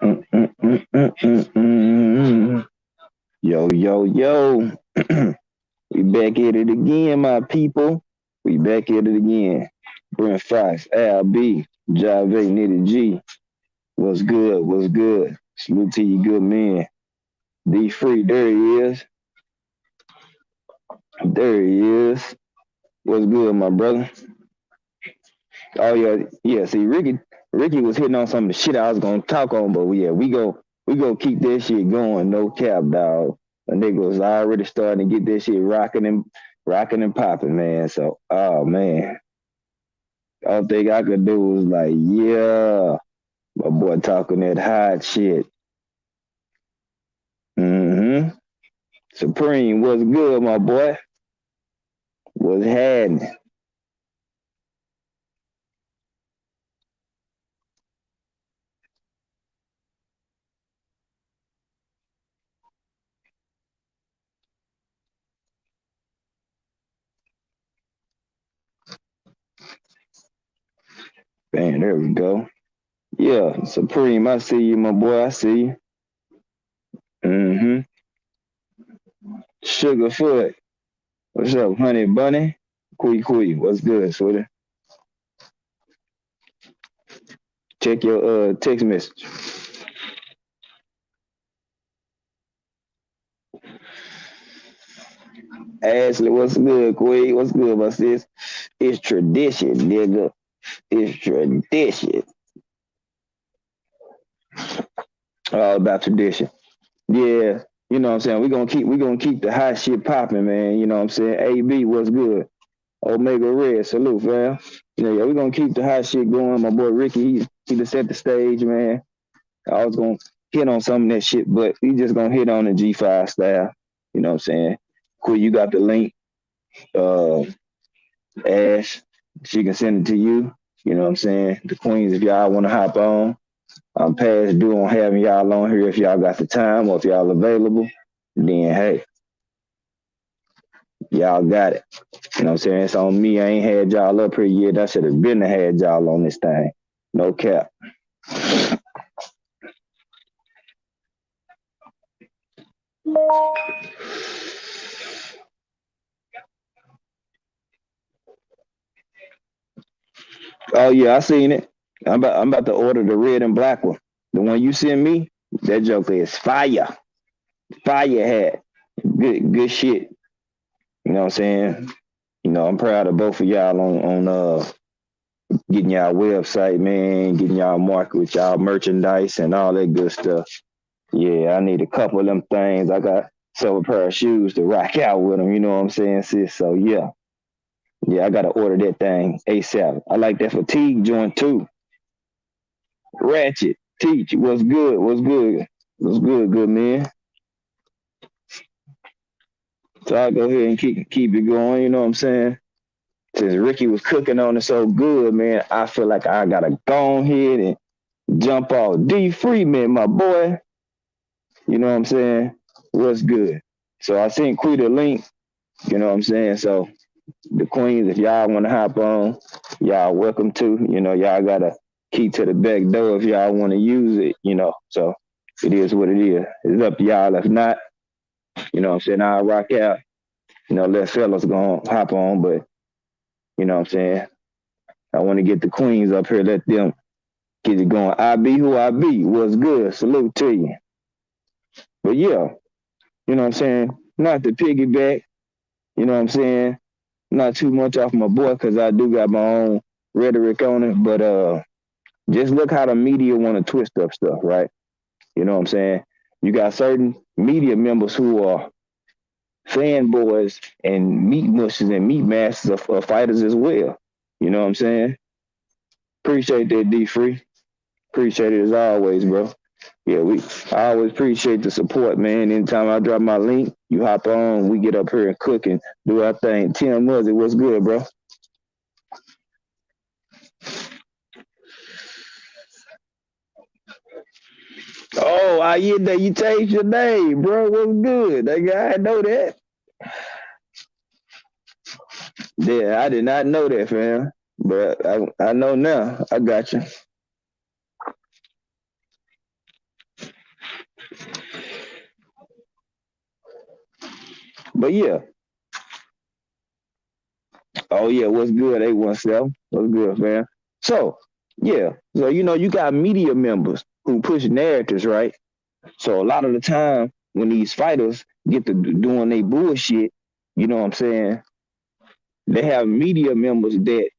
Mm, mm, mm, mm, mm, mm. Yo, yo, yo. We back at it again, my people. We back at it again. Brent Fox, Al B, Jave, Nitty G. What's good? What's good? Salute to you, good man. D Free, there he is. There he is. What's good, my brother? Oh yeah, yeah. See, Ricky was hitting on some of the shit I was gonna talk on, but yeah, we go keep that shit going. No cap, dog. A nigga was already starting to get that shit rocking and popping, man. So, oh man, all thing I could do was like, yeah, my boy talking that hot shit. Mm-hmm. Supreme, what's good, my boy? What's happening? Man, there we go. Yeah, Supreme, I see you, my boy. I see you. Mm-hmm. Sugarfoot. What's up, honey bunny? Kui, what's good, sweetie? Check your text message. Ashley, what's good, Kui? What's good, my sis? It's tradition, nigga. It's tradition. All about tradition. Yeah, you know what I'm saying? We gonna keep the hot shit popping, man. You know what I'm saying? AB, what's good? Omega Red, salute, fam. Yeah, we gonna keep the hot shit going. My boy Ricky, he just set the stage, man. I was gonna hit on some of that shit, but we just gonna hit on the G5 style. You know what I'm saying? Cool, you got the link. Uh, Ash, she can send it to you. You know what I'm saying? The Queens, if y'all wanna hop on. I'm past due on having y'all on here if y'all got the time or if y'all available. Then hey, y'all got it. You know what I'm saying? It's on me. I ain't had y'all up here yet. I should have been had y'all on this thing. No cap. Oh yeah, I seen it. I'm about to order the red and black one. The one you sent me, that joker is fire. Fire hat. Good shit. You know what I'm saying? I'm proud of both of y'all on getting y'all website, man, getting y'all market with y'all merchandise and all that good stuff. Yeah, I need a couple of them things. I got several pair of shoes to rock out with them. You know what I'm saying, sis? So yeah, yeah, I gotta order that thing ASAP. I like that fatigue joint too. Ratchet, teach, what's good? What's good? What's good, good man? So I'll go ahead and keep it going. You know what I'm saying? Since Ricky was cooking on it so good, man, I feel like I gotta go ahead and jump off. D Freeman, my boy. You know what I'm saying? What's good? So I sent Quita a link. You know what I'm saying? So the queens, if y'all want to hop on, y'all welcome to. Y'all got to key to the back door if y'all want to use it. So it is what it is. It's up to y'all. If not, you know what I'm saying, I'll rock out. Let fellas go on, hop on. But, you know what I'm saying, I want to get the queens up here, let them get it going. I be who I be. What's good? Salute to you. But yeah, you know what I'm saying? Not to piggyback, you know what I'm saying? Not too much off my boy because I do got my own rhetoric on it, but just look how the media want to twist up stuff, right? You know what I'm saying? You got certain media members who are fanboys and meat mushes and meat masters of fighters as well. You know what I'm saying? Appreciate that, D Free. Appreciate it as always, bro. Yeah, I always appreciate the support, man. Anytime I drop my link, you hop on, we get up here and cook and do our thing. Tim Muzzy, what's good, bro? Oh, I hear that you changed your name, bro. What's good? I know that. Yeah, I did not know that, fam. But I know now. I got you. But yeah, oh yeah, what's good? A17, what's good, man? So yeah, so you got media members who push narratives, right? So a lot of the time when these fighters get to doing their bullshit, you know what I'm saying? They have media members that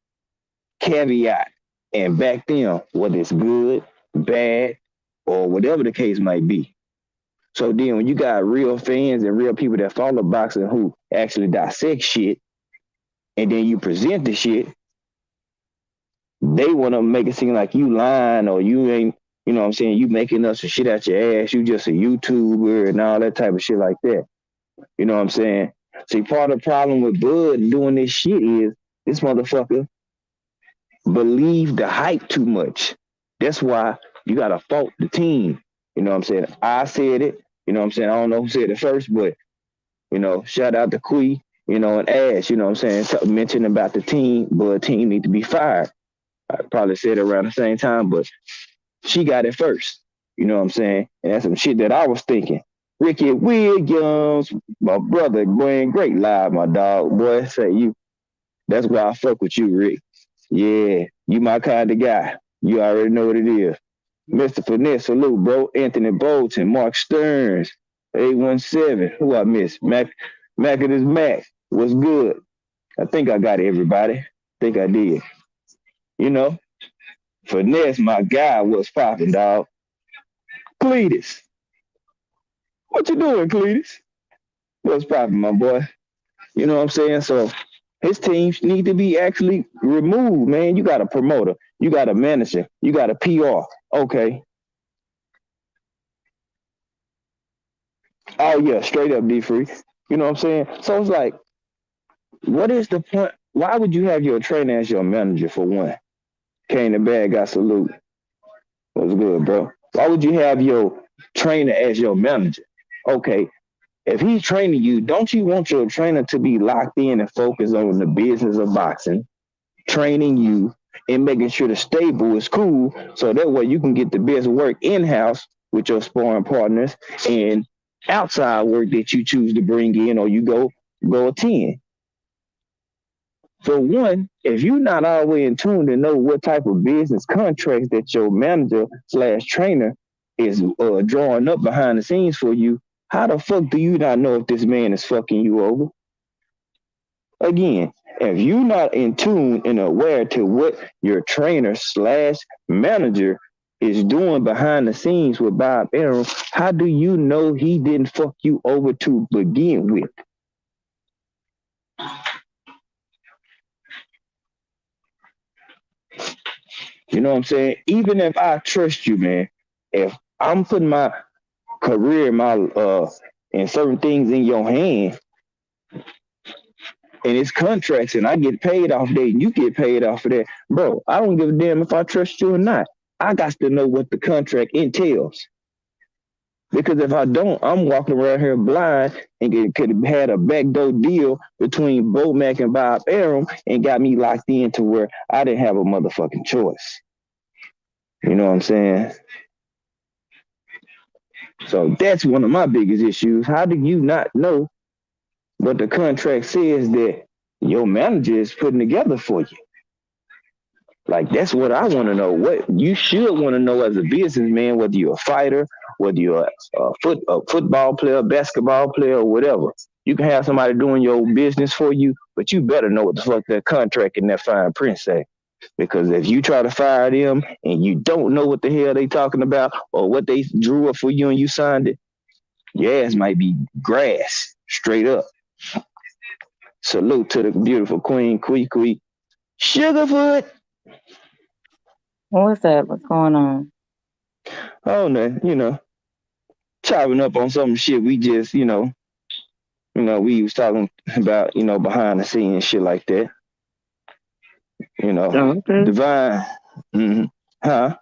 caveat and back them whether it's good, bad, or whatever the case might be. So then when you got real fans and real people that follow boxing who actually dissect shit and then you present the shit, they want to make it seem like you lying or you ain't, you know what I'm saying, you making up some shit out your ass, you just a YouTuber and all that type of shit like that. You know what I'm saying? See, part of the problem with Bud doing this shit is this motherfucker believe the hype too much. That's why you gotta fault the team. You know what I'm saying? I said it. You know what I'm saying? I don't know who said it first, but shout out to Quee, and Ash, you know what I'm saying? Mentioning about the team, but team need to be fired. I probably said it around the same time, but she got it first. You know what I'm saying? And that's some shit that I was thinking. Ricky Williams, my brother, Duane, great live, my dog. Boy, say you. That's why I fuck with you, Rick. Yeah, you my kind of guy. You already know what it is. Mr. Finesse, salute, bro. Anthony Bolton, Mark Stearns, 817. Who I miss? Mac it is Mac. What's good? I think I got everybody. I think I did. You know, Finesse, my guy, was popping, dog. Cletus. What you doing, Cletus? What's popping, my boy? You know what I'm saying? So his teams need to be actually removed, man. You got a promoter, you got a manager, you got a PR. Okay. Oh yeah, straight up D free. You know what I'm saying? So it's like, what is the point? Why would you have your trainer as your manager for one? Kane the bad guy salute. What's good, bro? Why would you have your trainer as your manager? Okay, if he's training you, don't you want your trainer to be locked in and focused on the business of boxing, training you and making sure the stable is cool so that way you can get the best work in-house with your sparring partners and outside work that you choose to bring in or you go attend. For one, if you're not always in tune to know what type of business contracts that your manager slash trainer is drawing up behind the scenes for you, how the fuck do you not know if this man is fucking you over? Again, if you're not in tune and aware to what your trainer slash manager is doing behind the scenes with Bob Arum, how do you know he didn't fuck you over to begin with? You know what I'm saying? Even if I trust you, man, if I'm putting my career, my and certain things in your hand, and it's contracts, and I get paid off that, and you get paid off of that, bro. I don't give a damn if I trust you or not. I got to know what the contract entails. Because if I don't, I'm walking around here blind and could have had a backdoor deal between Bomac and Bob Arum and got me locked in to where I didn't have a motherfucking choice. You know what I'm saying? So that's one of my biggest issues. How do you not know what the contract says that your manager is putting together for you? Like, that's what I want to know. What you should want to know as a businessman, whether you're a fighter, whether you're a football player, basketball player, or whatever. You can have somebody doing your business for you, but you better know what the fuck that contract and that fine print say. Because if you try to fire them and you don't know what the hell they talking about or what they drew up for you and you signed it, your ass might be grass, straight up. Salute to the beautiful queen, Quee. Sugarfoot. What's up? What's going on? Oh, no, chopping up on some shit we just, we was talking about, behind the scenes shit like that. Oh, okay. Divine. Mm-hmm. Huh?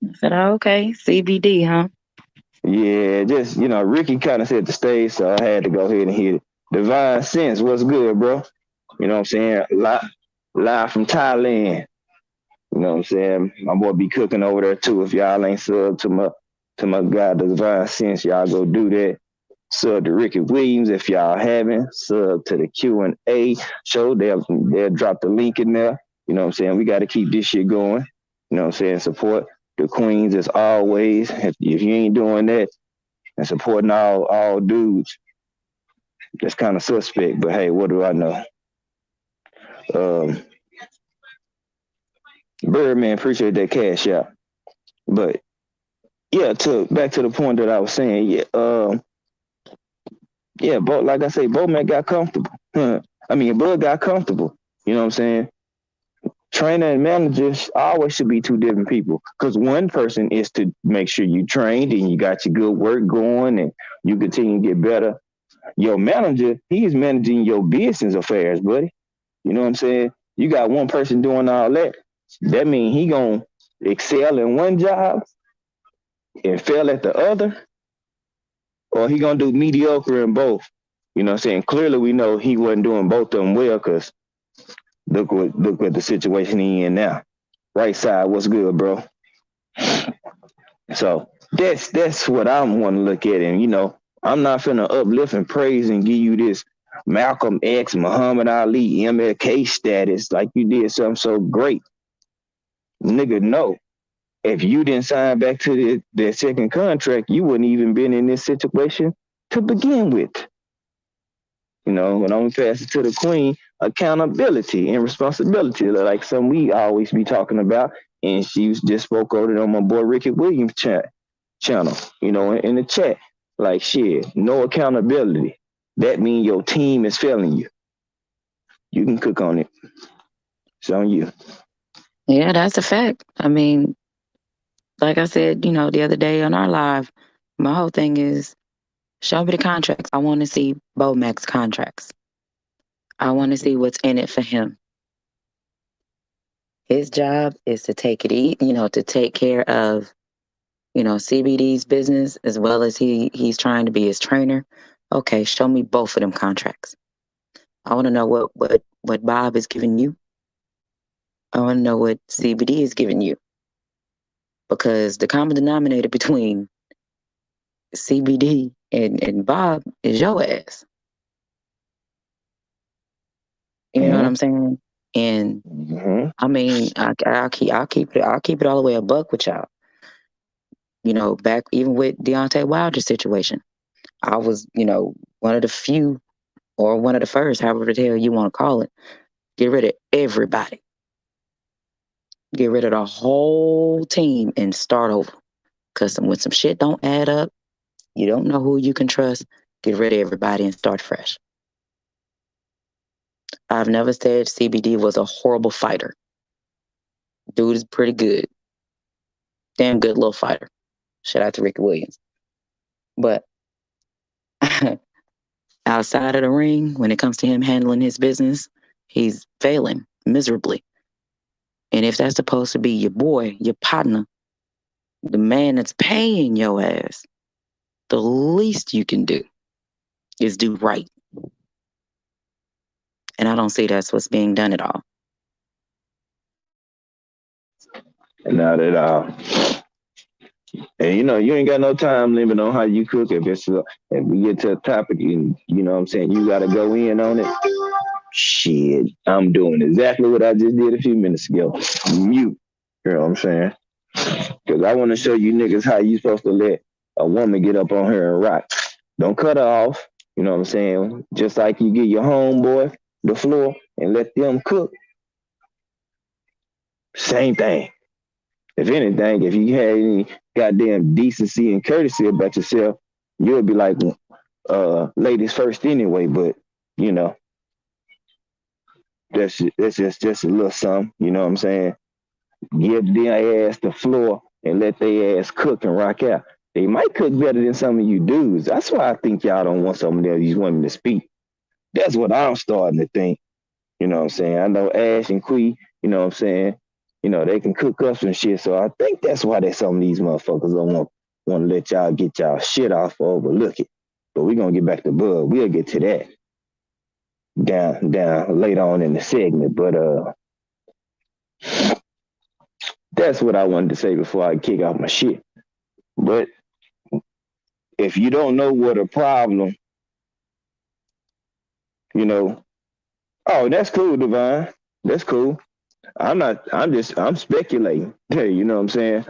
I said, oh, okay. CBD, huh? Yeah, just, Ricky kind of set the stage, so I had to go ahead and hit it. Divine Sense, what's good, bro? You know what I'm saying? Live from Thailand. You know what I'm saying? My boy be cooking over there too. If y'all ain't sub to my guy, the Divine Sense, y'all go do that. Sub to Ricky Williams if y'all haven't. Sub to the Q&A show. They'll drop the link in there. You know what I'm saying? We got to keep this shit going. You know what I'm saying? Support the queens as always. If you ain't doing that and supporting all dudes, that's kind of suspect. But hey, what do I know? Um, Birdman, appreciate that cash out. But yeah, to back to the point that I was saying, yeah, but like I say, Bowman got comfortable. I mean, Bud got comfortable. You know what I'm saying? Trainer and managers always should be two different people because one person is to make sure you trained and you got your good work going and you continue to get better. Your manager, he's managing your business affairs, buddy. You know what I'm saying? You got one person doing all that. That means he gonna excel in one job and fail at the other, or he gonna do mediocre in both. You know what I'm saying? Clearly, we know he wasn't doing both of them well because look what the situation he in now. Right side, what's good, bro? So that's what I want to look at, and I'm not finna uplift and praise and give you this Malcolm X, Muhammad Ali, MLK status like you did something so great, nigga. No, if you didn't sign back to the second contract, you wouldn't even been in this situation to begin with. When I'm passing to the queen, accountability and responsibility, like something we always be talking about. And she just spoke over it on my boy Ricky Williams channel, in the chat. Like shit, no accountability. That means your team is failing you. You can cook on it. It's on you. Yeah, that's a fact. I mean, like I said, the other day on our live, my whole thing is show me the contracts. I want to see Max contracts. I want to see what's in it for him. His job is to take it easy, to take care of, CBD's business as well as he's trying to be his trainer. Okay, show me both of them contracts. I want to know what Bob is giving you. I want to know what CBD is giving you. Because the common denominator between CBD and Bob is your ass. You know what I'm saying? And I mean, I'll keep it all the way a buck with y'all. Back even with Deontay Wilder's situation, I was, one of the few or one of the first, however the hell you want to call it, get rid of everybody. Get rid of the whole team and start over. Because when some shit don't add up, you don't know who you can trust, get rid of everybody and start fresh. I've never said CBD was a horrible fighter. Dude is pretty good. Damn good little fighter. Shout out to Ricky Williams. But outside of the ring, when it comes to him handling his business, he's failing miserably. And if that's supposed to be your boy, your partner, the man that's paying your ass, the least you can do is do right. And I don't see that's what's being done at all. Not at all. And you ain't got no time limit on how you cook. If we get to a topic and you know what I'm saying, you gotta go in on it. Shit, I'm doing exactly what I just did a few minutes ago. Mute. You know what I'm saying? Because I want to show you niggas how you supposed to let a woman get up on her and rock. Don't cut her off. You know what I'm saying? Just like you get your homeboy the floor and let them cook. Same thing. If anything, if you had any goddamn decency and courtesy about yourself, you would be like, ladies first anyway. But that's just a little something. You know what I'm saying? Give their ass the floor and let their ass cook and rock out. They might cook better than some of you dudes. That's why I think y'all don't want some of these women to speak. That's what I'm starting to think. You know what I'm saying? I know Ash and Quee, you know what I'm saying? They can cook up some shit. So I think that's why some of these motherfuckers don't want to let y'all get y'all shit off or overlook it. But we're going to get back to Bud. We'll get to that down later on in the segment. But that's what I wanted to say before I kick off my shit. But if you don't know what a problem, you know, oh, that's cool, Divine. That's cool. I'm speculating. You know what I'm saying?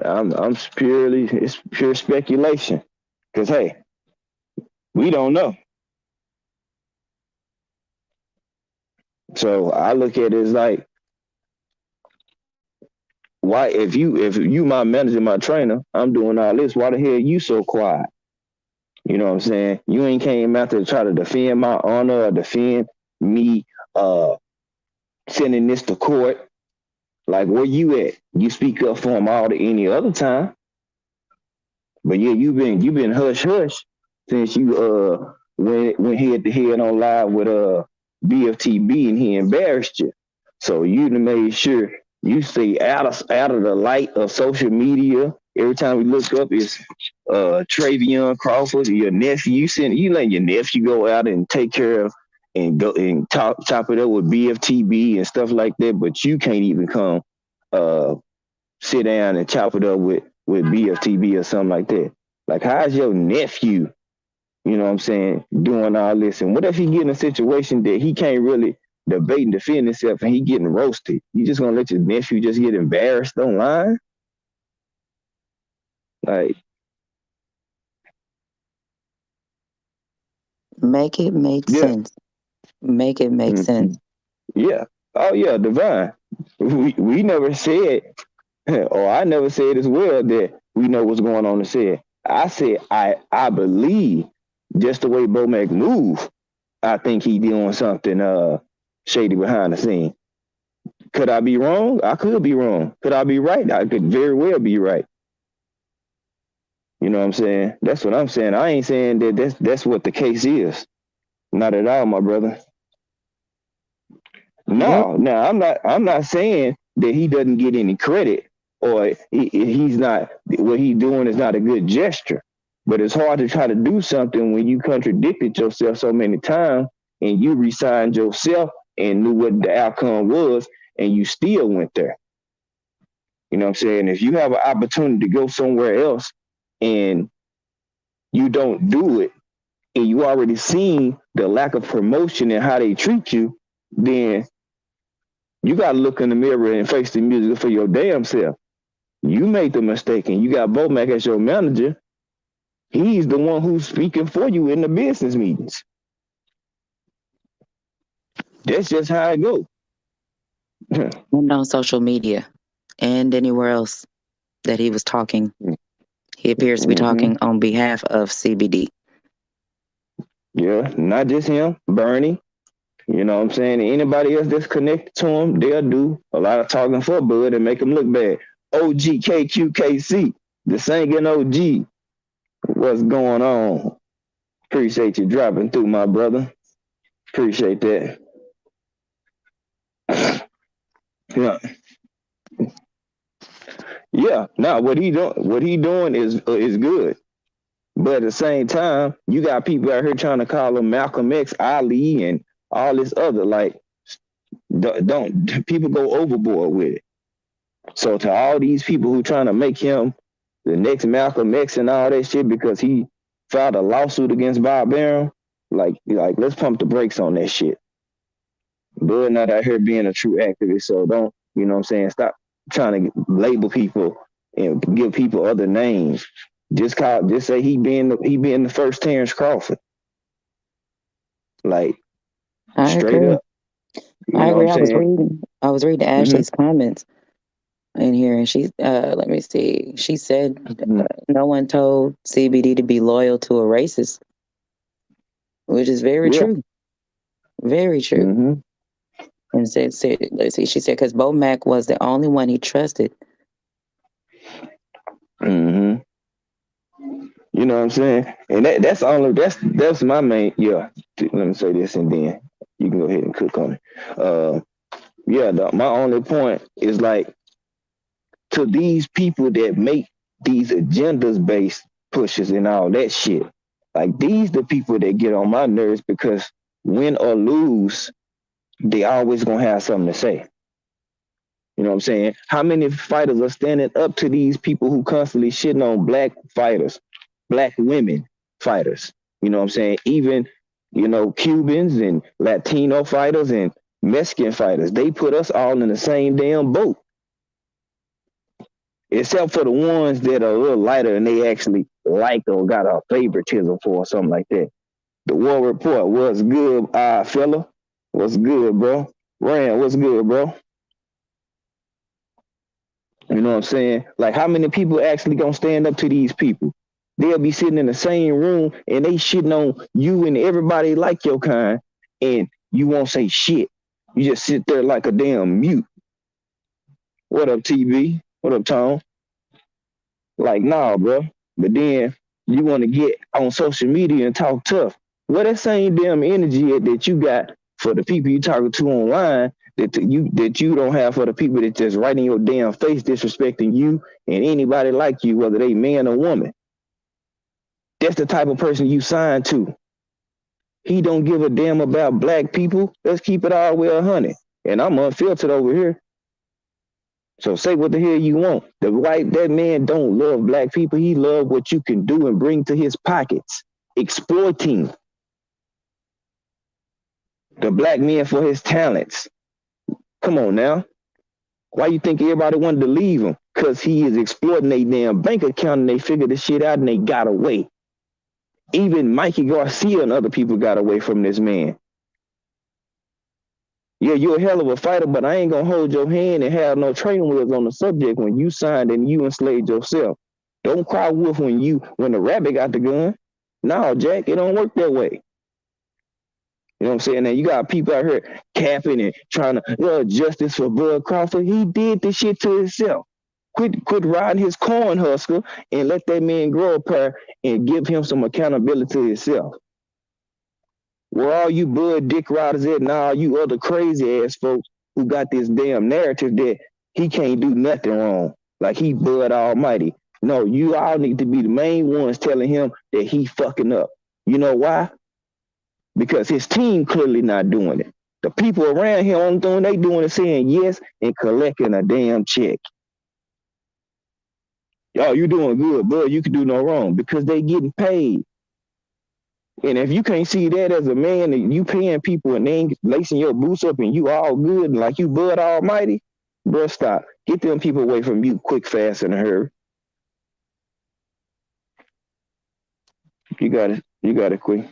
I'm purely, it's pure speculation. Cause hey, we don't know. So I look at it as like, why if you my manager, my trainer, I'm doing all this, why the hell you so quiet? You know what I'm saying? You ain't came out to try to defend my honor or defend me uh sending this to court. Like where you at? You speak up for him all the any other time. But yeah, you've been hush hush since you went head to head on live with BFTB and he embarrassed you. So you done made sure you stay out of the light of social media. Every time we look up, it's Travion Crawford, your nephew. You let your nephew go out and take care of and go and chop it up with BFTB and stuff like that. But you can't even come uh, sit down and chop it up with BFTB or something like that. Like, how's your nephew, you know what I'm saying, doing all this? And what if he get in a situation that he can't really debate and defend himself and he getting roasted? You just gonna let your nephew just get embarrassed online? Like, Make it make yeah, sense. Make it make mm-hmm. sense. Yeah. Oh yeah, Divine. We never said, or I never said as well that we know what's going on to say. I said I believe just the way Bomac move, I think he doing something shady behind the scene. Could I be wrong? I could be wrong. Could I be right? I could very well be right. You know what I'm saying? That's what I'm saying. I ain't saying that that's what the case is. Not at all, my brother. Yep. No, now I'm not saying that he doesn't get any credit or he's not what he's doing is not a good gesture. But it's hard to try to do something when you contradicted yourself so many times and you resigned yourself and knew what the outcome was and you still went there. You know what I'm saying? If you have an opportunity to go somewhere else and you don't do it and you already seen the lack of promotion and how they treat you, then you got to look in the mirror and face the music for your damn self. You made the mistake and you got Bomac as your manager. He's the one who's speaking for you in the business meetings. That's just how it goes. And on social media and anywhere else that he was talking, he appears to be Mm-hmm. talking on behalf of CBD. Yeah, not just him, Bernie. You know what I'm saying? Anybody else that's connected to him, they'll do a lot of talking for Bud and make him look bad. OGKQKC, the singing OG. What's going on? Appreciate you dropping through, my brother. Appreciate that. Yeah, yeah. Now what he doing is good. But at the same time, you got people out here trying to call him Malcolm X, Ali, and all this other. Like, don't people go overboard with it? So to all these people who trying to make him the next Malcolm X and all that shit because he filed a lawsuit against Bob Barron, like let's pump the brakes on that shit. Bud not out here being a true activist, so don't, you know what I'm saying, stop trying to label people and give people other names. Just say he being the first Terrence Crawford. Like, I straight agree. up. You I know what agree. I'm saying? I was reading Mm-hmm. Ashley's comments in here, and she let me see. She said Mm-hmm. no one told CBD to be loyal to a racist, which is very Yeah. true. Very true. Mm-hmm. And said let's see. She said because Bo Mac was the only one he trusted. Mm-hmm. You know what I'm saying? And that's my main, yeah. Let me say this and then you can go ahead and cook on it. Yeah, my only point is like, to these people that make these agendas based pushes and all that shit. Like, these the people that get on my nerves because win or lose, they always gonna have something to say. You know what I'm saying? How many fighters are standing up to these people who constantly shitting on black fighters, black women fighters? You know what I'm saying? Even, Cubans and Latino fighters and Mexican fighters. They put us all in the same damn boat. Except for the ones that are a little lighter and they actually like or got a favoritism for or something like that. The War Report, what's good, fella? What's good, bro? Rand, what's good, bro? You know what I'm saying? Like, how many people actually gonna stand up to these people? They'll be sitting in the same room and they shitting on you and everybody like your kind, and you won't say shit. You just sit there like a damn mute. What up, TB? What up, Tom? Like, nah, bro. But then you want to get on social media and talk tough. Well, that same damn energy that you got for the people you talking to online that you don't have for the people that just right in your damn face disrespecting you and anybody like you, whether they man or woman. That's the type of person you sign to. He don't give a damn about black people. Let's keep it all the way 100. And I'm unfiltered over here. So say what the hell you want. That man don't love black people. He love what you can do and bring to his pockets. Exploiting the black man for his talents. Come on now. Why you think everybody wanted to leave him? Because he is exploiting their damn bank account and they figured the shit out and they got away. Even Mikey Garcia and other people got away from this man. Yeah, you're a hell of a fighter, but I ain't gonna hold your hand and have no training wheels on the subject when you signed and you enslaved yourself. Don't cry wolf when the rabbit got the gun. No, Jack, it don't work that way. You know what I'm saying? Now you got people out here capping and trying to justice for Bud Crawford. He did this shit to himself. Quit riding his corn husker and let that man grow a pair and give him some accountability to himself. Where all you Bud dick riders at and all you other crazy ass folks who got this damn narrative that he can't do nothing wrong. Like he Bud Almighty. No, you all need to be the main ones telling him that he fucking up. You know why? Because his team clearly not doing it. The people around him, only thing they doing is saying yes and collecting a damn check. Oh, you doing good, Bud. You can do no wrong because they getting paid. And if you can't see that as a man, and you paying people and they ain't lacing your boots up and you all good and like you Bud Almighty, bro, stop. Get them people away from you quick, fast, and a hurry. You got it. You got it, quick.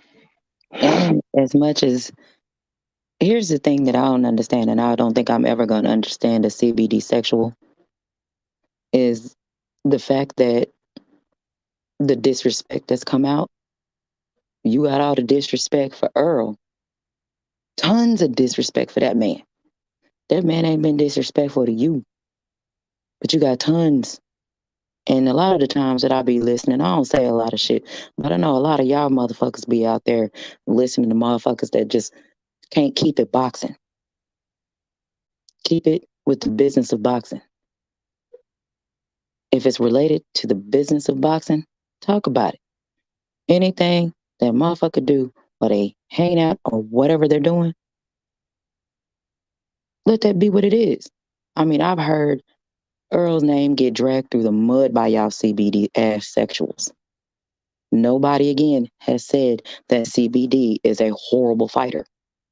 And as much as, here's the thing that I don't understand, and I don't think I'm ever going to understand a CBD sexual, is the fact that the disrespect that's come out. You got all the disrespect for Earl. Tons of disrespect for that man. That man ain't been disrespectful to you. But you got tons. And a lot of the times that I be listening, I don't say a lot of shit, but I know a lot of y'all motherfuckers be out there listening to motherfuckers that just can't keep it boxing. Keep it with the business of boxing. If it's related to the business of boxing, talk about it. Anything that motherfucker do or they hang out or whatever they're doing, let that be what it is. I mean, I've heard Earl's name get dragged through the mud by y'all CBD ass sexuals. Nobody again has said that CBD is a horrible fighter.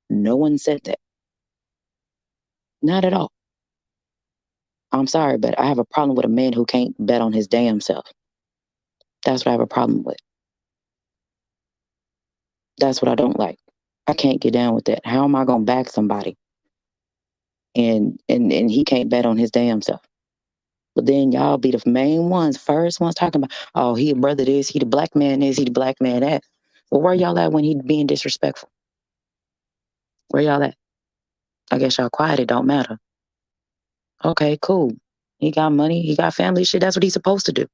No one said that. Not at all. I'm sorry, but I have a problem with a man who can't bet on his damn self. That's what I have a problem with. That's what I don't like. I can't get down with that. How am I gonna back somebody? And he can't bet on his damn self. But then y'all be the main ones, first ones talking about, oh, he a brother this, he the black man this, he the black man that. Well, where y'all at when he being disrespectful? Where y'all at? I guess y'all quiet, it don't matter. Okay, cool. He got money, he got family, shit, that's what he's supposed to do.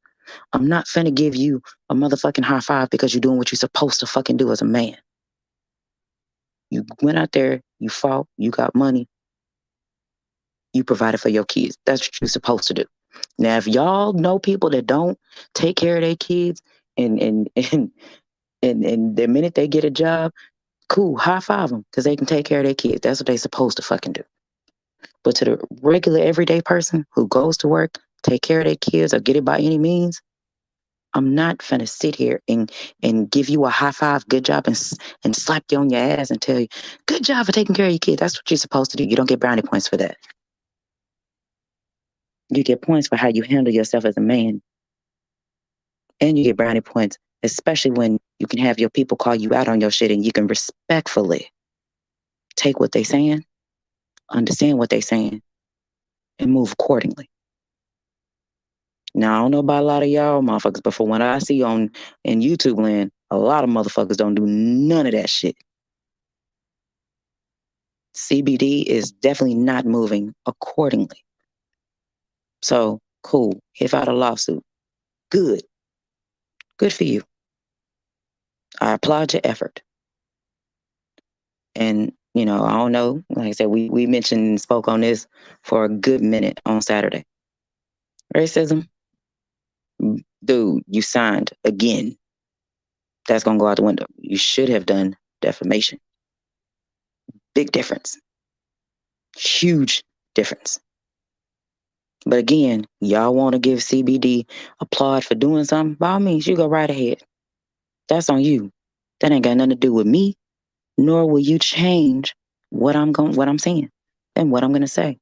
I'm not finna give you a motherfucking high five because you're doing what you're supposed to fucking do as a man. You went out there, you fought, you got money, you provided for your kids. That's what you're supposed to do. Now, if y'all know people that don't take care of their kids and the minute they get a job, cool, high five them because they can take care of their kids. That's what they supposed to fucking do. But to the regular everyday person who goes to work, take care of their kids, or get it by any means, I'm not finna sit here and give you a high five, good job, and slap you on your ass and tell you, good job for taking care of your kid. That's what you're supposed to do. You don't get brownie points for that. You get points for how you handle yourself as a man. And you get brownie points, especially when you can have your people call you out on your shit and you can respectfully take what they saying, understand what they saying, and move accordingly. Now, I don't know about a lot of y'all motherfuckers, but for what I see in YouTube land, a lot of motherfuckers don't do none of that shit. CBD is definitely not moving accordingly. So, cool. If out a lawsuit, good. Good for you. I applaud your effort. And, I don't know. Like I said, we mentioned and spoke on this for a good minute on Saturday. Racism, dude, you signed again. That's going to go out the window. You should have done defamation. Big difference. Huge difference. But again, y'all want to give CBD applaud for doing something? By all means, you go right ahead. That's on you. That ain't got nothing to do with me, nor will you change what I'm saying and what I'm gonna say.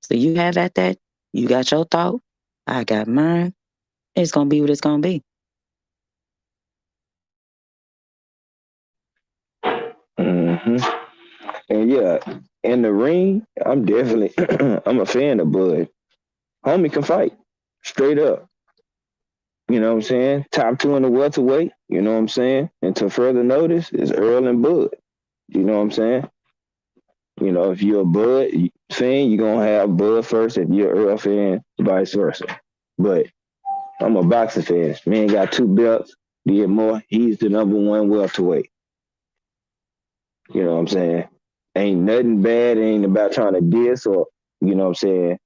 So you have at that. You got your thought. I got mine. It's gonna be what it's gonna be. Mm-hmm. And yeah, in the ring, I'm definitely I'm a fan of Bud. Homie can fight. Straight up. You know what I'm saying? Top two in the welterweight, you know what I'm saying? And to further notice is Earl and Bud. You know what I'm saying? If you're a Bud fan, you're gonna have Bud first. If you're an Earl fan, vice versa. But I'm a boxing fan. Man got 2 belts, did more. He's the number one welterweight. You know what I'm saying? Ain't nothing bad. It ain't about trying to diss or, you know what I'm saying?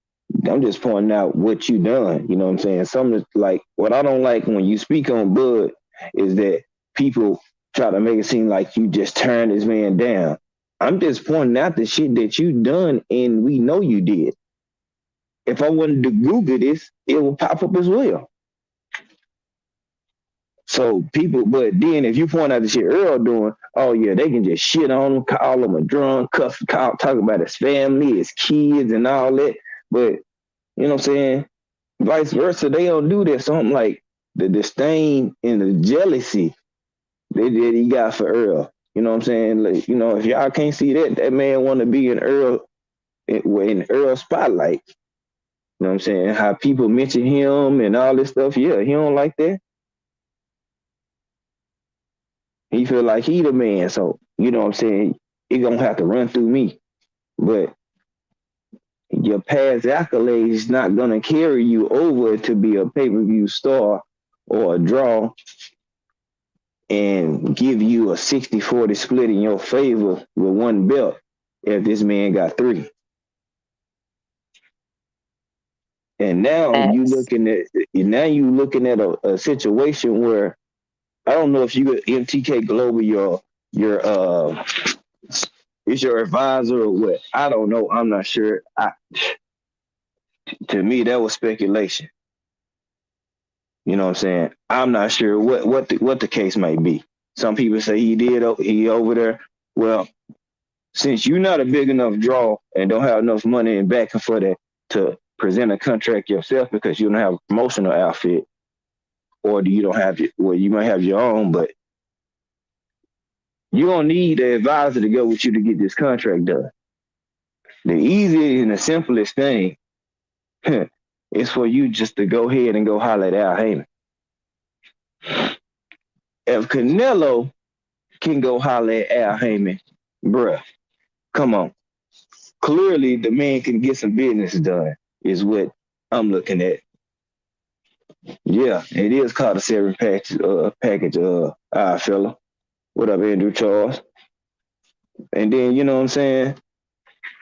I'm just pointing out what you done. You know what I'm saying? Something like what I don't like when you speak on Bud is that people try to make it seem like you just turned this man down. I'm just pointing out the shit that you done and we know you did. If I wanted to Google this, it will pop up as well. So people, but then if you point out the shit Earl doing, oh yeah, they can just shit on him, call him a drunk, talk about his family, his kids, and all that. But you know what I'm saying? Vice versa, they don't do that. So I'm like the disdain and the jealousy that he got for Earl. You know what I'm saying? Like, if y'all can't see that, that man want to be in Earl spotlight. You know what I'm saying? How people mention him and all this stuff. Yeah, he don't like that. He feel like he the man. So, you know what I'm saying? It gonna have to run through me. But your past accolades is not gonna carry you over to be a pay-per-view star or a draw and give you a 60-40 split in your favor with one belt if this man got 3. And now you looking at a situation where I don't know if you MTK Global your is your advisor or what. I don't know. I'm not sure. To me that was speculation. You know what I'm saying? I'm not sure what the case might be. Some people say he over there. Well, since you're not a big enough draw and don't have enough money and backing for that to present a contract yourself because you don't have a promotional outfit, or you don't have it, well, you might have your own, but you don't need an advisor to go with you to get this contract done. The easiest and the simplest thing is for you just to go ahead and go holler at Al Heyman. If Canelo can go holler at Al Heyman, bruh, come on. Clearly, the man can get some business done, is what I'm looking at. Yeah, it is called a 7 package, fella. What up, Andrew Charles? And then, you know what I'm saying?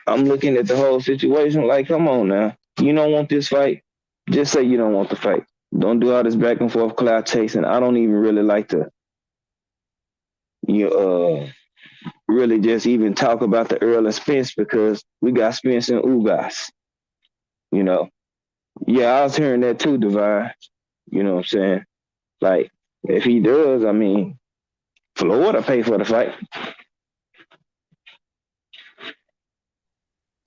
I'm looking at the whole situation like, come on now. You don't want this fight? Just say you don't want the fight. Don't do all this back and forth cloud chasing. I don't even really like to really just even talk about the Earl and Spence because we got Spence and Ugas. You know, yeah, I was hearing that too, Divine. You know what I'm saying? Like, if he does, I mean, Florida pay for the fight.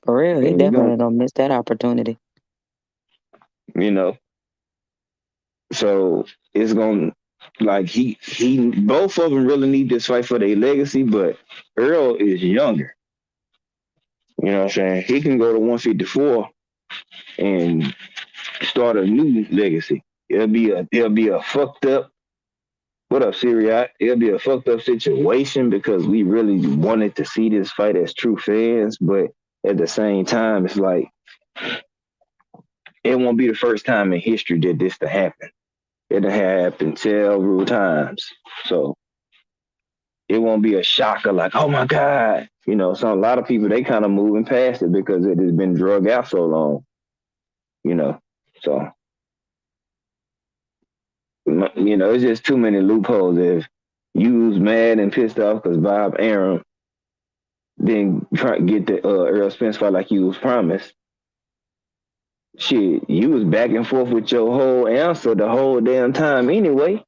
For real, he And you definitely going don't miss that opportunity. you know, so it's gonna like he both of them really need this fight for their legacy, but Earl is younger. You know what I'm saying? He can go to 154 and start a new legacy. It'll be a fucked up. What up, Syria? It'll be a fucked up situation because we really wanted to see this fight as true fans, but at the same time, it's like it won't be the first time in history that this to happen. It'll happen several times, so it won't be a shocker like, oh my god, So a lot of people they kind of moving past it because it has been drug out so long, you know. So it's just too many loopholes. If you was mad and pissed off because Bob Arum didn't try to get the Earl Spence fight like you was promised, shit, you was back and forth with your whole answer the whole damn time anyway.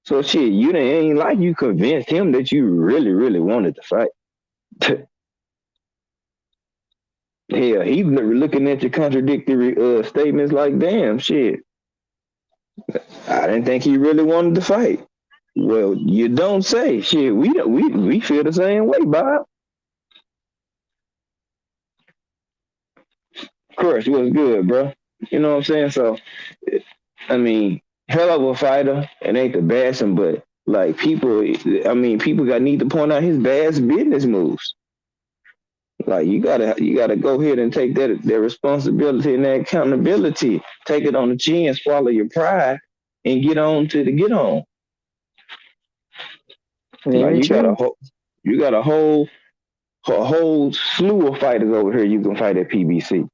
So shit, you didn't ain't like you convinced him that you really, really wanted to fight. Hell, he looking at your contradictory statements like, damn, shit. I didn't think he really wanted to fight. Well, you don't say. Shit, we feel the same way, Bob. Crush, what's good, bro? You know what I'm saying? So, I mean, hell of a fighter, and ain't the best, but like people got need to point out his bad business moves. Like you gotta go ahead and take that responsibility and that accountability. Take it on the chin, swallow your pride, and get on to the get on. Like Very true. you got a whole slew of fighters over here you can fight at PBC.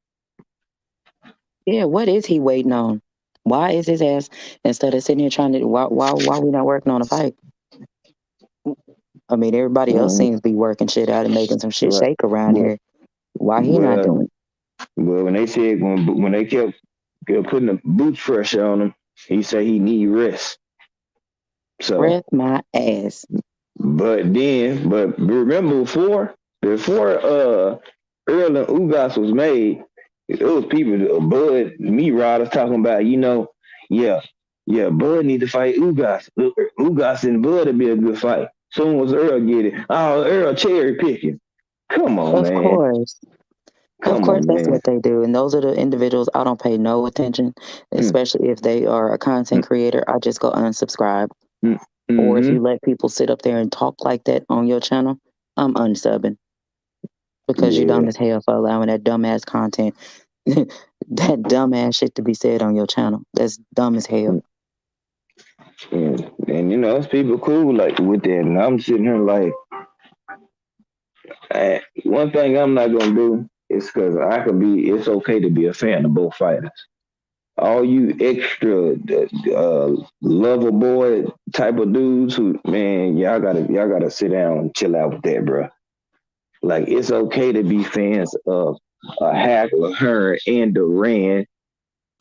Yeah, what is he waiting on? Why is his ass instead of sitting here trying to why we not working on a fight? I mean, everybody else Mm-hmm. seems to be working shit out and making some shit Right. shake around Well, here. Why he not well, doing it? well, when they said when they kept putting the boot pressure on him, he said he need rest. So, Breath my ass. but remember before Earl and Ugas was made, it was people, Bud, meat riders talking about, yeah, yeah, Bud need to fight Ugas. Ugas and Bud would be a good fight. Soon as Earl get it, oh, Earl cherry picking. Come on, Of man. course. Of Come course, on, that's man. what they do. And those are the individuals I don't pay no attention, Mm, especially if they are a content mm, creator. I just go unsubscribe. mm, Or if mm-hmm. you let people sit up there and talk like that on your channel, I'm unsubbing because you dumb Yeah. as hell for allowing that dumbass content, that dumbass shit to be said on your channel. That's dumb as hell. Mm, and it's people cool like with that. And I'm sitting here like, one thing I'm not gonna do is because it's okay to be a fan of both fighters. All you extra lover boy type of dudes who, man, y'all gotta sit down and chill out with that, bro. Like it's okay to be fans of Hackler, Hearn, and Duran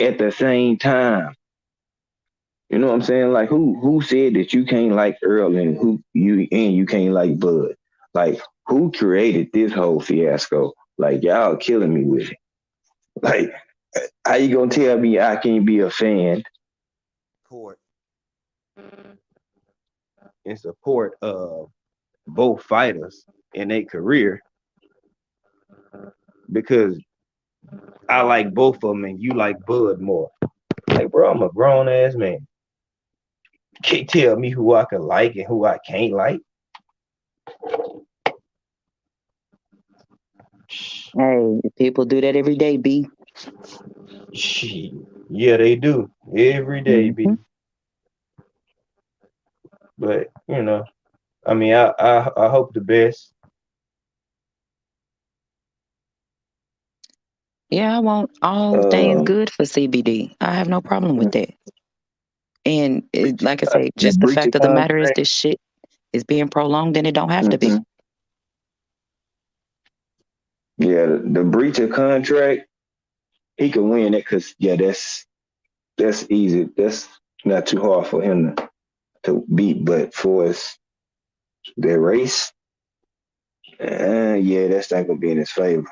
at the same time. You know what I'm saying? Like who said that you can't like Earl and you can't like Bud? Like who created this whole fiasco? Like y'all killing me with it. Like how you gonna tell me I can't be a fan support in support of both fighters in their career because I like both of them and you like Bud more. Like, bro, I'm a grown ass man. Can't tell me who I can like and who I can't like. Hey, people do that every day, B. Shit. Yeah, they do. Every day, Mm-hmm. B. But, I mean, I hope the best. Yeah, I want all things Um, good for CBD. I have no problem with that. And like I say, that just the breach of fact of the matter is contract. this shit is being prolonged and it don't have to be. Mm-hmm. Yeah, the breach of contract, he can win it because that's easy. That's not too hard for him to beat. But for his their race, yeah, that's not gonna be in his favor.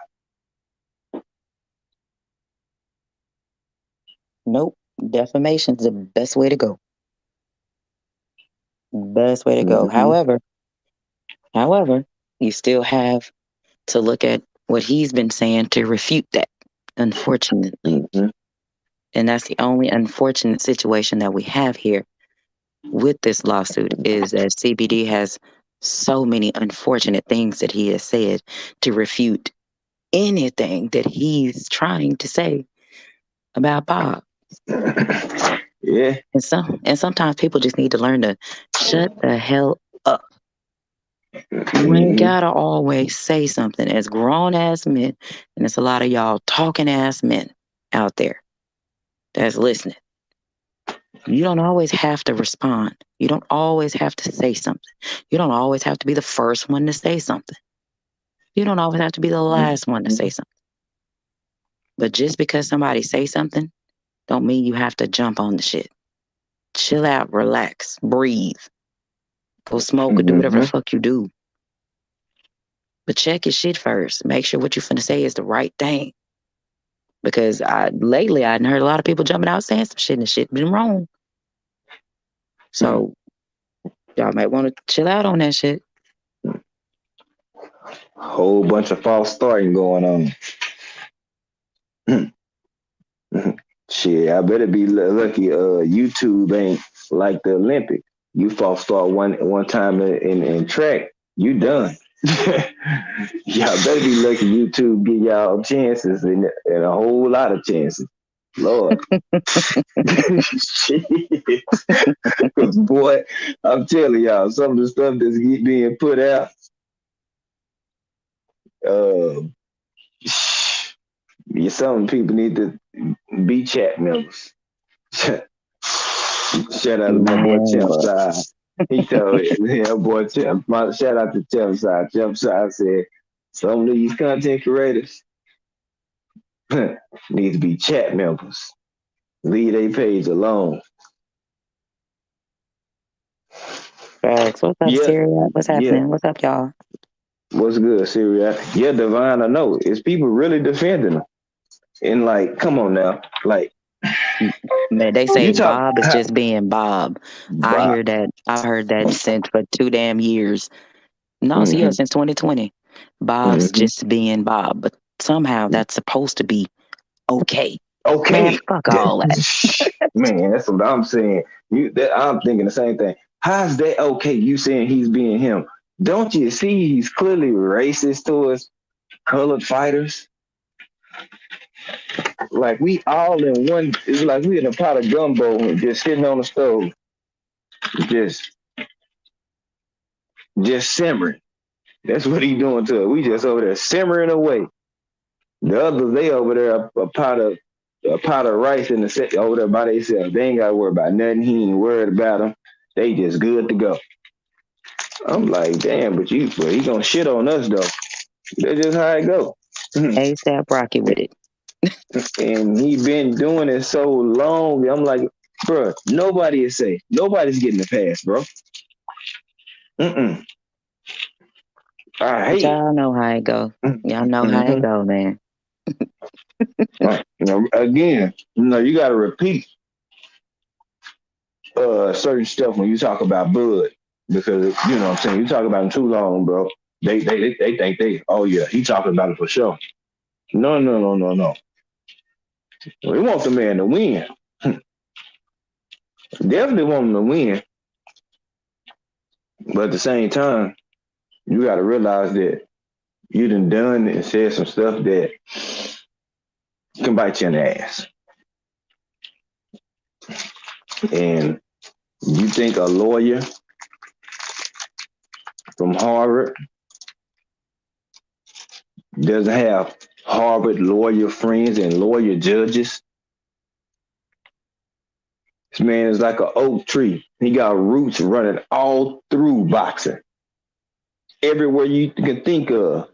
Nope. Defamation's the best way to go. Best way to go. Mm-hmm. However, you still have to look at what he's been saying to refute that, unfortunately. Mm-hmm. And that's the only unfortunate situation that we have here with this lawsuit is that CBD has so many unfortunate things that he has said to refute anything that he's trying to say about Bob. Yeah. And sometimes people just need to learn to shut the hell up. You ain't Mm-hmm. gotta always say something as grown ass men, and it's a lot of y'all talking ass men out there that's listening. You don't always have to respond. You don't always have to say something. You don't always have to be the first one to say something. You don't always have to be the last one to say something. But just because somebody say something, don't mean you have to jump on the shit. Chill out, relax, breathe. Go smoke or do whatever the fuck you do. But check your shit first. Make sure what you finna say is the right thing. Because lately I heard a lot of people jumping out saying some shit and the shit been wrong. So y'all might want to chill out on that shit. Whole bunch of false starting going on. Shit, I better be lucky. YouTube ain't like the Olympics. You false start one time in track, you done. Y'all better be lucky. YouTube give y'all chances and a whole lot of chances. Lord, shit. Cause boy, I'm telling y'all, some of the stuff that's being put out. Uh, some people need to be chat members. Shout out to my boy Champ Side. He told it, yeah, boy Champ. Shout out to Champ Side. Champ Side said some of these content creators need to be chat members. Leave their page alone. Facts. What's up, Yeah, Syria? What's yeah. happening? What's up, y'all? What's good, Syria? Yeah, Divine, I know. Is people really defending them? And like, come on now. Like, Man, they say you talk Bob is just being Bob. I Bob. hear that. I've heard that since for 2 damn years. No, so yeah, Mm-hmm. since 2020. Bob's Mm-hmm. just being Bob. But somehow that's supposed to be okay. Man, Okay. fuck all that. Man, that's what I'm saying. I'm thinking the same thing. How's that okay? You saying he's being him? Don't you see he's clearly racist towards colored fighters? Like we all in one. It's like we in a pot of gumbo, just sitting on the stove, just just simmering. That's what he doing to us. We just over there simmering away. The others, they over there a pot of rice in the set over there by themselves. They ain't got to worry about nothing. He ain't worried about them. They just good to go. I'm like, damn, but he gonna shit on us though. That's just how it go. ASAP Rocky with it. And he been doing it so long. I'm like, bro, nobody is safe. Nobody's getting the pass, bro. Mm-mm. I But hate y'all know how it go. Y'all know how it mm-hmm. go, man. Again, you got to repeat certain stuff when you talk about Bud because you know what I'm saying. You talk about him too long, bro. They think oh yeah, he talking about it for sure. No, no, no, no, no. We want the man to win. Definitely want him to win. But at the same time, you got to realize that you done and said some stuff that can bite you in the ass. And you think a lawyer from Harvard doesn't have Harvard lawyer friends and lawyer judges? This man is like an oak tree. He got roots running all through boxing. Everywhere you can think of.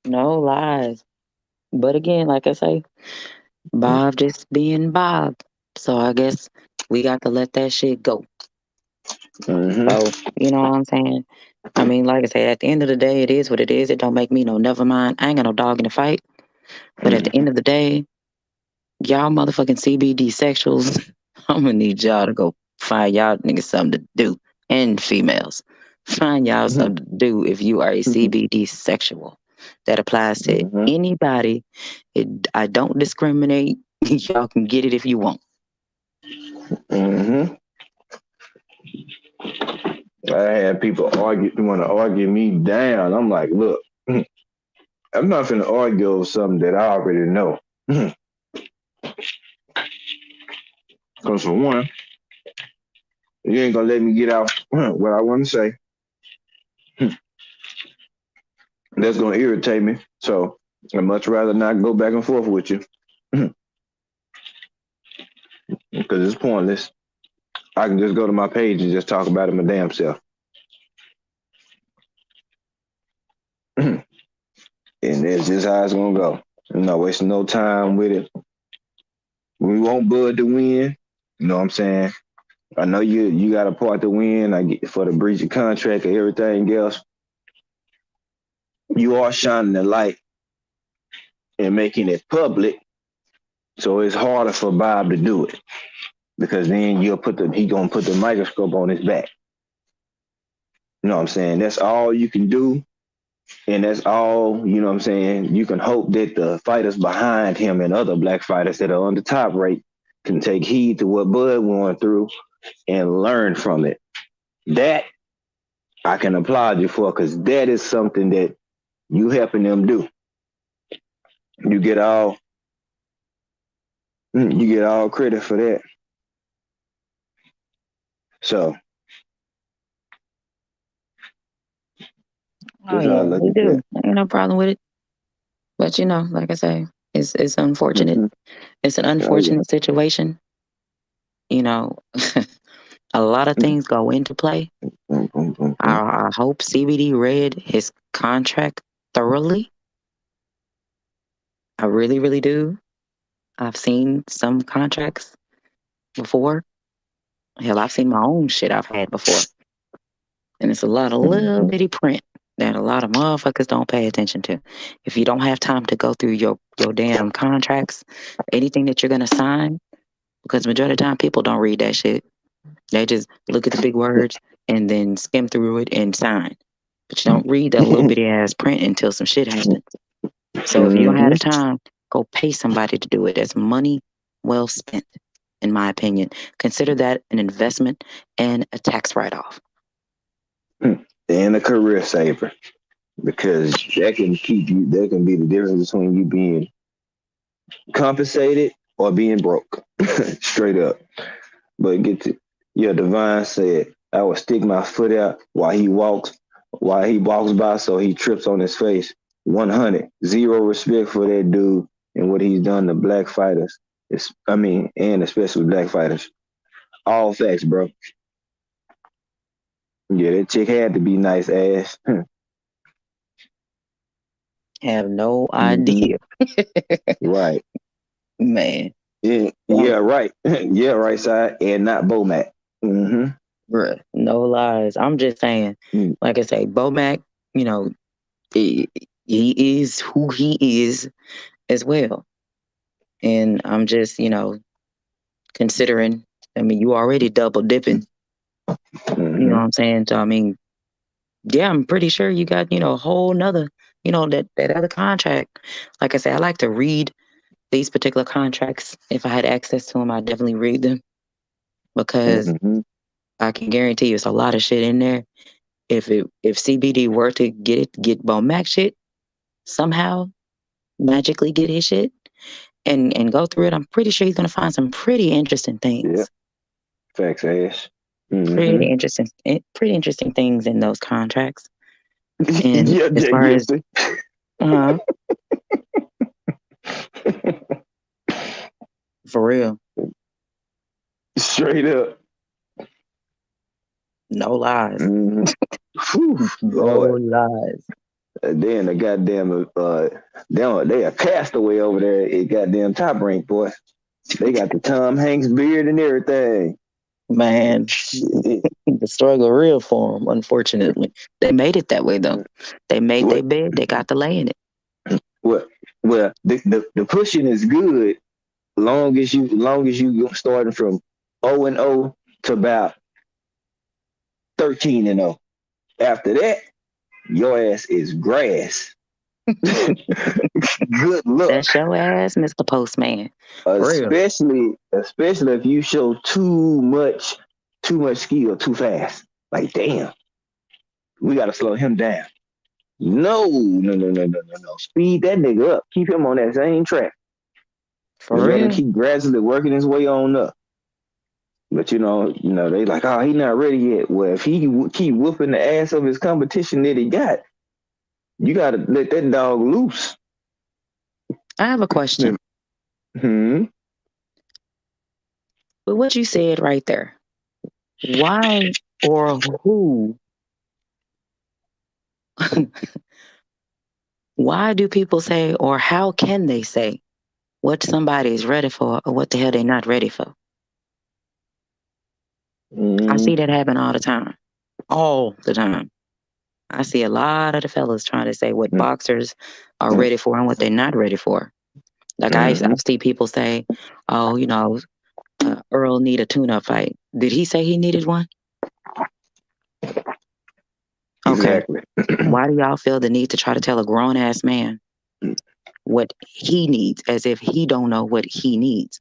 No lies. But again, like I say, Bob just being Bob. So I guess we got to let that shit go. So, you know what I'm saying? I mean, like I say, at the end of the day, it is what it is. It don't make me no never mind. I ain't got no dog in the fight. But at the end of the day, y'all motherfucking CBD sexuals, I'm gonna need y'all to go find y'all niggas something to do. And females. Find y'all something to do if you are a CBD sexual. That applies to anybody. I don't discriminate. Y'all can get it if you want. I had people want to argue me down. I'm like, look, I'm not finna argue over something that I already know. Because for one, you ain't gonna let me get out what I want to say. That's gonna irritate me. So I'd much rather not go back and forth with you. Because it's pointless. I can just go to my page and just talk about it my damn self. And that's just how it's gonna go. I'm not wasting no time with it. We want Bud to win. You know what I'm saying? I know you got a part to win. I get for the breach of contract and everything else. You are shining the light and making it public, so it's harder for Bob to do it because then he gonna put the microscope on his back. You know what I'm saying? That's all you can do, and that's all you know what I'm saying. You can hope that the fighters behind him and other black fighters that are on the top rate can take heed to what Bud went through and learn from it. That I can applaud you for because that is something that you helping them do. You get all credit for that. So Oh yeah, we do. Ain't no problem with it. But you know, like I say, it's unfortunate. It's an unfortunate situation. You know, a lot of things go into play. I hope CBD read his contract thoroughly. I really, really do. I've seen some contracts before. Hell, I've seen my own shit I've had before. And it's a lot of little bitty print that a lot of motherfuckers don't pay attention to. If you don't have time to go through your damn contracts, anything that you're gonna sign, because majority of the time people don't read that shit. They just look at the big words and then skim through it and sign. But you don't read that little bitty ass print until some shit happens. So if you don't have the time, go pay somebody to do it. That's money well spent, in my opinion. Consider that an investment and a tax write-off. And a career saver. Because that can be the difference between you being compensated or being broke. Straight up. But Divine said, I would stick my foot out while he walks by so he trips on his face. 100. Zero respect for that dude and what he's done to black fighters. And especially black fighters. All facts, bro. Yeah, that chick had to be nice ass. Have no idea. Right. Man. Yeah, right. Yeah, right side. And not Bomac. Bruh, no lies. I'm just saying, like I say, Bomac, you know, he is who he is as well. And I'm just, considering, you already double dipping. You know what I'm saying? So, yeah, I'm pretty sure you got, a whole nother, that other contract. Like I said, I like to read these particular contracts. If I had access to them, I'd definitely read them because I can guarantee you it's a lot of shit in there. If CBD were to get Bomac shit, somehow magically get his shit and go through it, I'm pretty sure he's gonna find some pretty interesting things. Yep. Facts ass. Pretty interesting things in those contracts. And yeah, as far as for real. Straight up. No lies. No lies. then the goddamn they a castaway over there at goddamn Top Rank, boy. They got the Tom Hanks beard and everything. Man, the struggle real for them, unfortunately. They made it that way, though. They made their bed, they got to lay in it. Well, the pushing is good long as you starting from 0-0 to about 13-0. After that, your ass is grass. Good luck. That's your ass, Mr. Postman. Especially if you show too much skill too fast. Like, damn, we gotta slow him down. No. Speed that nigga up. Keep him on that same track. For Let him real. keep gradually working his way on up. But they like, oh, he not ready yet. Well, if he keep whooping the ass of his competition that he got, you gotta let that dog loose. I have a question. Hmm. But what you said right there, why or who? Why do people say, or how can they say what somebody is ready for or what the hell they're not ready for? I see that happen all the time. All the time. I see a lot of the fellas trying to say what boxers are ready for and what they're not ready for. Like I see people say, oh, Earl need a tune-up fight. Did he say he needed one? Okay. Exactly. Why do y'all feel the need to try to tell a grown-ass man what he needs as if he don't know what he needs?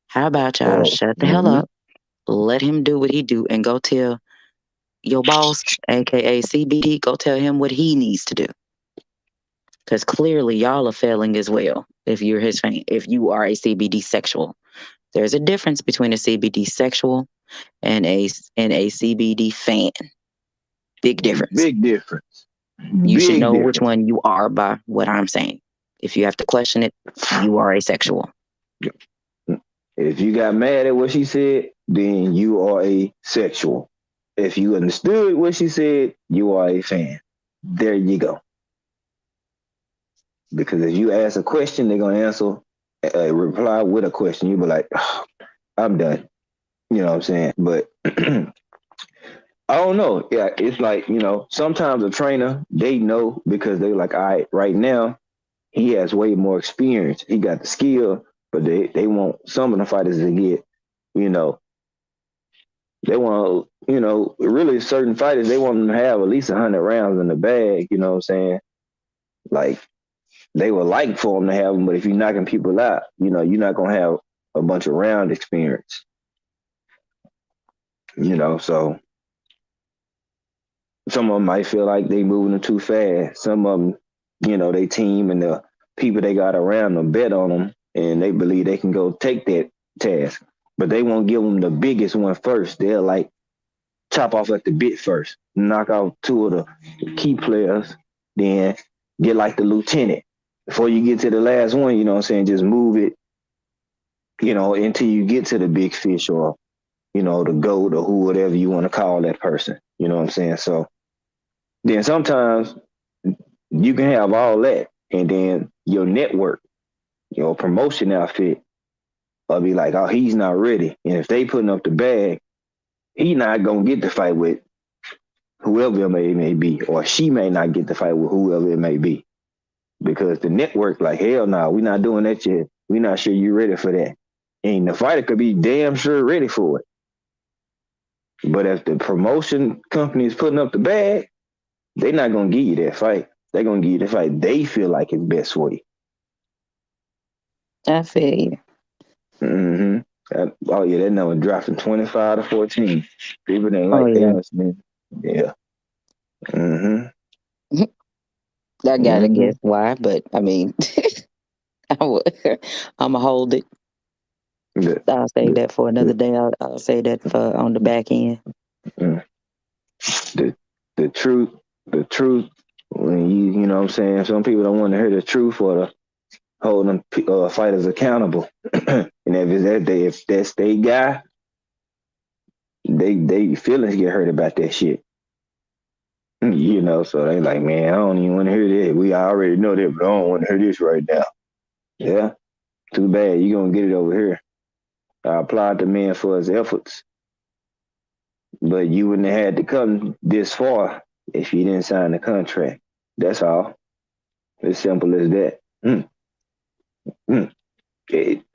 How about y'all shut the hell up, let him do what he do, and go tell your boss, aka CBD, go tell him what he needs to do. Because clearly y'all are failing as well if you're his fan, if you are a CBD sexual. There's a difference between a CBD sexual and a CBD fan. Big difference. Big difference. You should know which one you are by what I'm saying. If you have to question it, you are asexual. If you got mad at what she said, then you are a sexual. If you understood what she said, you are a fan. There you go. Because if you ask a question, they're gonna answer reply with a question. You be like, oh, I'm done. You know what I'm saying? But I don't know. Yeah, it's like, sometimes a trainer, they know because they're like, all right, right now, he has way more experience. He got the skill, but they want some of the fighters to get, they want, really certain fighters, they want them to have at least 100 rounds in the bag, you know what I'm saying? Like, they would like for them to have them, but if you're knocking people out, you're not going to have a bunch of round experience, so some of them might feel like they moving them too fast. Some of them, they team and the people they got around them bet on them, and they believe they can go take that task. But they won't give them the biggest one first. They'll like chop off at the bit first, knock out two of the key players, then get like the lieutenant. Before you get to the last one, just move it, until you get to the big fish or, the goat or who, whatever you want to call that person. You know what I'm saying? So then sometimes you can have all that, and then your network, your promotion outfit, will be like, oh, he's not ready. And if they putting up the bag, he not gonna get the fight with whoever it may be, or she may not get the fight with whoever it may be, because the network, like, hell no, we not doing that yet. We not sure you ready for that. And the fighter could be damn sure ready for it. But if the promotion company is putting up the bag, they're not gonna give you that fight. They're gonna give you the fight they feel like is best for you. I feel you. Mm-hmm. That number dropped from 25 to 14. People didn't like that, man. Yeah. Mm-hmm. I gotta guess why, but I mean, I'm gonna hold it. I'll say that for another day. I'll say that for on the back end. The truth. When you know what I'm saying, some people don't want to hear the truth or to hold them fighters accountable. And if that's their guy, they feelings get hurt about that shit. You know, so they like, man, I don't even want to hear that. We already know that, but I don't want to hear this right now. Yeah, too bad. You gonna get it over here. I applaud the man for his efforts, but you wouldn't have had to come this far if you didn't sign the contract. That's all. As simple as that. Mm, mm.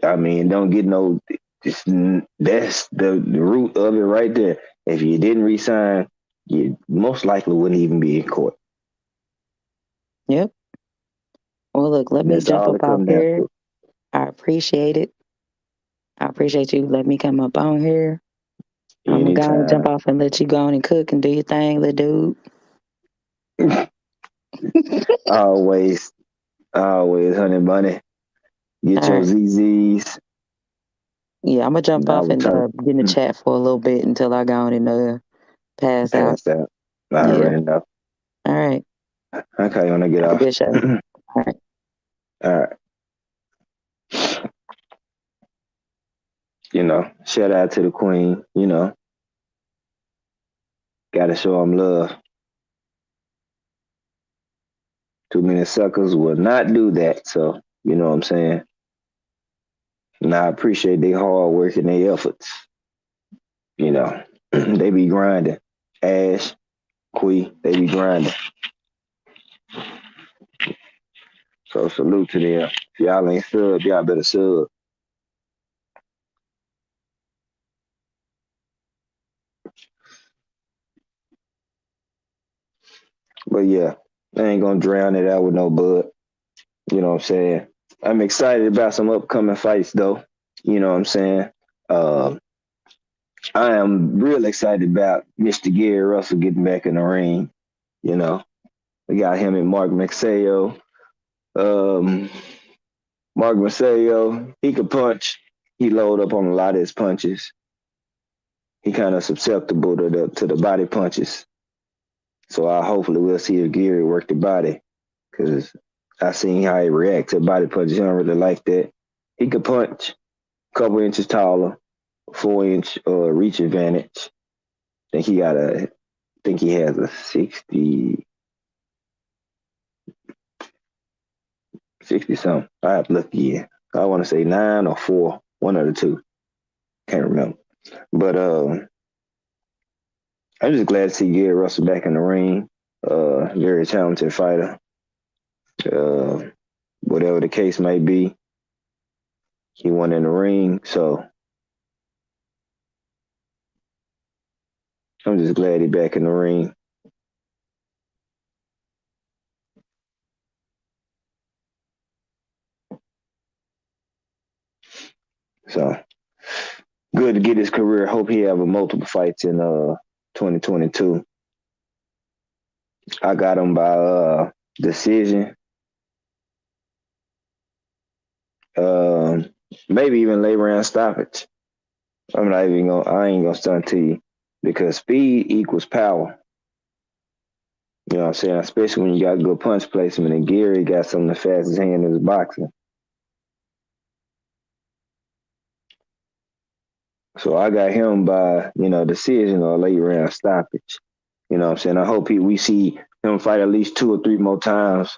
I mean, don't get no. That's the root of it right there. If you didn't resign, you most likely wouldn't even be in court. Yep. Well, look, let me That's jump all up it off comes down here. to. I appreciate it. I appreciate you letting me come up on here. I'm gonna go and jump Anytime. off and let you go on and cook and do your thing, little dude. always, always, honey bunny. All Get your right. ZZs, Yeah, I'm gonna jump and I off will and turn. get in the chat for a little bit until I go on and pass out. Pass that. I Yeah. already know. All right. Okay, when I get Have a off. good show. All right. All right. Shout out to the queen. Gotta show them love. Too many suckers will not do that. So, you know what I'm saying? And I appreciate their hard work and their efforts. You know, they be grinding. Ash, Quee, they be grinding. So salute to them. If y'all ain't sub, y'all better sub. But yeah, I ain't gonna drown it out with no bud. You know what I'm saying? I'm excited about some upcoming fights though. You know what I'm saying? Uh, I am real excited about Mr. Gary Russell getting back in the ring. You know, we got him and Mark Maxayo. Um, Mark Maxayo, he could punch. He load up on a lot of his punches. He kind of susceptible to the body punches. So I hopefully we'll see if Gary work the body because I seen how he react to body punches. He don't really like that. He could punch a couple inches taller, 4 inch reach advantage. Think he has a 60 something. I have to look again. I want to say 9 or 4, one of the two. Can't remember. But I'm just glad to see Gary Russell back in the ring. Very talented fighter. Uh, Whatever the case may be, he won in the ring. So I'm just glad he's back in the ring. So good to get his career. Hope he have a multiple fights in 2022. I got him by decision. Um, Maybe even late round stoppage. I ain't gonna stunt to you because speed equals power. You know what I'm saying? Especially when you got good punch placement, and Gary got some of the fastest hand in his boxing. So I got him by, decision or late round stoppage. You know what I'm saying? I hope we see him fight at least 2 or 3 more times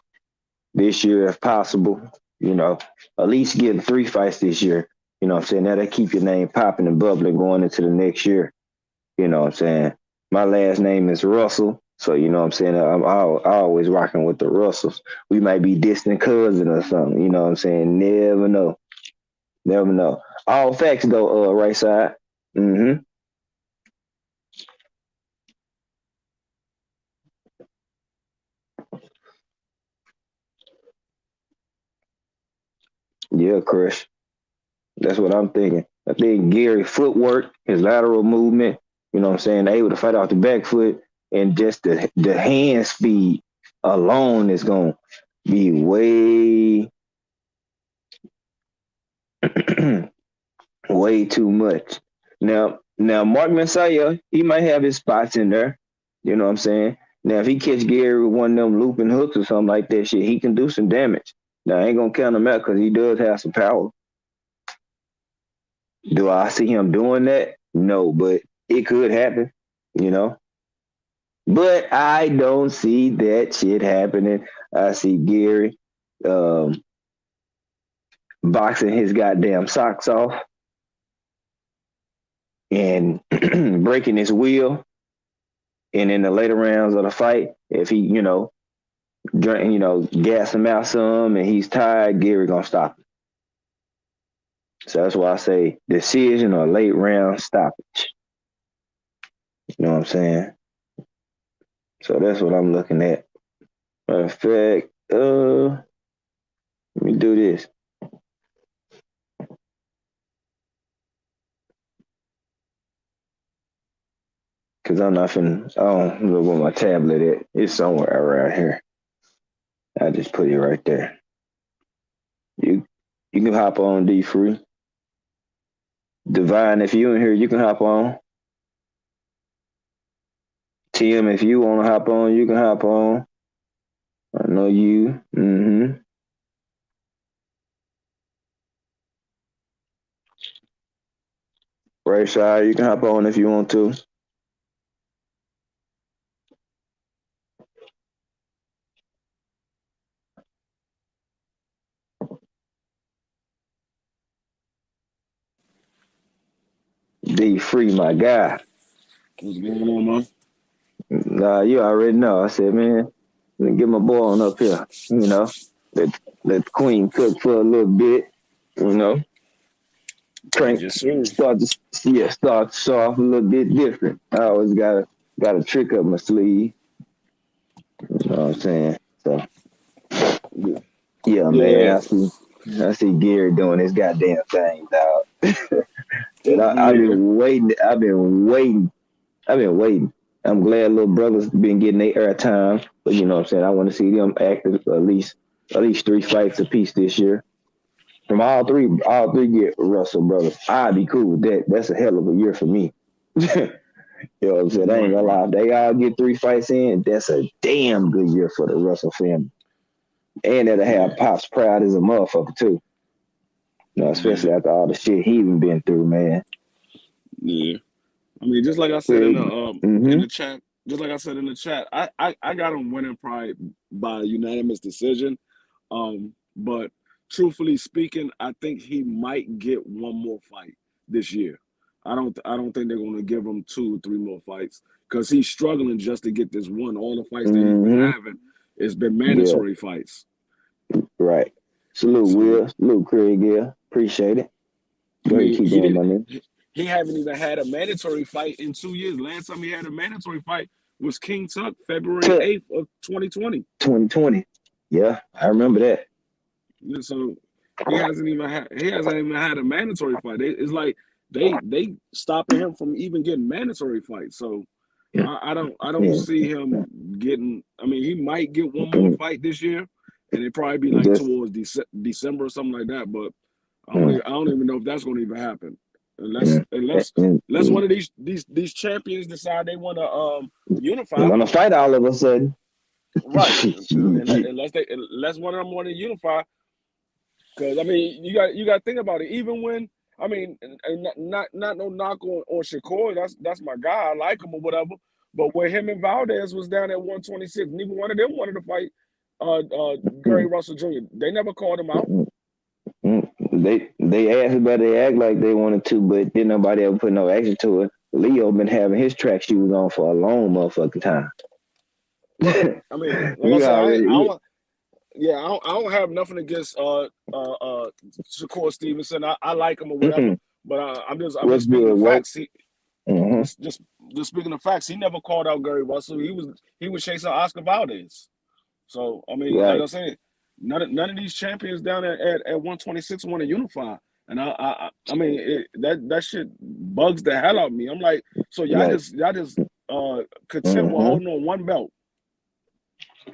this year if possible. You know, at least getting 3 fights this year. You know what I'm saying? That'll keep your name popping and bubbling going into the next year. You know what I'm saying? My last name is Russell. So, you know what I'm saying? I'm always rocking with the Russells. We might be distant cousins or something. You know what I'm saying? Never know. Never know. All facts, though, right side. Mm-hmm. Yeah, Chris. That's what I'm thinking. I think Gary footwork, his lateral movement, you know what I'm saying, able to fight off the back foot and just the hand speed alone is gonna be way way too much. Now Mark Messiah, he might have his spots in there. You know what I'm saying? Now if he catch Gary with one of them looping hooks or something like that shit, he can do some damage. Now I ain't gonna count him out because he does have some power. Do I see him doing that? No, but it could happen, you know. But I don't see that shit happening. I see Gary um, boxing his goddamn socks off and breaking his wheel. And in the later rounds of the fight, if he, drink, gas him out some and he's tired, Gary gonna stop him. So that's why I say decision or late round stoppage. You know what I'm saying? So that's what I'm looking at. Matter of fact, let me do this. Cause I'm not finna, I don't know where my tablet at. It's somewhere around here. I just put it right there. You you can hop on D free. Divine, if you in here, you can hop on. Tim, if you wanna hop on, you can hop on. I know you. Mm-hmm. Right side, you can hop on if you want to. D free, my guy. What's going on, man? Nah, you already know. I said, man, let me get my boy on up here. Let let the queen cook for a little bit. You know, crank Yes, sir. start soft a little bit different. I always got a trick up my sleeve. You know what I'm saying? So yeah, man, Yeah. I see Gary doing his goddamn thing, dog. And I've Yeah. been waiting. I've been waiting. I'm glad little brothers been getting their airtime, but you know what I'm saying. I want to see them active for at least 3 fights apiece this year. From all three get Russell brothers. I'd be cool with that. That's a hell of a year for me. You know what I'm saying? I ain't Right, gonna right. lie. If they all get 3 fights in, that's a damn good year for the Russell family. And that'll have Yeah. Pops proud as a motherfucker too. Yeah. Especially after all the shit he even been through, man. Yeah. I mean, just like I said in Mm-hmm. the chat, just like I said in the chat, I got him winning probably by unanimous decision. But truthfully speaking, I think he might get one more fight this year. I don't think they're gonna give him 2 or 3 more fights because he's struggling just to get this one. All the fights that he's been Mm-hmm. having has been Yeah, mandatory fights. right. Salute, So Will. Salute, Craig. Yeah, appreciate it. I Go ahead, mean, keep going, my nigga. he haven't even had a mandatory fight in 2 years. Last time he had a mandatory fight was King Tuck, February To 8th of 2020. 2020. Yeah, I remember that. So he hasn't even had a mandatory fight. It's like they stopping him from even getting mandatory fights. So Yeah, I don't yeah. see him getting. I mean, he might get one more fight this year, and it probably be like Just towards December or something like that. But mm, I don't even know if that's going to even happen, unless mm, unless unless mm, one of these champions decide they want to unify. want to fight all of a sudden. Right. Unless one of them want to unify, because I mean you got to think about it. Even when I mean, and not no knock on Shakur, that's my guy. I like him or whatever. But when him and Valdez was down at 126, neither one of them wanted to fight Gary Mm, Russell Jr. They never called him out. mm, they asked, but they act like they wanted to, but didn't nobody ever put no action to it. Leo been having his track shoes on for a long motherfucking time. Right. I mean, like I we said, already I we, don't yeah, I don't have nothing against Shakur Stevenson. I like him or whatever. mm-mm. But I'm What's just speaking good? of What? facts. Mm-hmm. Just speaking of facts, he never called out Gary Russell. He was chasing Oscar Valdez. So I mean, like Right. I said, none of these champions down at 126 want to unify. And I mean that shit bugs the hell out of me. I'm like, so Like. y'all just content with Mm-hmm. holding on one belt.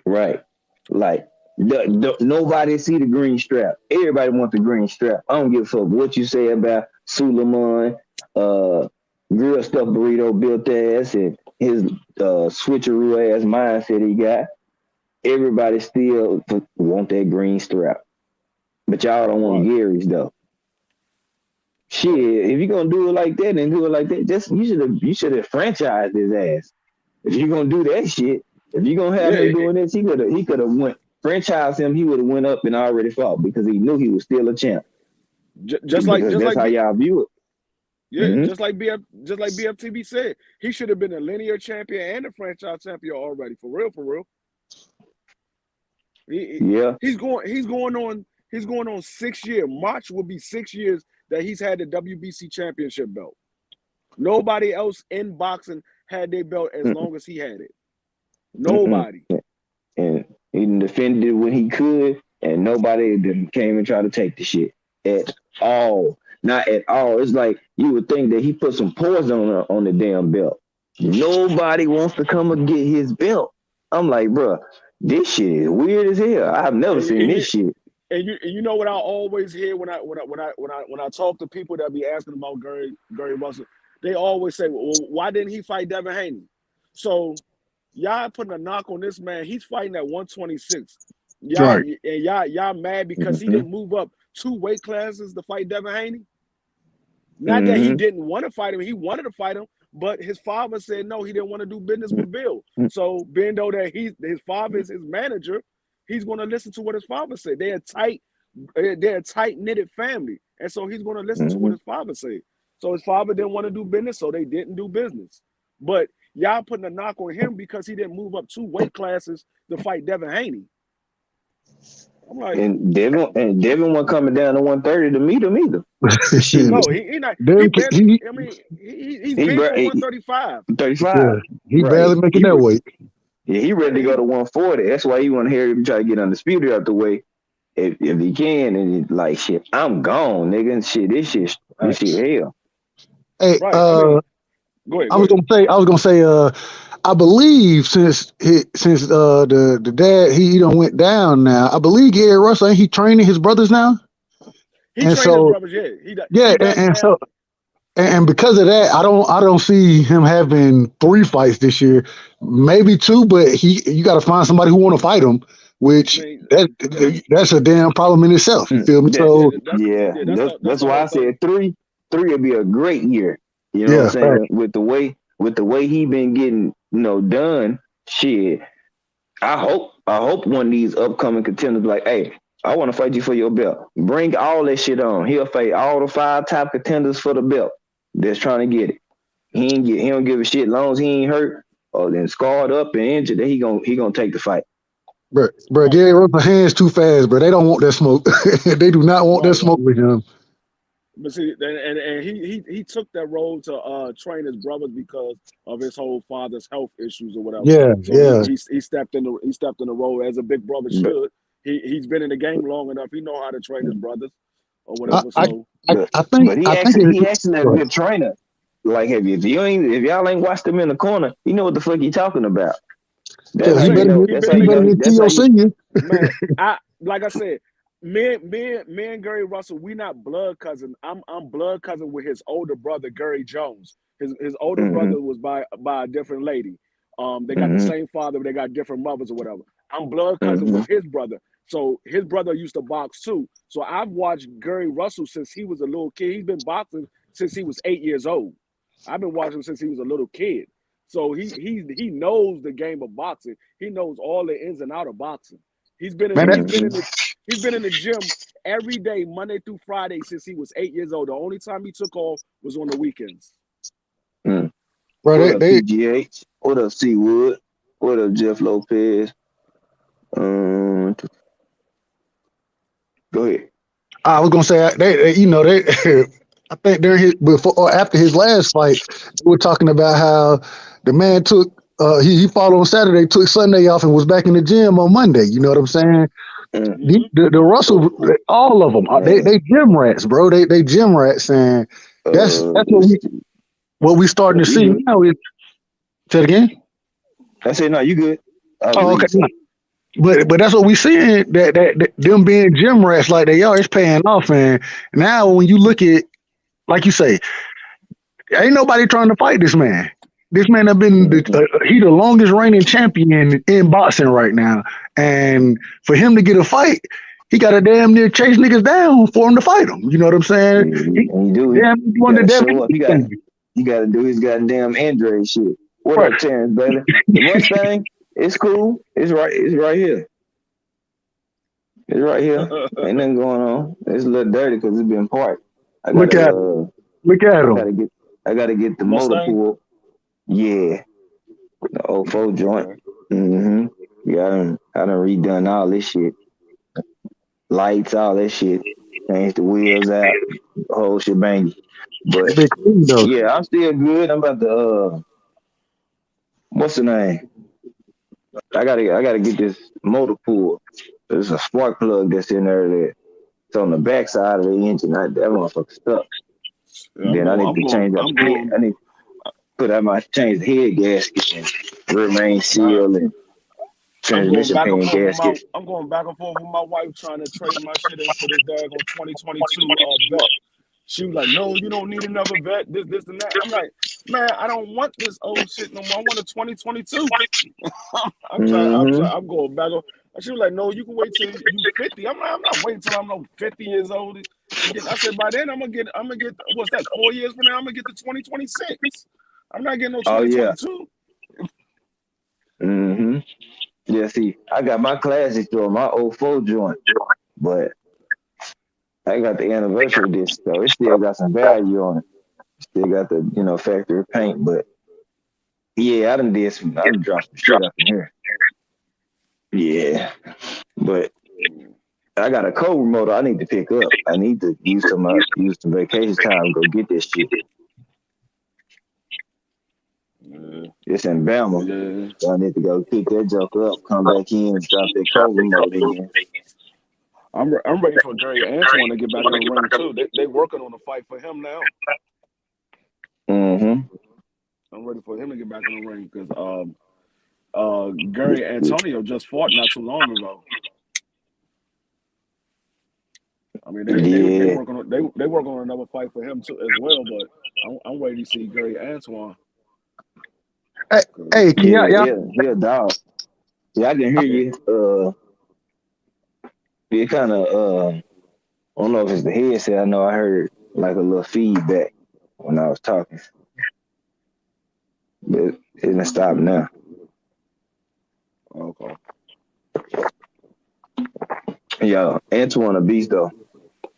Right. Like nobody see the green strap. Everybody wants the green strap. I don't give a fuck what you say about Suleiman, uh, grill stuffed burrito built ass and his switcheroo ass mindset he got. Everybody still want that green strap, but y'all don't want Right, Gary's though. Shit, right. if you're gonna do it like that and do it like that, just you should have franchised his ass. if you're gonna do that shit, if you're gonna have him doing this, he could have went franchise him. He would have went up and already fought because he knew he was still a champ. Just like how y'all view it. Yeah, just like BFTB said, he should have been a linear champion and a franchise champion already. For real. He's going on 6 years. March will be 6 years that he's had the WBC championship belt. Nobody else in boxing had their belt as long as he had it. Nobody. And he defended when he could, and nobody came and tried to take the shit at all. Not at all. It's like you would think that he put some poison on the damn belt. Nobody wants to come and get his belt. I'm like, bro, this shit is weird as hell. I've never seen this shit. And you know what I always hear when I talk to people that be asking about Gary Russell, they always say, well, why didn't he fight Devin Haney? So y'all putting a knock on this man. He's fighting at 126. Y'all mad because he didn't move up 2 weight classes to fight Devin Haney? Not that he didn't want to fight him. He wanted to fight him, but his father said no, he didn't want to do business with Bill. So being though that his father is his manager, he's going to listen to what his father said. They're a tight-knitted family. And so he's going to listen to what his father said. So his father didn't want to do business, so they didn't do business. But y'all putting a knock on him because he didn't move up 2 weight classes to fight Devin Haney. I'm like, and Devin wasn't coming down to 130 to meet him either. No, he not. He's big for 135. 35. Yeah, he barely making that weight. Yeah, he ready to go to 140. That's why you want to hear him try to get undisputed out the way if he can. And he's like, shit, I'm gone, nigga. And shit, this shit hell. Hey, right. Go ahead. I was gonna say, I believe since the dad he done went down now. I believe Gary Russell ain't he training his brothers now? He trained his brothers, and because of that, I don't see him having 3 fights this year, maybe 2, but you got to find somebody who want to fight him, which that's a damn problem in itself. You feel me? That's why I said 3 would be a great year. You know what I'm saying? Right. With the way he been getting, done, shit. I hope one of these upcoming contenders like, hey, I want to fight you for your belt. Bring all that shit on. He'll fight all the 5 top contenders for the belt that's trying to get it. He don't give a shit as long as he ain't hurt or then scarred up and injured. That he gonna take the fight. Bro, Gary Russell's hands too fast, bro. They don't want that smoke. They do not want that smoke with him. But see, and he took that role to train his brothers because of his whole father's health issues or whatever. He stepped in the role as a big brother should. He's been in the game long enough. He know how to train his brothers or whatever. I think he actually a good trainer. Like if y'all ain't watched him in the corner, you know what the fuck he talking about. He better get T.O. Senior. Man, like I said, me and Gary Russell, we not blood cousin. I'm blood cousin with his older brother Gary Jones. His older brother was by a different lady. They got the same father, but they got different mothers or whatever. I'm blood cousin with his brother. So his brother used to box too. So I've watched Gary Russell since he was a little kid. He's been boxing since he was 8 years old. I've been watching him since he was a little kid. So he knows the game of boxing. He knows all the ins and outs of boxing. He's been in the gym every day, Monday through Friday, since he was 8 years old. The only time he took off was on the weekends. Bro, what up, PGH? What up, C Wood? What up, Jeff Lopez? Go ahead. I was gonna say they I think during after his last fight, we were talking about how the man took he fought on Saturday, took Sunday off, and was back in the gym on Monday. You know what I'm saying? The Russell, all of them, they gym rats, bro. They gym rats, and that's what we starting to see now. Say it again. I said no, you good. Okay. But that's what we seeing, that them being gym rats like they are, it's paying off. And now when you look at, like you say, ain't nobody trying to fight this man. This man have been he the longest reigning champion in boxing right now. And for him to get a fight, he got to damn near chase niggas down for him to fight him. You know what I'm saying? He got to do his goddamn Andre shit. What up, Terrence, baby? The Mustang, it's cool. It's right here. It's right here. Ain't nothing going on. It's a little dirty because it's been parked. Look at him. I gotta get the motor Mustang? pool. Yeah, the 04 joint. Mm-hmm. Yeah, I done redone all this shit. Lights, all that shit. Changed the wheels out, the whole shebang. But big clean though. yeah, I'm still good. I'm about to what's the name? I gotta get this motor pool. There's a spark plug that's in there that it's on the back side of the engine. That motherfucker stuck. Yeah, Then I need to change up the head. I need to change the head gasket and remain sealed and I'm going transmission back and pan forth with my gasket. I'm going back and forth with my wife trying to trade my shit in for this daggone 2022 vet. She was like, "No, you don't need another vet. This, and that." I'm like, "Man, I don't want this old shit no more. I want a 2022." I'm trying. I'm going back. She was like, "No, you can wait till you 50." I'm like, "I'm not waiting till I'm no 50 years old." I said, "By then, I'm gonna get. What's that? 4 years from now, I'm gonna get to 2026. I'm not getting no 2022." Mm-hmm. Yeah, see, I got my classic joint, my 04 joint, but I got the anniversary disc, so it still got some value on it. Still got the factory paint, but yeah, I done dropped some shit up in here. Yeah, but I got a cold motor I need to pick up. I need to use some vacation time to go get this shit. It's in Bama. Yeah. So I need to go pick that joker up, come back in, and drop that cold motor in. I'm ready for Gary Antoine to get back in the ring too. They working on a fight for him now. Mm-hmm. I'm ready for him to get back in the ring because Gary Antonio just fought not too long ago. I mean, they work on another fight for him too as well. But I'm waiting to see Gary Antoine. Hey, can y'all? He a dog. Yeah, I can hear you. It kind of I don't know if it's the headset. I know I heard like a little feedback when I was talking, but it didn't stop now. Okay. Yeah, Antoine a beast though.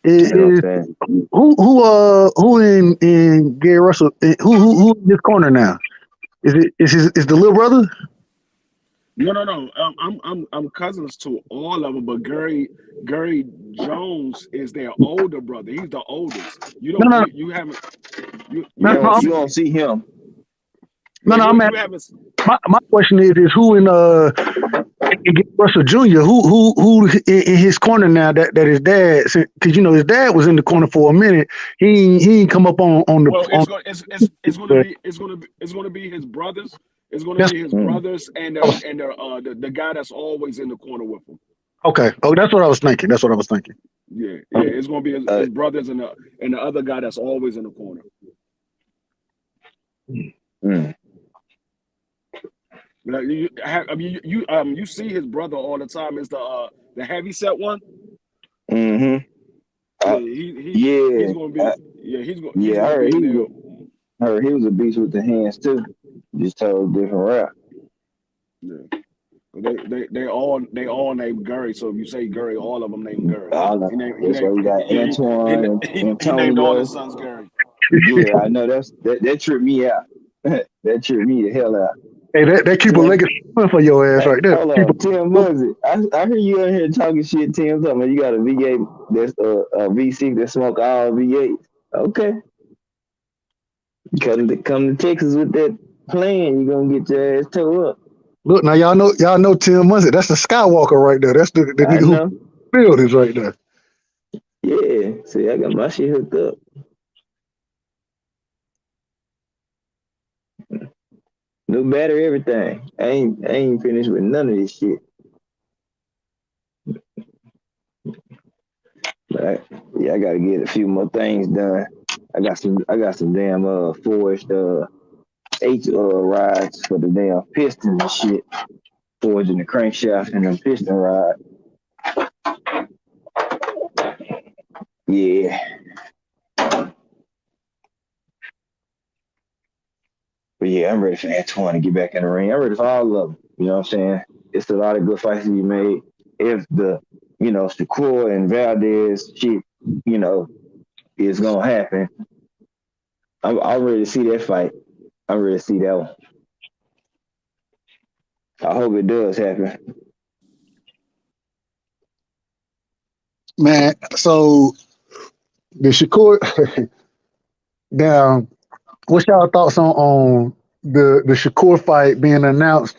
You know what I'm saying? Who in Gary Russell? Who in this corner now? Is the little brother? No. I'm cousins to all of them, but Gary Jones is their older brother. He's the oldest. You haven't see him. No, yeah, I'm you haven't. My question is who in Russell Jr. Who in his corner now that his dad, because his dad was in the corner for a minute. He ain't come up on the. Well, it's going to be his brothers. It's going to be his brothers and the guy that's always in the corner with him. Okay. Oh, that's what I was thinking. Yeah. It's going to be his brothers and the other guy that's always in the corner. Like you see his brother all the time. Is the heavy set one? Mm-hmm. He's gonna be he's gonna be in there. I heard he was a beast with the hands too. Just told different route. Yeah. They all named Gary. So if you say Gary, all of them named Gary. That's why you got Antoine and he named all his sons Gary. Yeah, I know that tripped me out. That tripped me the hell out. Hey, that keep a legacy for your ass right there. Hold on, Tim Muzzy. I hear you in here talking shit, Tim. Talking about you got a V8 that's a V6 that smoke all V8s. Okay. Come to Texas with that plan, you're gonna get your ass towed up. Look, now y'all know Tim Muzzy. That's the Skywalker right there. That's the nigga who built this right there. Yeah. See, I got my shit hooked up. New battery, everything. I ain't finished with none of this shit. But I gotta get a few more things done. I got some damn forged H rides for the damn pistons and shit. Forging the crankshaft and the piston rod. Yeah. But yeah, I'm ready for Antoine to get back in the ring. I'm ready for all of them. You know what I'm saying? It's a lot of good fights to be made. If the, Shakur and Valdez shit, is gonna happen, I'm ready to see that fight. I'm ready to see that one. I hope it does happen. Man, so the Shakur now, what's y'all thoughts on the Shakur fight being announced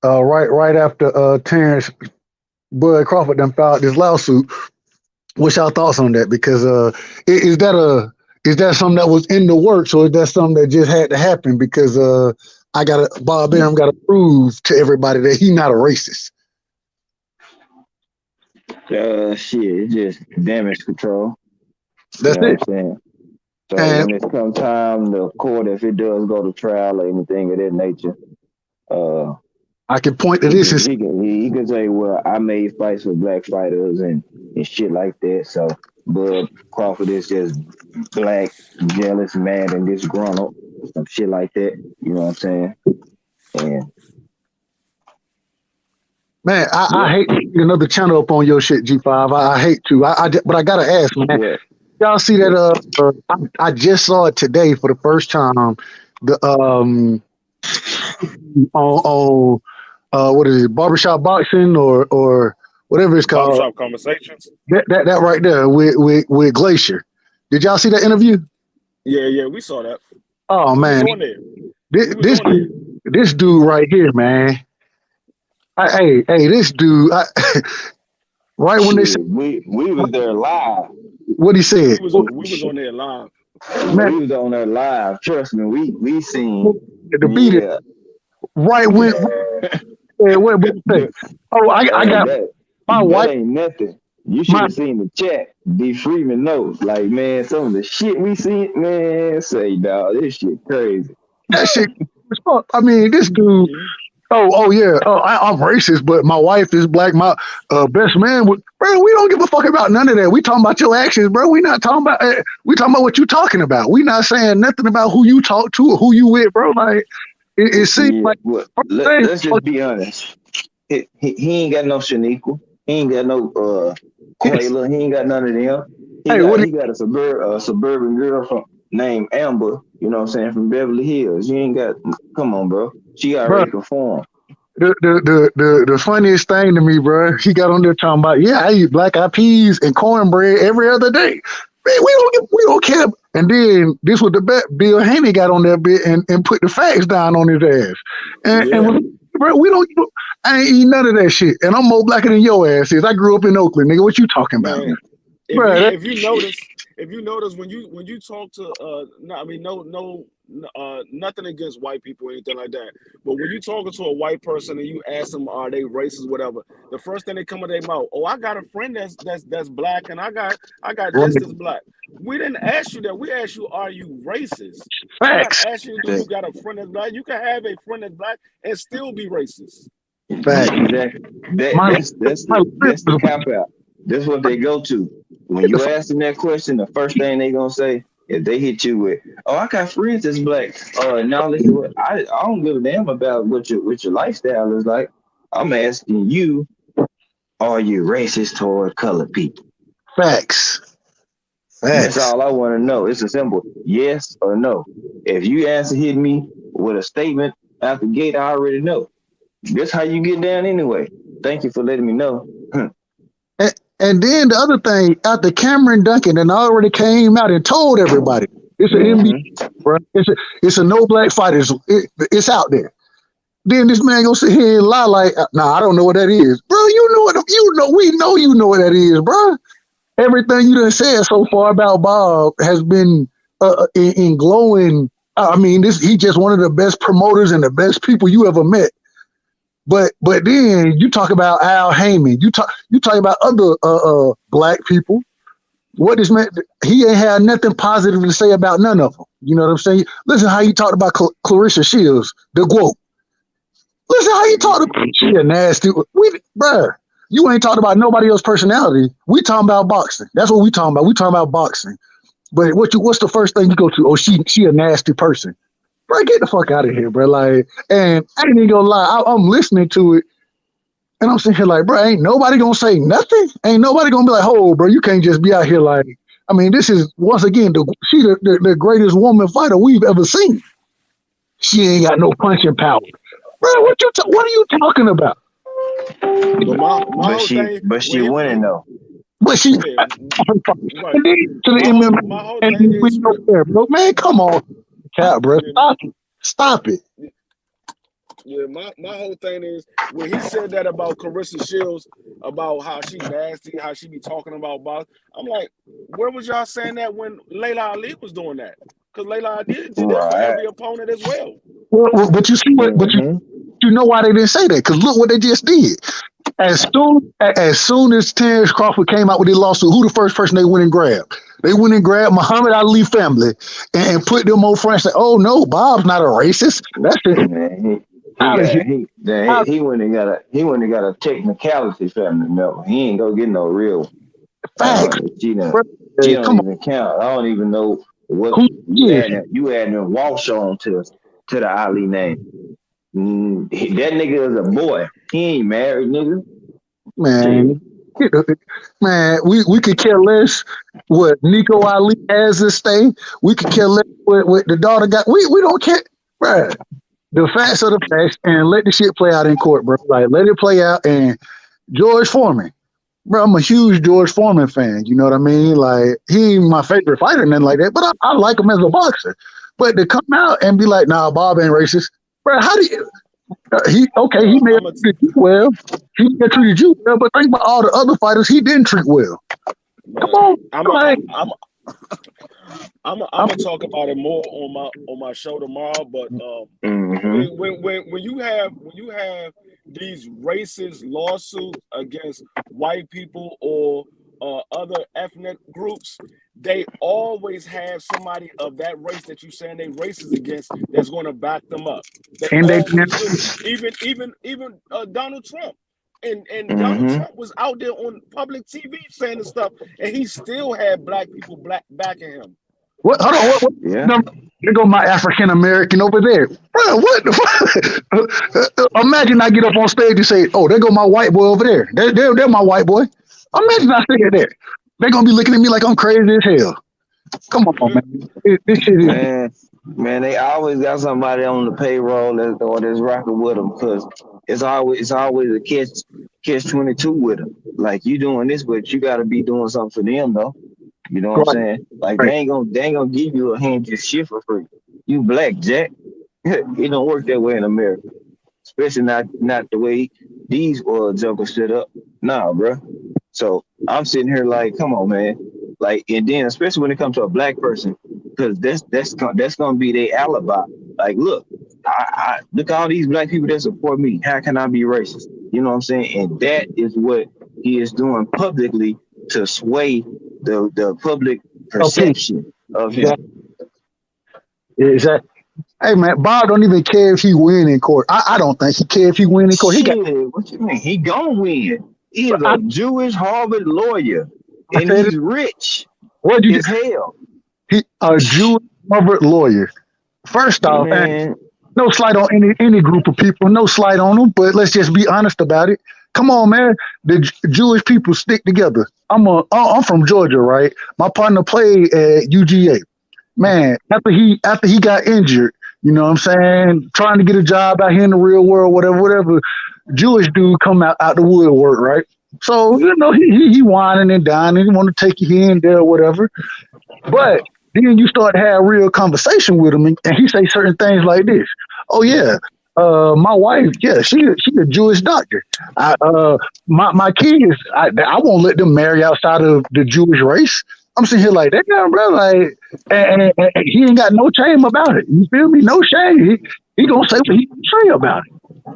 right after Terrence Bud Crawford done filed this lawsuit? What's y'all thoughts on that? Because is that something that was in the works, or is that something that just had to happen? Because Bob Arum got to prove to everybody that he's not a racist. Shit, it's just damage control. That's What I'm it. saying? So And when it's come time, the court, if it does go to trial or anything of that nature, I can point to he this and can, he can he can say, well, I made fights for black fighters and shit like that. So Bud Crawford is just black, jealous, mad, and disgruntled, some shit like that. You know what I'm saying? And man, I yeah, hate to see another channel up on your shit, G5. I hate to. But I gotta ask, man. what? Y'all see that? I just saw it today for the first time. The on what is it, barbershop boxing or whatever it's called. Barbershop conversations. That right there with Glacier. Did y'all see that interview? Yeah, we saw that. Oh We was man, on there. this dude right here, man. Hey, this dude. Right when they said Shit, we was there live. what he said, We was on there live. man, We was on there live. Trust me, we seen. the beat it Yeah, right when what did he say? the, Oh, I got that my that wife. ain't nothing. You should My have seen the chat. D. Freeman knows. Like, man, some of the shit we seen, man, say, dog, this shit crazy. that shit. I mean, this dude. Oh yeah. Oh, I'm racist, but my wife is black. My best man would. Bro, we don't give a fuck about none of that. We talking about your actions, bro. We not talking about. We talking about what you talking about. We not saying nothing about who you talk to or who you with, bro. Like it seems Yeah, like. well, Hey, let's just be honest. He ain't got no Shaniqua. He ain't got no Quayla. He ain't got none of them. He what? got he got a suburban girl from named Amber. You know what I'm saying, from Beverly Hills. You ain't got. Come on, bro. She Bro, already performed. the funniest thing to me, bro, he got on there talking about, yeah, I eat black eyed peas and cornbread every other day. Man, we don't care. And then this was the bet. Bill Haney got on that bit and put the facts down on his ass. And Yeah. was, bro, I ain't eating none of that shit. And I'm more blacker than your ass is. I grew up in Oakland, nigga. What you talking about? Man, Bro, if you notice when you talk to no, I mean nothing against white people or anything like that, but when you talking to a white person and you ask them are they racist whatever, the first thing they come to their mouth, oh, I got a friend that's black and I got this that's black. We didn't ask you that. We asked you, are you racist? We're not facts. asking you, do you got a friend that's black? You can have a friend that's black and still be racist. Facts. Exactly. My, That's the cop out. That's what they go to. When you ask them that question, the first thing they gonna say is they hit you with, "Oh, I got friends that's black." Now listen, I don't give a damn about what your lifestyle is like. I'm asking you, are you racist toward colored people? facts. That's Facts. all I want to know. It's a simple yes or no. If you answer hit me with a statement out the gate, I already know. That's how you get down anyway. Thank you for letting me know. And then the other thing, after Cameron Duncan and already came out and told everybody, it's an NBA, Mm-hmm. bro. It's a no black fighters. It's out there. Then this man gonna sit here and lie like, nah, I don't know what that is, bro. We know you know what that is, bro. Everything you done said so far about Bob has been in glowing. I mean, he just one of the best promoters and the best people you ever met. But then you talk about Al Heyman. You talk about other black people. What this man, he ain't had nothing positive to say about none of them. You know what I'm saying? Listen how you talked about Clarissa Shields, the quote. Listen how you talked about she a nasty. Bruh, you ain't talking about nobody else's personality. We talking about boxing. That's what we talking about. We talking about boxing. But what's the first thing you go to? Oh, she a nasty person. bro, get the fuck out of here, bro. Like, and I ain't even gonna lie, I'm listening to it, and I'm sitting here like, bro, ain't nobody gonna say nothing. Ain't nobody gonna be like, oh, bro, you can't just be out here like. I mean, this is once again the greatest woman fighter we've ever seen. She ain't got no punching power, bro. What are you talking about? But my whole thing but she winning though. But she, yeah, right. and then to the My whole MMA, thing is bro, man, come on, cat, bro, stop it. Yeah, my whole thing is when he said that about Carissa Shields, about how she nasty, how she be talking about box. I'm like, where was y'all saying that when Layla Ali was doing that? Because Layla Ali did that for every opponent as well. Well, but you see what? But you know why they didn't say that? Because look what they just did. As soon as Terrence Crawford came out with his lawsuit, who the first person they went and grabbed? They went and grabbed Muhammad Ali family and put them on front and said, "Oh no, Bob's not a racist." That's it. Man, he went and got a technicality family member. He ain't gonna get no real facts. She don't even count. I don't even know what you adding Walsh on to the Ali name. That nigga is a boy. He ain't married, nigga. Man, we could care less what Nico Ali has to stay. We could care less what the daughter got. We don't care, bro. The facts are the facts, and let the shit play out in court, bro. Like, let it play out. And George Foreman, bro, I'm a huge George Foreman fan. You know what I mean? Like, he ain't my favorite fighter, and nothing like that. But I like him as a boxer. But to come out and be like, nah, Bob ain't racist, bro. How do you? He may have treated you well. He may have treated you well, but think about all the other fighters he didn't treat well. Come on, I'm gonna talk about it more on my show tomorrow. But when you have these racist lawsuits against white people or other ethnic groups, they always have somebody of that race that you saying they racist against that's going to back them up. They always do. Even Donald Trump. And Donald Trump was out there on public TV saying this stuff, and he still had black people backing him. What? Hold on. What? Yeah. There go my African American over there. Bro, what the fuck? Imagine I get up on stage and say, "Oh, there go my white boy over there. They're my white boy." Imagine I say there. They're gonna be looking at me like I'm crazy as hell. Come on, man. This shit is. Man, they always got somebody on the payroll that's rocking with them because it's always a catch 22 with them. Like, you doing this, but you got to be doing something for them though. You know what I'm saying? Like, they ain't gonna give you a hand just shit for free. You black, Jack. It don't work that way in America, especially not the way these jokers set up. Nah, bro. So I'm sitting here like, come on, man. Like, and then especially when it comes to a black person, because that's gonna be their alibi. Like, look, I look at all these black people that support me. How can I be racist? You know what I'm saying? And that is what he is doing publicly to sway the public perception of him. Exactly. Hey man, Bob don't even care if he win in court. I don't think he cares if he win in court. What you mean? He gonna win. He is a Jewish Harvard lawyer, and he's rich. What you as hell? He a Jewish Harvard lawyer. First off, man, no slight on any group of people, no slight on them, but let's just be honest about it. Come on, man. The Jewish people stick together. I'm from Georgia, right? My partner played at UGA. Man, after he got injured, you know what I'm saying, trying to get a job out here in the real world, whatever, Jewish dude come out the woodwork, right? So, you know, he whining and dining, he want to take you here and there, whatever. But then you start to have real conversation with him, and he say certain things like this. Oh yeah, my wife, yeah, she a Jewish doctor. My kids, I won't let them marry outside of the Jewish race. I'm sitting here like that guy, bro. Like, and he ain't got no shame about it. You feel me? No shame. He gonna say what he can say about it.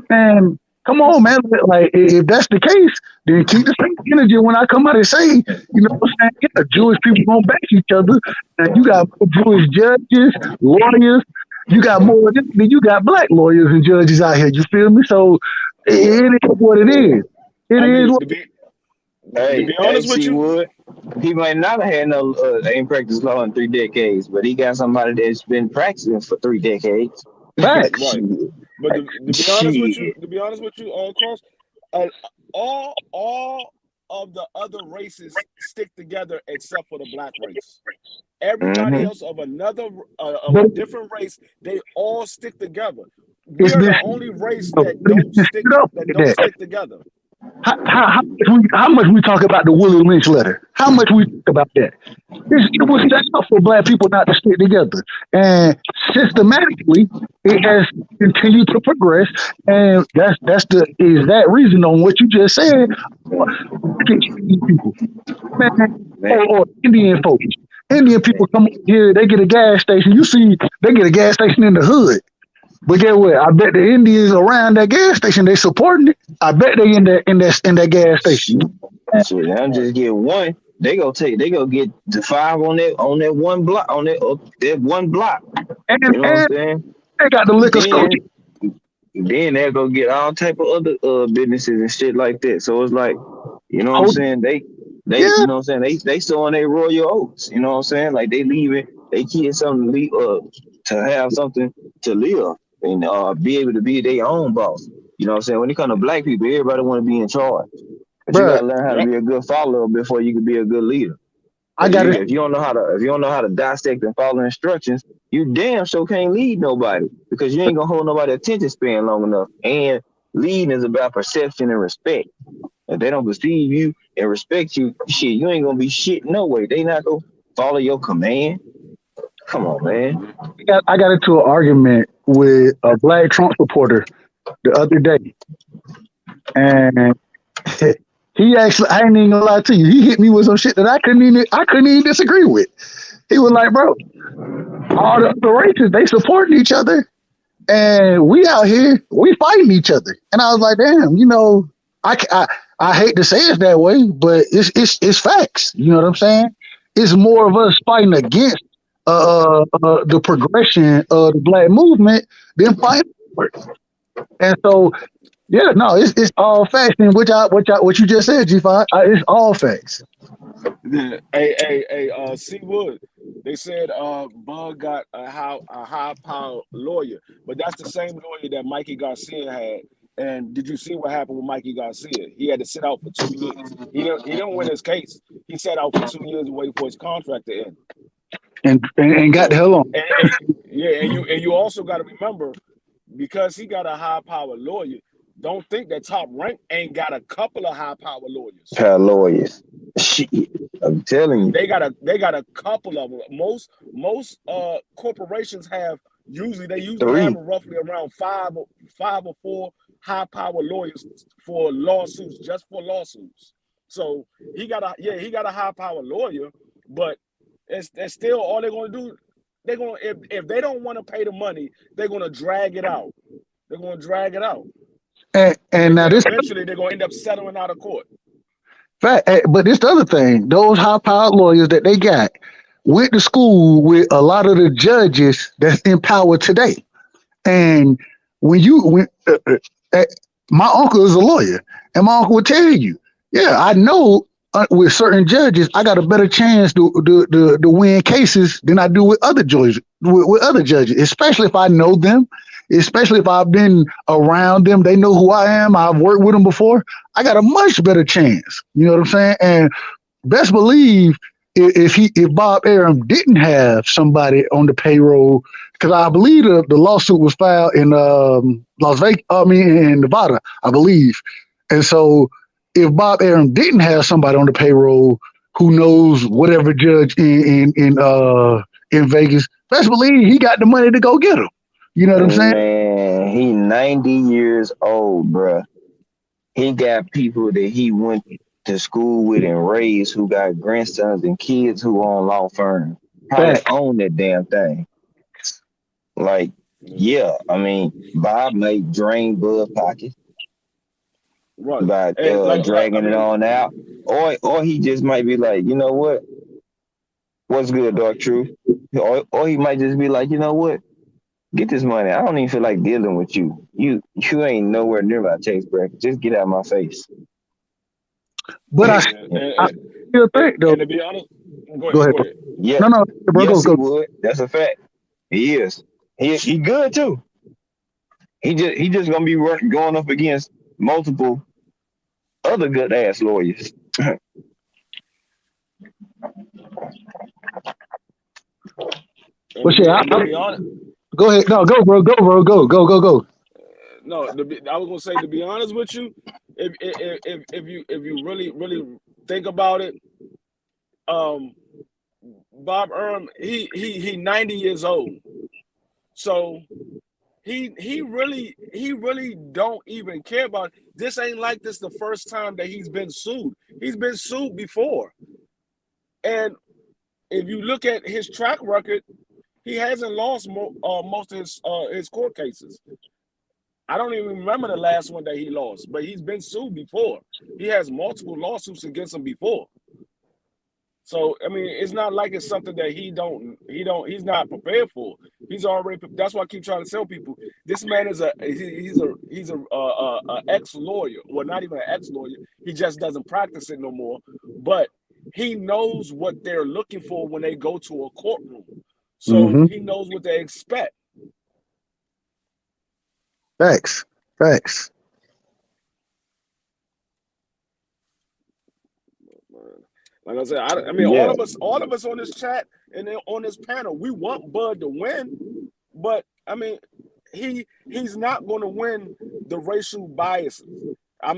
And come on, man. Like, if that's the case, then keep the same energy when I come out and say, you know what I'm saying? Yeah, Jewish people gonna back each other. And you got Jewish judges, lawyers. You got more than you got black lawyers and judges out here. You feel me? So it is what it is. To be honest with you, He might not have had no ain't practiced law in 3 decades, but he got somebody that's been practicing for 3 decades. Facts. Right. Shit. But to be honest with you, Shit. Cross, all of the other races stick together except for the black race. Everybody Mm-hmm. else of But a different race, they all stick together. We it's are been the only race so that don't stick that. together. How much we talk about the Willie Lynch letter? How much we talk about that? It was set up for black people not to stick together, and systematically it has continued to progress. And that's the exact reason on what you just said. Indian people, man, Man, or Indian folks. Indian people come here, they get a gas station. You see, they get a gas station in the hood. But get what? I bet the Indians around that gas station they supporting it. I bet they in that gas station. shit. Shit, they don't Right. just get one. They go get the five on that one block that one block. You know what I'm And saying? they got the liquor store. Then they'll go get all type of other businesses and shit like that. So it's like, you know what I'm Hold, saying? They yeah, you know what I'm saying? They still on their royal oats. You know what I'm saying? Like they leaving they kids something to leave, to have something to live and be able to be their own boss. You know what I'm saying? When it comes to black people, everybody want to be in charge. But you bro. gotta learn how to Yep. be a good follower before you can be a good leader. I Cause got it. Yep. if you don't know how to dissect and follow instructions, you damn sure can't lead nobody because you ain't gonna hold nobody attention span long enough. And leading is about perception and respect. If they don't perceive you and respect you, shit, you ain't gonna be shit no way. They not gonna follow your command. Come on, man. I got into an argument with a black Trump supporter the other day, and he actually, I ain't even gonna lie to you, he hit me with some shit that I couldn't even disagree with. He was like, bro, all the races they supporting each other, and we out here we fighting each other. And I was like, damn, I hate to say it that way, but it's facts. You know what I'm saying? It's more of us fighting against the progression of the black movement than fighting for it. And so, yeah, no, it's all facts. And what you just said, G5, it's all facts. Yeah. C Wood. They said Bug got a high power lawyer, but that's the same lawyer that Mikey Garcia had. And did you see what happened with Mikey Garcia? He had to sit out for 2 years. He didn't win his case. He sat out for 2 years waiting for his contract to end. And got the So hell on. yeah, and you also got to remember, because he got a high power lawyer, don't think that Top Rank ain't got a couple of high power lawyers. Child lawyers. Shit. I'm telling you. They got a couple of them. Most corporations have they usually have 3. roughly around five or four high power lawyers for lawsuits, just for lawsuits. So he got a high power lawyer, but it's still all they're gonna do. They're gonna if they don't want to pay the money, they're gonna drag it out. They're gonna drag it out, And and now then this eventually they're gonna end up settling out of court. fact, but this the other thing, those high powered lawyers that they got went to school with a lot of the judges that's in power today. And when uh, my uncle is a lawyer, and my uncle would tell you, yeah, I know with certain judges, I got a better chance to win cases than I do with other judges. With other judges, especially if I know them, especially if I've been around them, they know who I am. I've worked with them before. I got a much better chance. You know what I'm saying? And best believe if Bob Arum didn't have somebody on the payroll, because I believe the lawsuit was filed in Las Vegas, I mean in Nevada, I believe. And so if Bob Arum didn't have somebody on the payroll who knows whatever judge in Vegas, best believe he got the money to go get him. You know what I'm saying? Man, he 90 years old, bruh. He got people that he went to school with and raised who got grandsons and kids who own law firms. Probably Fact. own that damn thing. Like, yeah, I mean, Bob may drain Bud pockets Right. by And I dragging it mean, on out, or he just might be like, you know what, what's good, Dark Truth, or he might just be like, you know what, get this money. I don't even feel like dealing with you. You ain't nowhere near my tax bracket. Just get out of my face. But yeah, Yeah. still think though. And to be honest, Go ahead, go bro. ahead. Yeah, No, bro, yes, he go. would. That's a fact. He is. He good too. He just gonna be going up against multiple other good ass lawyers. And Well, shit, to be honest, go ahead. No, go, bro. Go. no, I was gonna say, to be honest with you, if you really think about it, um, Bob Earl, he 90 years old, so he really don't even care about it. This ain't like this the first time that he's been sued. He's been sued before, and if you look at his track record, he hasn't lost most of his court cases. I don't even remember the last one that he lost, but he's been sued before. He has multiple lawsuits against him before. So I mean, it's not like it's something that he's not prepared for. He's already. That's why I keep trying to tell people this man is he's a ex lawyer. Well, not even an ex lawyer. He just doesn't practice it no more. But he knows what they're looking for when they go to a courtroom. So he knows what they expect. Facts. Like I said, I mean, Yeah. all of us on this chat and on this panel, we want Bud to win, but I mean, he's not going to win the racial biases. I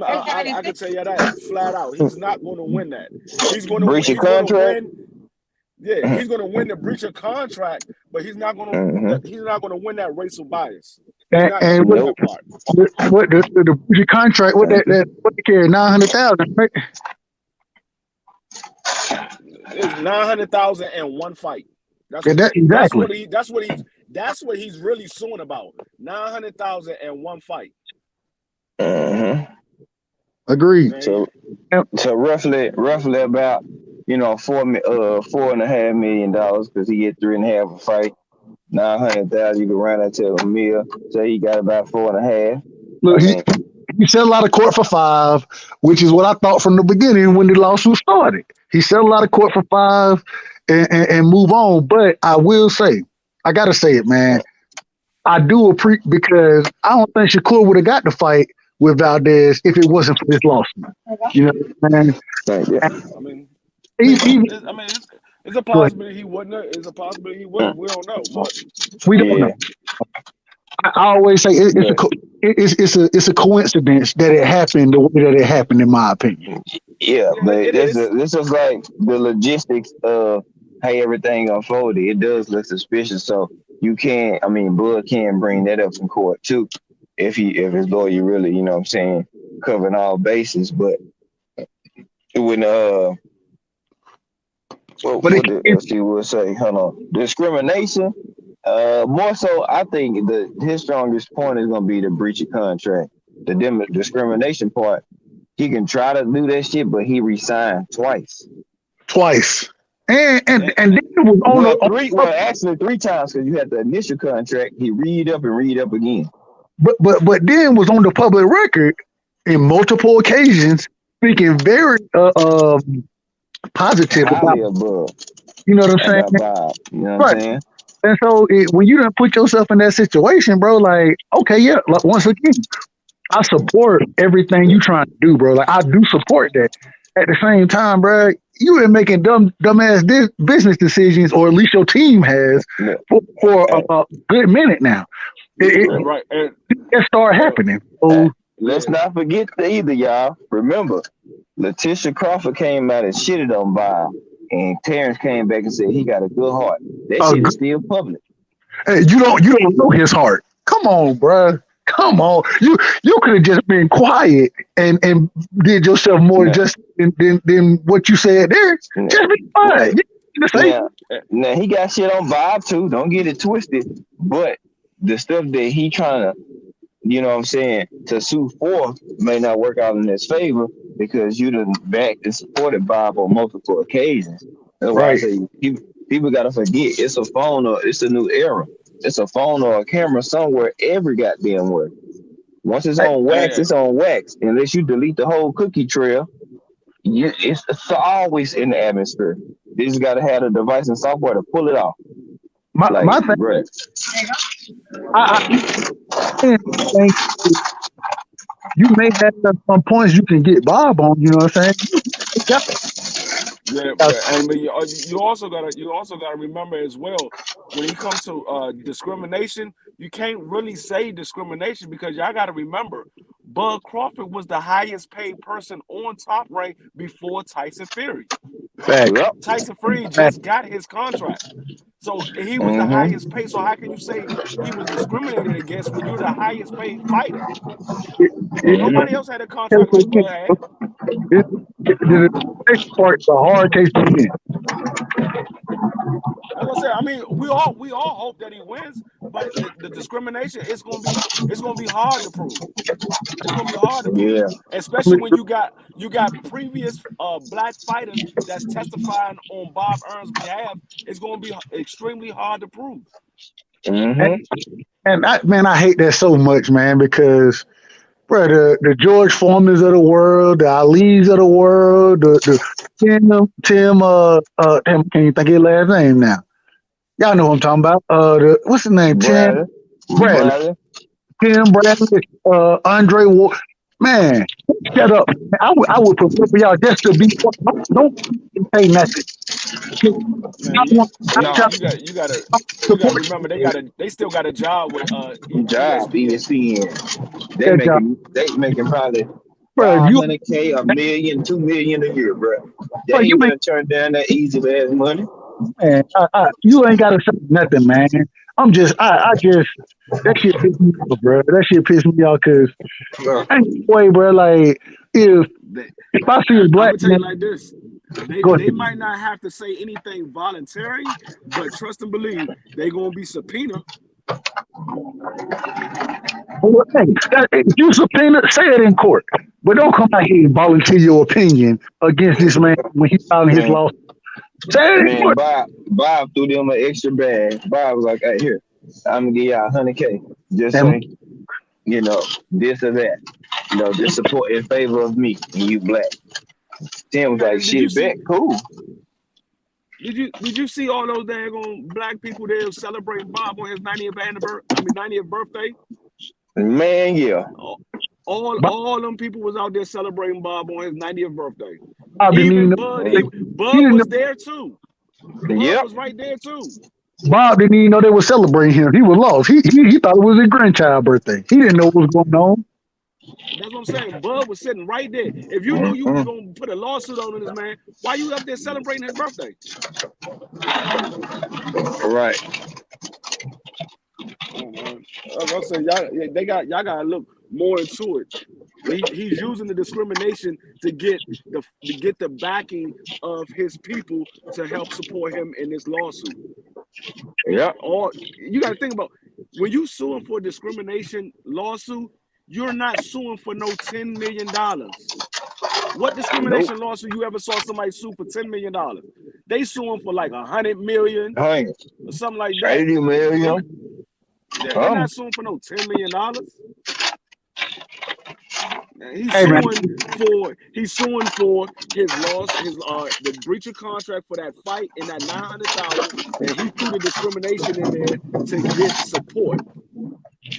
can tell you that flat out. He's not going to win that. He's going to win. Yeah, he's going to win the breach of contract, but he's not going to win that racial bias. He's not going to win that part. What the breach of contract? What they carry 900,000, right? It's 900,000 and one fight. Exactly. That's what he's really suing about. 900,000 and one fight. Agreed. So roughly about $4.5 million because he get $3.5 a fight. 900,000 you can round that to a meal. So he got about 4.5. Look, he settled out of court for 5, which is what I thought from the beginning when the lawsuit started. He settled out of court for 5 and move on. But I will say, I gotta say it, man. I do appreciate, because I don't think Shakur would have got the fight with Valdez if it wasn't for this lawsuit. You know what I mean? It's a possibility he wouldn't. It's a possibility he wouldn't. We don't know. But we don't know. I always say it's a coincidence that it happened the way that it happened, in my opinion. Yeah, but this is like the logistics of how everything unfolded. It does look suspicious, so you can't. I mean, Bud can bring that up in court too, if his lawyer really, covering all bases. But when let's see what say. Hold on, discrimination. More so, I think his strongest point is going to be the breach of contract. The discrimination part, he can try to do that shit, but he resigned twice. And then it was on actually 3 times, because you had the initial contract. He read up again. But then was on the public record in multiple occasions, speaking very positive about Bud. You know what I'm saying? You know what I'm saying? And so when you done put yourself in that situation, bro, like, okay, yeah, like, once again, I support everything you trying to do, bro. Like, I do support that. At the same time, bro, you been making dumbass business decisions, or at least your team has, for a good minute now. It start happening. So, let's not forget either, y'all. Remember, Letitia Crawford came out and shitted on Bob. And Terrence came back and said he got a good heart. That shit is still public. Hey, you don't know his heart. Come on, bro. Come on. You could have just been quiet and did yourself more justice than what you said there. Just be quiet. Now he got shit on Bob too. Don't get it twisted. But the stuff that he trying to, to sue for may not work out in his favor, because you done backed and supported Bob on multiple occasions. That's why I say people gotta forget, it's a phone, or it's a new era. It's a phone or a camera somewhere every goddamn where. Once it's on wax, it's on wax. Unless you delete the whole cookie trail. It's always in the atmosphere. They just gotta have the device and software to pull it off. Like, My thing, bruh. I think you may have some points you can get Bob on. You know what I'm saying? Yeah, Yeah, but you also gotta remember as well, when it comes to discrimination, you can't really say discrimination, because y'all gotta remember, Bud Crawford was the highest paid person on Top Rank before Tyson Fury. fact. Yep. Tyson Fury fact. just got his contract, so he was the Mm-hmm. highest paid. So how can you say he was discriminated against when you're the highest paid fighter? It, it, Nobody Mm-hmm. else had a contract like Bud had. the next part is a hard case to win. That's what I said. I mean, we all hope that he wins, but the discrimination, it's gonna be hard to prove. It's gonna be hard to prove, Yeah. especially when you got previous black fighters that's testifying on Bob Earn's behalf. It's gonna be extremely hard to prove. And, Mm-hmm. man, I hate that so much, man, because bro, the George Foremans of the world, the Ali's of the world, the Tim, can't even think of his last name now. Y'all know what I'm talking about. What's his name? Tim Bradley. Bradley. Bradley. Tim Bradley, Andre Ward. Man, shut up. I would prefer for y'all just to be, don't say nothing. Man, I want, I'm No. trying you gotta to support remember, they still got a job with Job ESPN. ESPN. They that job. making probably Bro, 500K, a million, 2 million a year, bro. They you ain't ain't, gonna turn down that easy ass money. man, you ain't got to say nothing, man. I just, that shit pissed me off, bro. That shit pissed me off because Bro. ain't no way, bro. Like, if, They, if I see a I'm black gonna tell you man, like this: they go they ahead. might not have to say anything voluntary, but trust and believe they gonna be subpoena. Well, hey, if you subpoena, say it in court. But don't come out here and volunteer your opinion against this man when he's filing his Man, lawsuit. Say it in man, court. Bob threw them an extra bag. Bob was like, hey, here, I'm gonna give y'all 100K. Just And say, this or that. Just support in favor of me and you black. Tim was like, Man, did you shit, see? bet, cool. Did you see all those daggone black people there celebrating Bob on his 90th birthday? Man, yeah. All them people was out there celebrating Bob on his 90th birthday. Bob didn't even Even know. Bud, Man, He Bud didn't know was there too. Bud yep. was right there too. Bob didn't even know they were celebrating him. He was lost. He thought it was his grandchild birthday. He didn't know what was going on. That's what I'm saying. Bud was sitting right there. If you knew you was Mm-hmm. gonna put a lawsuit on this man, why you up there celebrating his birthday? Right. As I said, y'all gotta look more into it. He's using the discrimination to get the backing of his people to help support him in this lawsuit. Yep. Or you got to think about, when you suing for a discrimination lawsuit, you're not suing for no $10 million. What Nope. discrimination lawsuit you ever saw somebody sue for $10 million? They suing for like 100 million Hang or something like that. 80 million. They're not suing for no $10 million. Hey man, He's suing for his loss, the breach of contract for that fight and that 900,000, and he threw the discrimination in there to get support.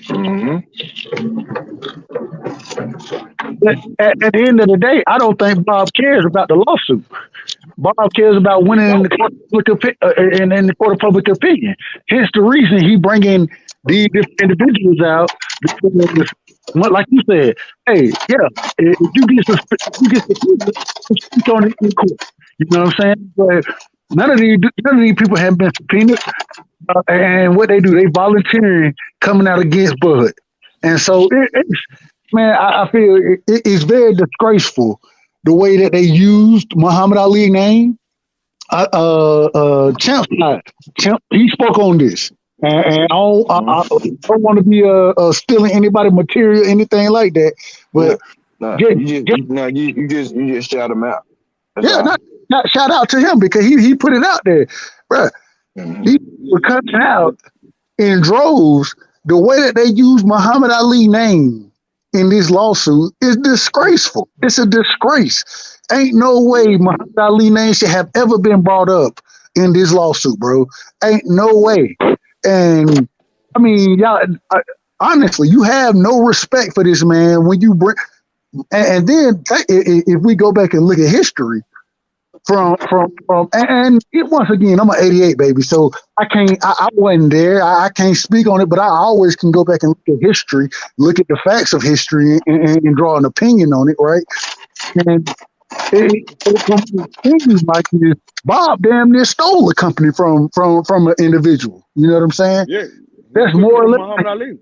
Mm-hmm. at the end of the day, I don't think Bob cares about the lawsuit. Bob cares about He winning in the don't. court of public, in the court of public opinion. Hence the reason he bringing these different individuals out, because, like you said, hey, yeah, if you get suspended, speak on it in court. You know what I'm saying? But none of these people have been subpoenaed, and what they do, they volunteering coming out against Bud, and so it's, man, I feel it's very disgraceful the way that they used Muhammad Ali name. Champ, he spoke on this, and I don't want to be stealing anybody material, anything like that. No, But no, get, get you just shout them out. That's yeah, all. not shout out to him because he put it out there, bro. Mm-hmm. He were coming out in droves. The way that they use Muhammad Ali name in this lawsuit is disgraceful. It's a disgrace. Ain't no way Muhammad Ali name should have ever been brought up in this lawsuit, bro. Ain't no way. And I mean, y'all, honestly, you have no respect for this man when you bring. And then if we go back and look at history and once again, I'm an 88 baby, so I wasn't there. I can't speak on it, but I always can go back and look at history, look at the facts of history, and draw an opinion on it, right? And things like this, Bob damn near stole the company from an individual. You know what I'm saying? Yeah, that's more or less Muhammad Ali.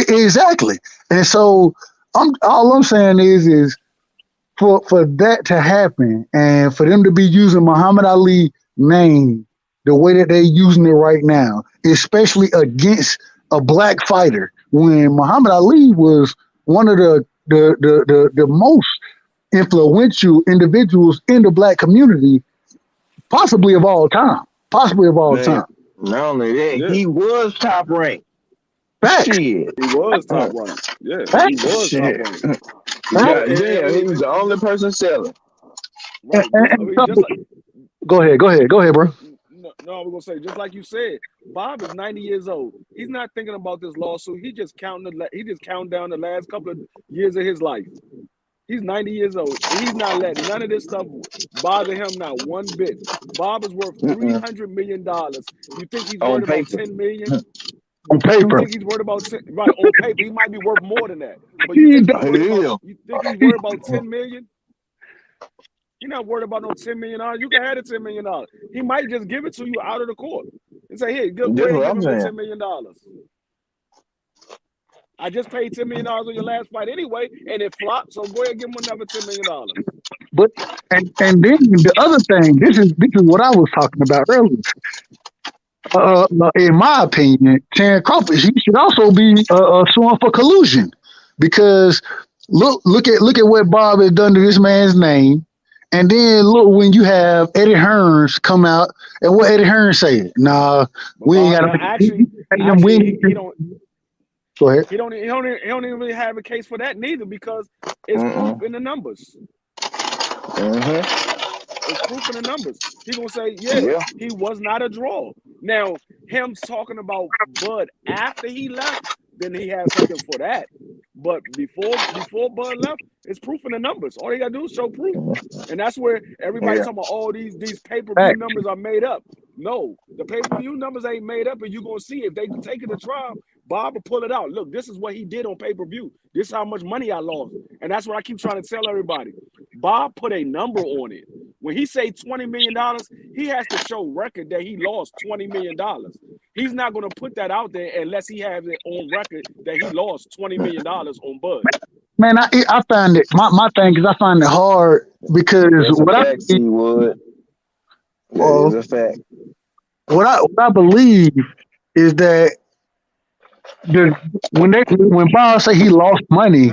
Exactly. And so all I'm saying is for that to happen and for them to be using Muhammad Ali name the way that they're using it right now, especially against a black fighter, when Muhammad Ali was one of the most influential individuals in the black community, possibly of all time. Time. Not only that, he was top ranked. Facts. He was top ranked. Yeah, Facts. he was top ranked. Damn, he was the only person selling. Right. Go ahead, bro. No, I was gonna say, just like you said, Bob is 90 years old. He's not thinking about this lawsuit. He just counting down the last couple of years of his life. He's 90 years old. He's not letting none of this stuff bother him, not one bit. Bob is worth $300 million. You think he's worth about $10 million? On paper. You think he's worth about 10, right? On paper, he might be worth more than that. But you think he's worth about $10 million? You're not worried about no $10 million. You can have the $10 million. He might just give it to you out of the court and say, "Here, go ahead and give him $10 million." I just paid $10 million on your last fight anyway, and it flopped. So go ahead and give him another $10 million. But and then the other thing, this is what I was talking about earlier. In my opinion, Terence Crawford, he should also be suing for collusion, because look at what Bob has done to this man's name. And then look, when you have Eddie Hearns come out, and what Eddie Hearns say? Nah, we ain't got to. Actually, he don't. Go ahead. He don't even really have a case for that neither, because it's proof in the numbers. It's proof in the numbers. He gonna say, he was not a draw. Now, him talking about Bud after he left, then he has something for that. But before Bud left, it's proof in the numbers. All you gotta do is show proof. And that's where everybody's talking about all these pay-per-view numbers are made up. No, the pay-per-view numbers ain't made up, and you're gonna see if they take it to trial, Bob will pull it out. Look, this is what he did on pay-per-view. This is how much money I lost. And that's what I keep trying to tell everybody. Bob put a number on it. When he say $20 million, he has to show record that he lost $20 million. He's not going to put that out there unless he has it on record that he lost $20 million on Bud. Man, I find it, my thing is I find it hard because what I believe is that when Bob say he lost money,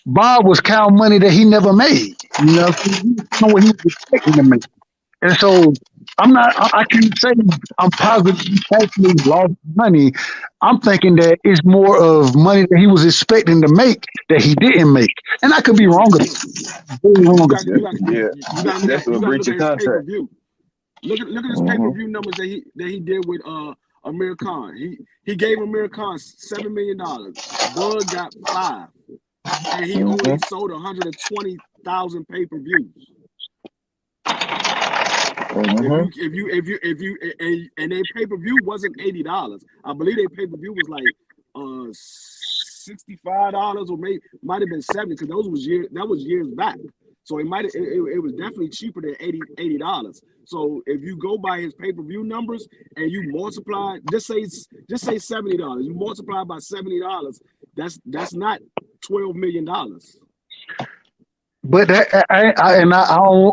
Bob was counting money that he never made. You know what he was expecting to make. And so I can't say I'm positive he actually lost money. I'm thinking that it's more of money that he was expecting to make that he didn't make. And I could be wrong. That's a breach of contract. Look at his pay-per-view numbers that he did with Amir Khan. He gave Amir Khan $7 million. Bud got $5 million. And he only sold 120,000 pay-per-views. If you and their pay-per-view wasn't $80. I believe their pay-per-view was like $65 or might have been $70, because that was years back. So it was definitely cheaper than $80. So if you go by his pay-per-view numbers and you multiply, just say $70. You multiply by $70, that's not $12 million. But I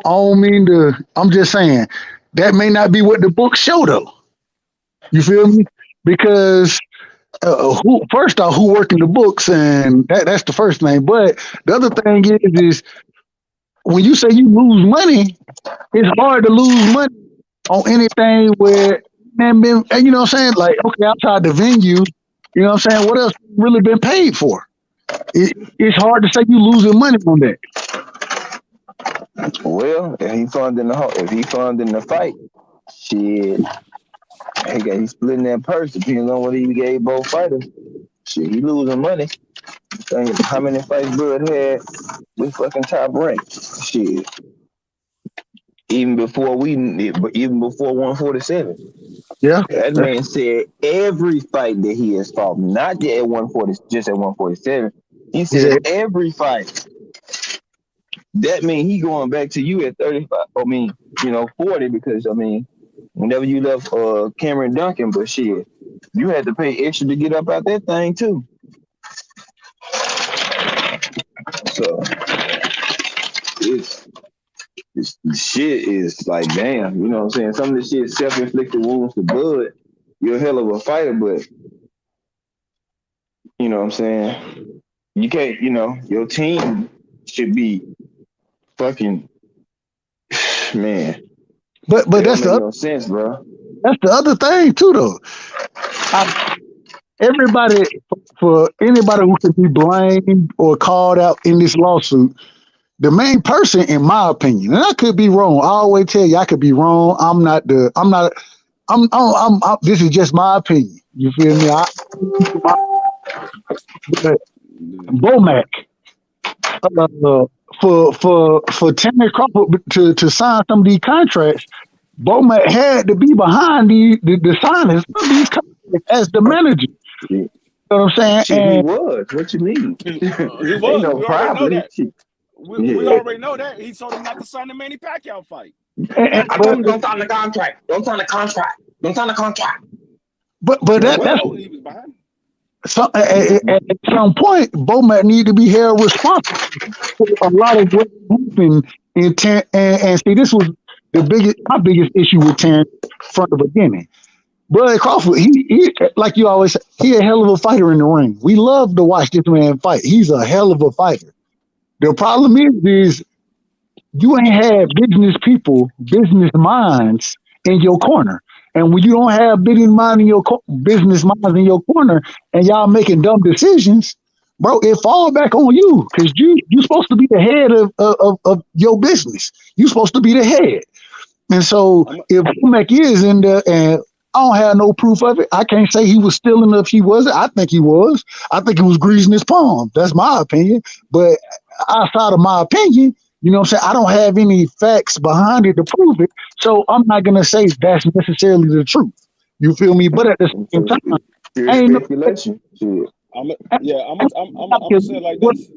don't mean to. I'm just saying that may not be what the books show, though. You feel me? Because who working the books, and that's the first thing. But the other thing is when you say you lose money, it's hard to lose money on anything where man been. You know what I'm saying? Like, okay, outside the venue, you know what I'm saying? What else really been paid for? it's hard to say you losing money on that. Well, if he funding the fight, shit, he's splitting that purse depending on what he gave both fighters. Shit, he losing money. How many fights Bud had with fucking Top Rank? Shit. Even before 147. Yeah. That man said every fight that he has fought, not just at 140, just at 147. He said every fight. That means he going back to you at 35. 40, because whenever you left Cameron Duncan, but shit, you had to pay extra to get up out that thing too. So this shit is like, damn, you know what I'm saying? Some of this shit is self-inflicted wounds to Bud. You're a hell of a fighter, but you know what I'm saying? You can't, your team should be fucking, man. But that's the no sense, bro. That's the other thing too, though. Everybody, for anybody who could be blamed or called out in this lawsuit, the main person, in my opinion, and I could be wrong. I always tell you I could be wrong. This is just my opinion. You feel me? Bomac, for Terrence Crawford to sign some of these contracts, Bomac had to be behind the signings of these contracts as the manager. You know what I'm saying? Shit, he was. What you mean? He was. No, we already know that. We already know that. He told him not to sign the Manny Pacquiao fight. I told him don't sign the contract. Don't sign the contract. Don't sign the contract. But that's he was behind. So, at some point, Bomac need to be held responsible for a lot of what happened in and see, this was my biggest issue with Terrence from the beginning. Bud Crawford, he like you always say, he a hell of a fighter in the ring. We love to watch this man fight. He's a hell of a fighter. The problem is you ain't had business people, business minds in your corner. And when you don't have business minds in your corner, and y'all making dumb decisions, bro, it fall back on you, because you supposed to be the head of your business. You supposed to be the head. And so if Bomac is in there, and I don't have no proof of it, I can't say he was stealing if he wasn't. I think he was. I think he was greasing his palm. That's my opinion. But outside of my opinion, you know what I'm saying, I don't have any facts behind it to prove it. So I'm not going to say that's necessarily the truth. You feel me? But at the same time, speculation. I'm gonna say it like this.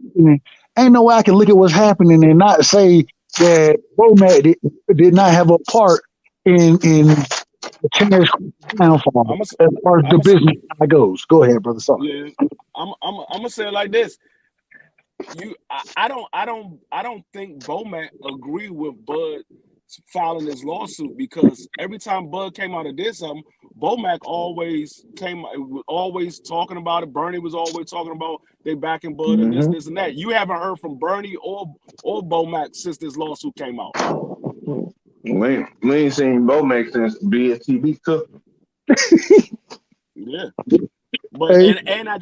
Ain't no way I can look at what's happening and not say that Bomac did not have a part in the Terrence downfall as far as the business goes. Go ahead, brother. Sorry. Yeah, I'm gonna say it like this. I don't think Bomac agreed with Bud filing this lawsuit, because every time Bud came out and did something, Bomac always talking about it. Bernie was always talking about they backing Bud and this and that. You haven't heard from Bernie or Bomac since this lawsuit came out. We ain't seen Bomac since BSTB took. Yeah. But and I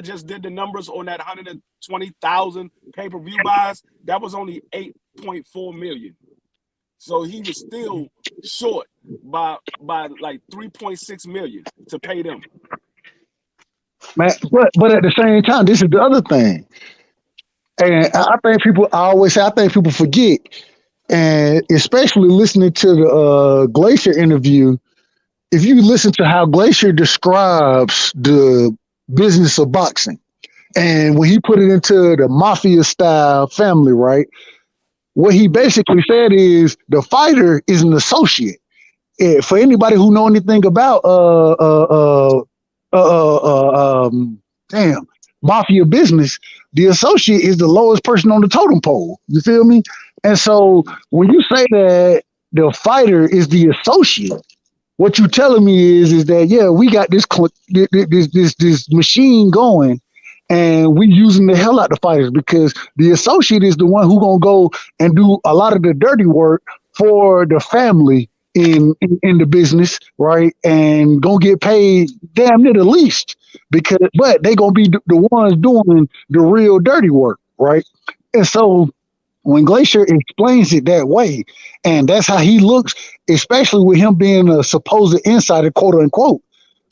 just did the numbers on that 120,000 pay-per-view buys. That was only 8.4 million. So he was still short by like 3.6 million to pay them. Man, but at the same time, this is the other thing. And I think people forget, and especially listening to the Glacier interview, if you listen to how Glacier describes the business of boxing, and when he put it into the mafia style family, right? What he basically said is the fighter is an associate. For anybody who know anything about mafia business, the associate is the lowest person on the totem pole. You feel me? And so when you say that the fighter is the associate, what you telling me is that, yeah, we got this machine going, and we using the hell out the fighters, because the associate is the one who gonna go and do a lot of the dirty work for the family in the business, right? And gonna get paid damn near the least but they gonna be the ones doing the real dirty work, right? And so when Glacier explains it that way, and that's how he looks, especially with him being a supposed insider, quote unquote,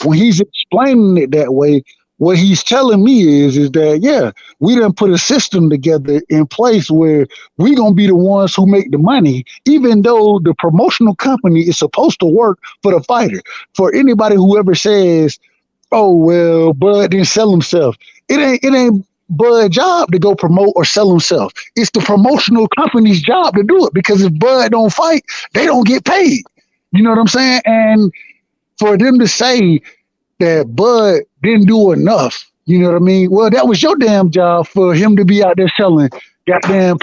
when he's explaining it that way, what he's telling me is that yeah, we done put a system together in place where we gonna be the ones who make the money, even though the promotional company is supposed to work for the fighter. For anybody who ever says, "Oh well, Bud didn't sell himself," it ain't Bud's job to go promote or sell himself. It's the promotional company's job to do it because if Bud don't fight, they don't get paid. You know what I'm saying? And for them to say that Bud didn't do enough. You know what I mean? Well, that was your damn job for him to be out there selling. Goddamn,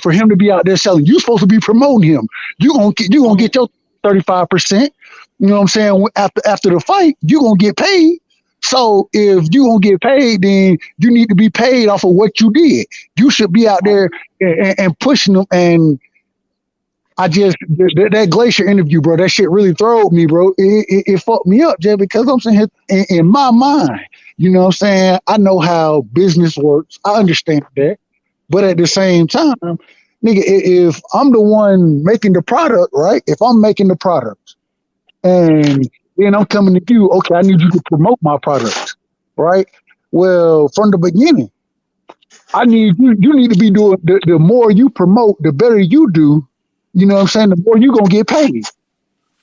for him to be out there selling. You supposed to be promoting him. You gonna get your 35%. You know what I'm saying? After the fight, you gonna get paid. So if you gonna get paid, then you need to be paid off of what you did. You should be out there and pushing them. And I just that Glacier interview, bro. That shit really throwed me, bro. It fucked me up, Jay, because I'm saying in my mind, you know what I'm saying. I know how business works. I understand that, but at the same time, nigga, if I'm the one making the product, right? If I'm making the product, and then I'm coming to you, okay, I need you to promote my product, right? Well, from the beginning, I need you. You need to be doing the more you promote, the better you do. You know what I'm saying? The more you gonna get paid.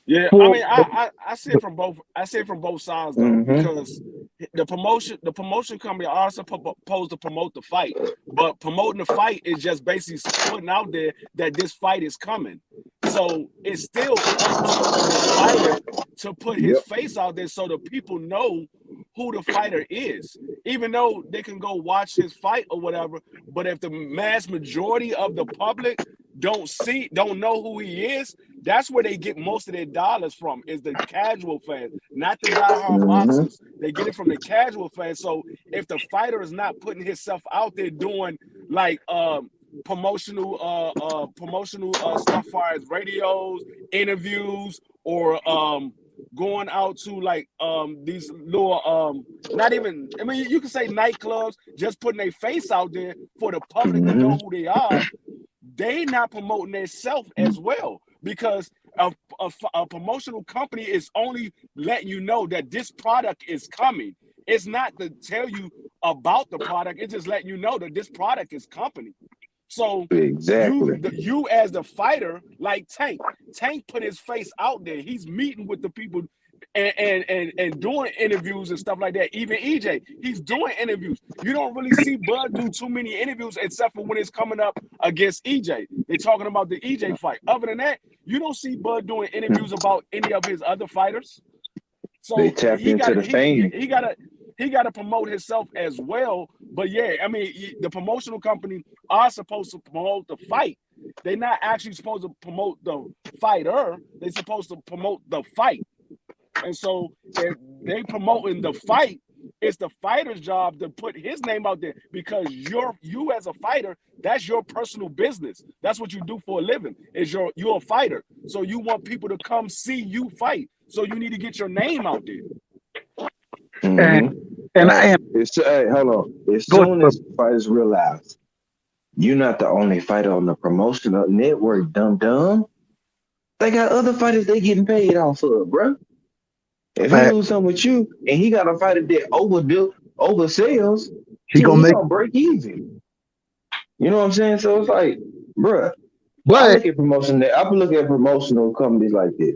Yeah, I mean, I see it from both. I see it from both sides though, because the promotion company are supposed to promote the fight, but promoting the fight is just basically putting out there that this fight is coming. So it's still up to the fighter to put his face out there so the people know who the fighter is. Even though they can go watch his fight or whatever, but if the mass majority of the public don't know who he is, that's where they get most of their dollars from, is the casual fans, not the diehard boxers. They get it from the casual fans. So if the fighter is not putting himself out there doing like promotional stuff, far as radios, interviews, or going out to like these little not even, I mean, you can say nightclubs, just putting their face out there for the public to know who they are, they not promoting themselves as well, because a promotional company is only letting you know that this product is coming. It's not to tell you about the product. It's just letting you know that this product is coming. So you as the fighter, like Tank put his face out there. He's meeting with the people and doing interviews and stuff like that. Even EJ, he's doing interviews. You don't really see Bud do too many interviews except for when it's coming up against EJ. They're talking about the EJ fight. Other than that, you don't see Bud doing interviews about any of his other fighters. So he got to promote himself as well. But yeah, I mean, the promotional company are supposed to promote the fight. They're not actually supposed to promote the fighter. They're supposed to promote the fight. And so if they promoting the fight, it's the fighter's job to put his name out there, because you as a fighter, that's your personal business. That's what you do for a living. You're a fighter. So you want people to come see you fight. So you need to get your name out there. And I am. Hey, hold on. As soon as fighters realize you're not the only fighter on the promotional network, dumb, they got other fighters they getting paid off of, bro. If he do something with you and he got a fighter that oversells, he gonna break even. You know what I'm saying? So it's like, bro. But I look at promotional companies like this.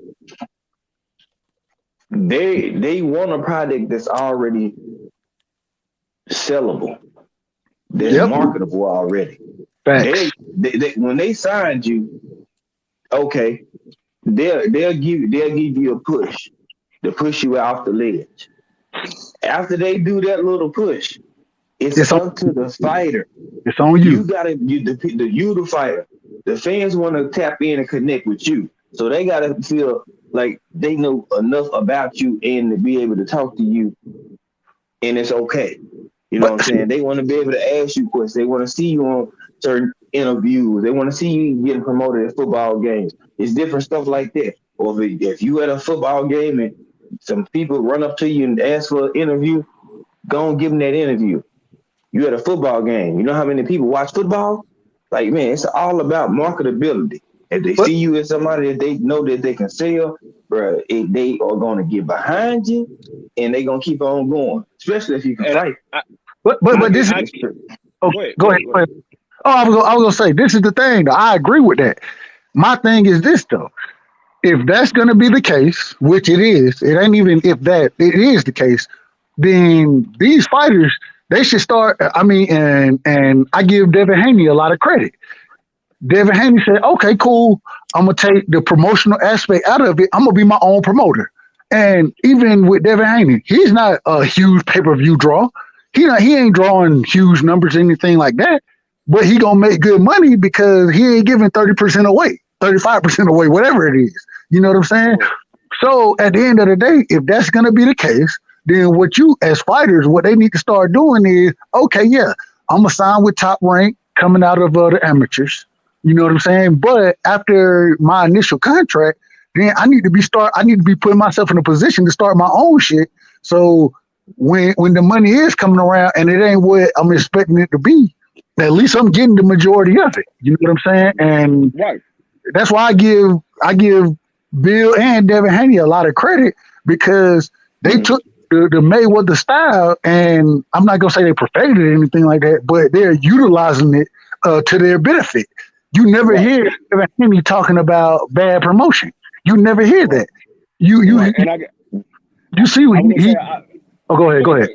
They want a product that's already sellable, that's marketable already. They when they signed you, okay, they'll give you a push to push you off the ledge. After they do that little push, it's up to the fighter. It's on you. You the fighter. The fans want to tap in and connect with you, so they gotta feel like they know enough about you and to be able to talk to you, and it's okay. You know what I'm saying? They want to be able to ask you questions. They want to see you on certain interviews. They want to see you getting promoted at football games. It's different stuff like that. or if you at a football game and some people run up to you and ask for an interview, go and give them that interview. You at a football game. You know how many people watch football? Like, man, it's all about marketability. If they see you as somebody that they know that they can sell, bro, they are going to get behind you and they're going to keep on going, especially if you can fight. But this is... Go ahead. Oh, I was going to say, this is the thing. Though. I agree with that. My thing is this, though. If that's going to be the case, which it is, it ain't even if that, it is the case, then these fighters, they should start. I mean, and I give Devin Haney a lot of credit. Devin Haney said, okay, cool. I'm going to take the promotional aspect out of it. I'm going to be my own promoter. And even with Devin Haney, he's not a huge pay-per-view draw. He ain't drawing huge numbers or anything like that. But he going to make good money because he ain't giving 30% away, 35% away, whatever it is. You know what I'm saying? So at the end of the day, if that's going to be the case, then what you as fighters, what they need to start doing is, okay, yeah, I'm going to sign with Top Rank coming out of the amateurs. You know what I'm saying? But after my initial contract, then I need to be putting myself in a position to start my own shit. So when the money is coming around and it ain't what I'm expecting it to be, at least I'm getting the majority of it. You know what I'm saying? And that's why I give Bill and Devin Haney a lot of credit because they took the Mayweather style, and I'm not gonna say they perfected it or anything like that, but they're utilizing it to their benefit. You never hear Devin Haney talking about bad promotion. You never hear that. You see what he. Go ahead.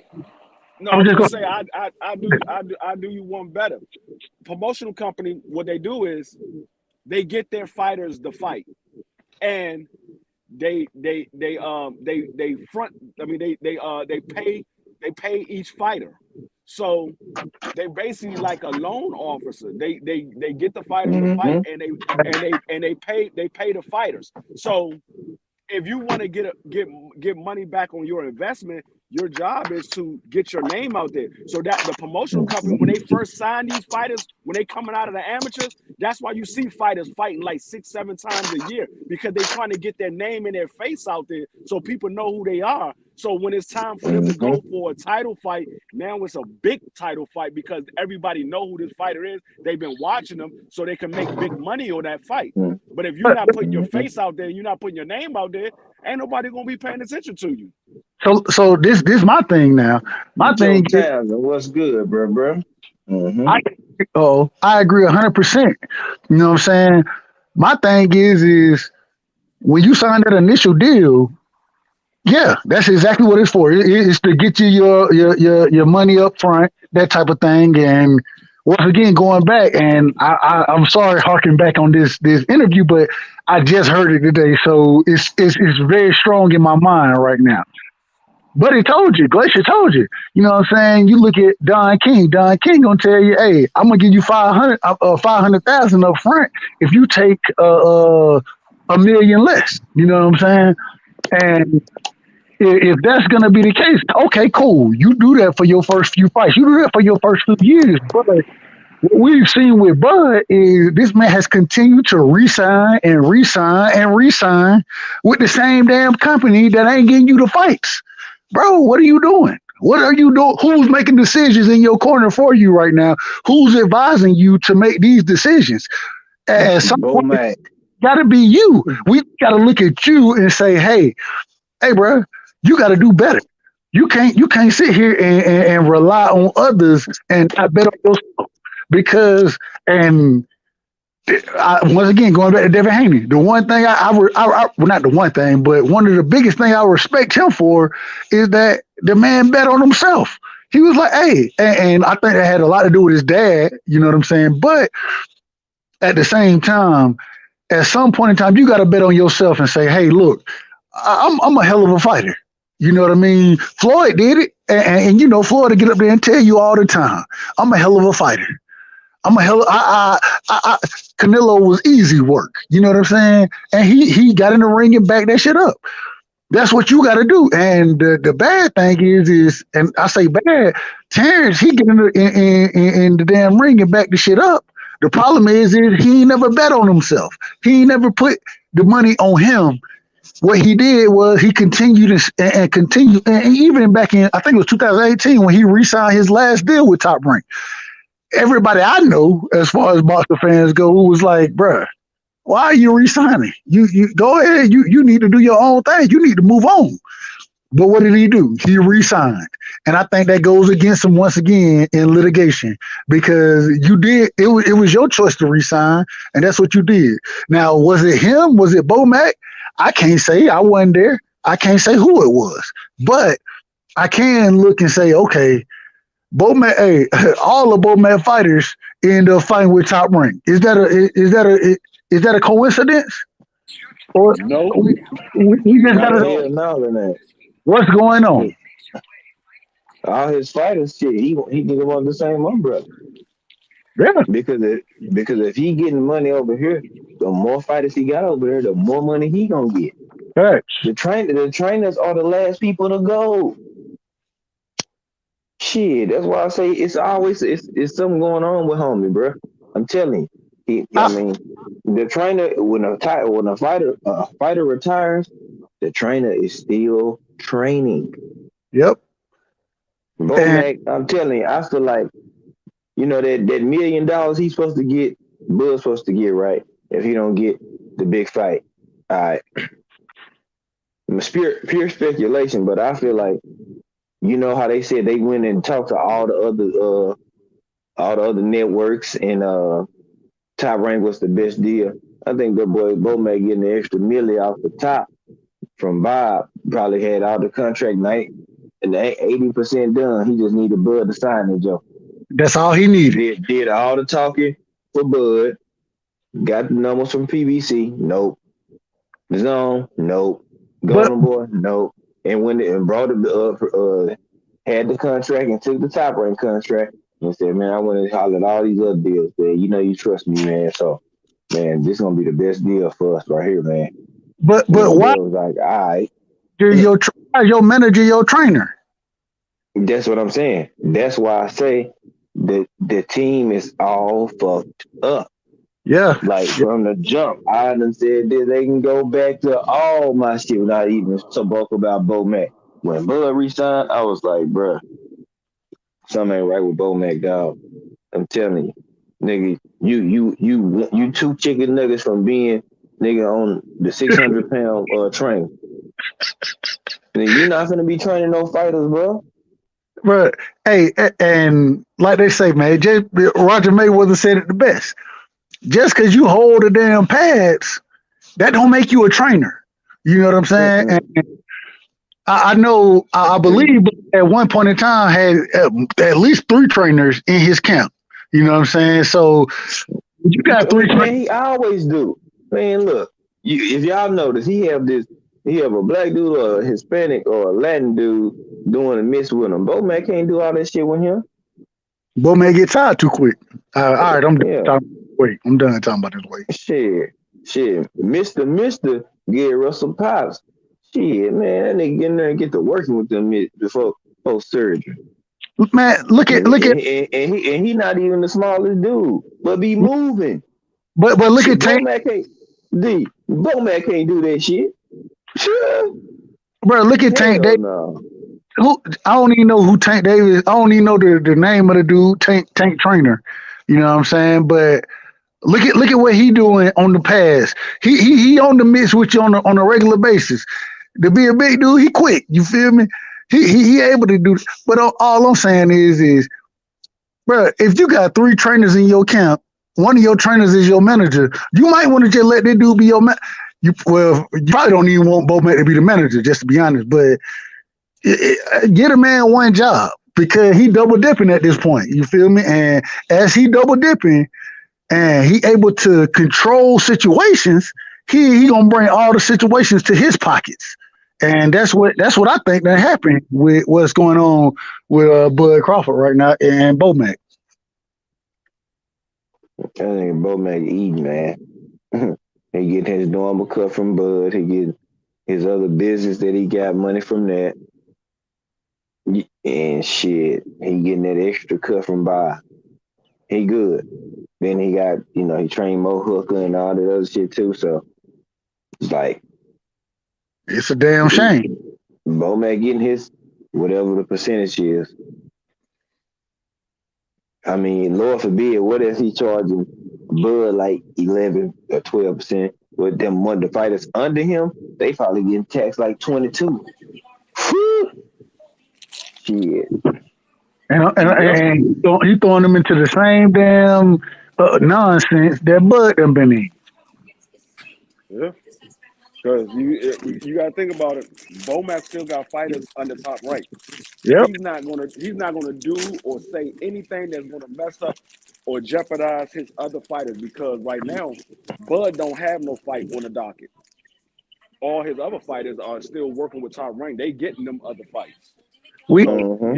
No, I was just gonna say I do you one better. Promotional company, what they do is they get their fighters to fight, and they front. I mean they pay each fighter. So they basically like a loan officer. They get the fighters to fight, and they pay the fighters. So if you want to get money back on your investment, your job is to get your name out there. So that the promotional company, when they first sign these fighters, when they coming out of the amateurs, that's why you see fighters fighting like 6-7 times a year, because they're trying to get their name and their face out there so people know who they are. So when it's time for them to go for a title fight, now it's a big title fight because everybody know who this fighter is. They've been watching them so they can make big money on that fight. But if you're not putting your face out there, you're not putting your name out there, ain't nobody gonna be paying attention to you. So this my thing now. My thing is, what's good, bro? I agree 100%. You know what I'm saying? My thing is when you sign that initial deal, yeah, that's exactly what it's for. It's to get you your money up front, that type of thing. And once again, going back, and I'm sorry harking back on this interview, but I just heard it today, so it's very strong in my mind right now. But he told you, Glacier told you. You know what I'm saying? You look at Don King. Don King gonna tell you, hey, I'm gonna give you 500,000 up front if you take $1 million less. You know what I'm saying? And if that's gonna be the case, okay, cool. You do that for your first few fights. You do that for your first few years. But what we've seen with Bud is this man has continued to re-sign and re-sign and re-sign with the same damn company that ain't getting you the fights. Bro, what are you doing? What are you doing? Who's making decisions in your corner for you right now? Who's advising you to make these decisions? At some point, it's got to be you. We got to look at you and say, hey, bro, you got to do better. You can't sit here and rely on others and not bet on yourself. Because, and once again, going back to Devin Haney, the one thing well, not the one thing, but one of the biggest things I respect him for is that the man bet on himself. He was like, hey, and I think that had a lot to do with his dad, you know what I'm saying? But at the same time, at some point in time, you got to bet on yourself and say, hey, look, I'm a hell of a fighter. You know what I mean? Floyd did it. And you know, Floyd will get up there and tell you all the time, I'm a hell of a fighter. Canelo was easy work. You know what I'm saying? And he got in the ring and backed that shit up. That's what you got to do. And the bad thing is, and I say bad, Terrence, he get in the damn ring and back the shit up. The problem is he ain't never bet on himself. He ain't never put the money on him what he did was he continued and continued, and even back in I think it was 2018 when he re-signed his last deal with Top Rank. Everybody I know, as far as boxer fans go, who was like, "Bruh, why are you re-signing? You go ahead. You need to do your own thing. You need to move on." But what did he do? He re-signed, and I think that goes against him once again in litigation because you did it was your choice to resign, and that's what you did. Now, was it him? Was it Bomac? I can't say. I wasn't there. I can't say who it was, but I can look and say, okay, Bomac. Hey, all the Bomac fighters end up fighting with Top Rank. Is that a coincidence, or No, we just not at gotta? Hell all. no, than What's going on? that. All his fighters, shit, he get them on the same umbrella Yeah, because if he getting money over here, the more fighters he got over there, the more money he gonna get. facts. The trainers are the last people to go. Shit, that's why I say it's always it's something going on with homie, bro. I'm telling you. I I, mean, the trainer when a fighter retires, the trainer is still training. yep. And Bomac, I'm telling you, I feel like that $1 million he's supposed to get, Bud's supposed to get right if he don't get the big fight. All right, pure speculation, but I feel like how they said they went and talked to all the other networks and Top Rank was the best deal. I think that boy Bomac getting the extra milli off the top from Bob probably had all the contract night and 80% done. He just needed Bud to sign it, Joe. that's all he needed. Did all the talking for Bud. Got the numbers from PBC. Nope. Zone. Nope. But Golden Boy. Nope. And when and brought it up, had the contract and took the Top Rank contract and said, "Man, I want to holler at all these other deals, man. You trust me, man. So, man, this is gonna be the best deal for us right here, man." but And why Bud was like, "All right." your manager your trainer? That's what I'm saying. That's why I say the team is all fucked up. Yeah, Like from the jump, I done said that they can go back to all my shit without even talk about Bomac. When Bud resigned, I was like, bruh, something ain't right with Bomac, dog. I'm telling you, nigga, you two chicken nuggets from being nigga on the 600-pound train. Nigga, you not gonna be training no fighters, bro. but hey, and like they say, man, Roger Mayweather said it the best. Just because you hold the damn pads, that don't make you a trainer. You know what I'm saying? And Mm-mm. I know, I believe at one point in time had at least 3 trainers in his camp. You know what I'm saying? So you got three Man, trainers. he always do. Man, look, if y'all notice, he have a black dude or a Hispanic or a Latin dude doing a mix with him. Bomac can't do all that shit with him. Bo may get tired too quick. All right, I'm done Yeah, talking. Wait, I'm done talking about this weight. shit. Mister, get Russell Pops. Shit, man, that nigga get in there and get to working with them before post surgery. Man, And, look at, he not even the smallest dude, but be moving. but look Shit, at Tank, Bomac can't do that shit. Sure. bro. Look at Tank Hell Davis. no. Who I don't even know who Tank Davis. I don't even know the name of the dude. Tank Trainer. You know what I'm saying? But look at what he doing on the pass. He on the mix with you on a regular basis. To be a big dude, he quick. You feel me? He able to do. But all I'm saying is, bro, if you got 3 trainers in your camp, one of your trainers is your manager. You might want to just let that dude be your man. You probably don't even want Bomac to be the manager, just to be honest. But get a man one job because he double dipping at this point. You feel me? And as he double dipping and he able to control situations, he gonna bring all the situations to his pockets. And that's what I think that happened with what's going on with Bud Crawford right now and Bomac. That nigga Bomac eating, man. He getting his normal cut from Bud. He getting his other business that he got money from that. And shit, he getting that extra cut from Bob. He good. Then he got, he trained Mo Hooker and all that other shit too. So it's like It's a damn shame. Bomac getting his whatever the percentage is. I mean, Lord forbid, what if he charging Bud like 11 or 12%? With them the fighters under him, they probably getting taxed like 22. Shit. And he throwing them into the same damn nonsense that Bud done been in. Yeah. Because you got to think about it. Bomac still got fighters under top rank. Yep. He's not gonna do or say anything that's gonna mess up or jeopardize his other fighters, because right now Bud don't have no fight on the docket. All his other fighters are still working with top rank. They getting them other fights. We So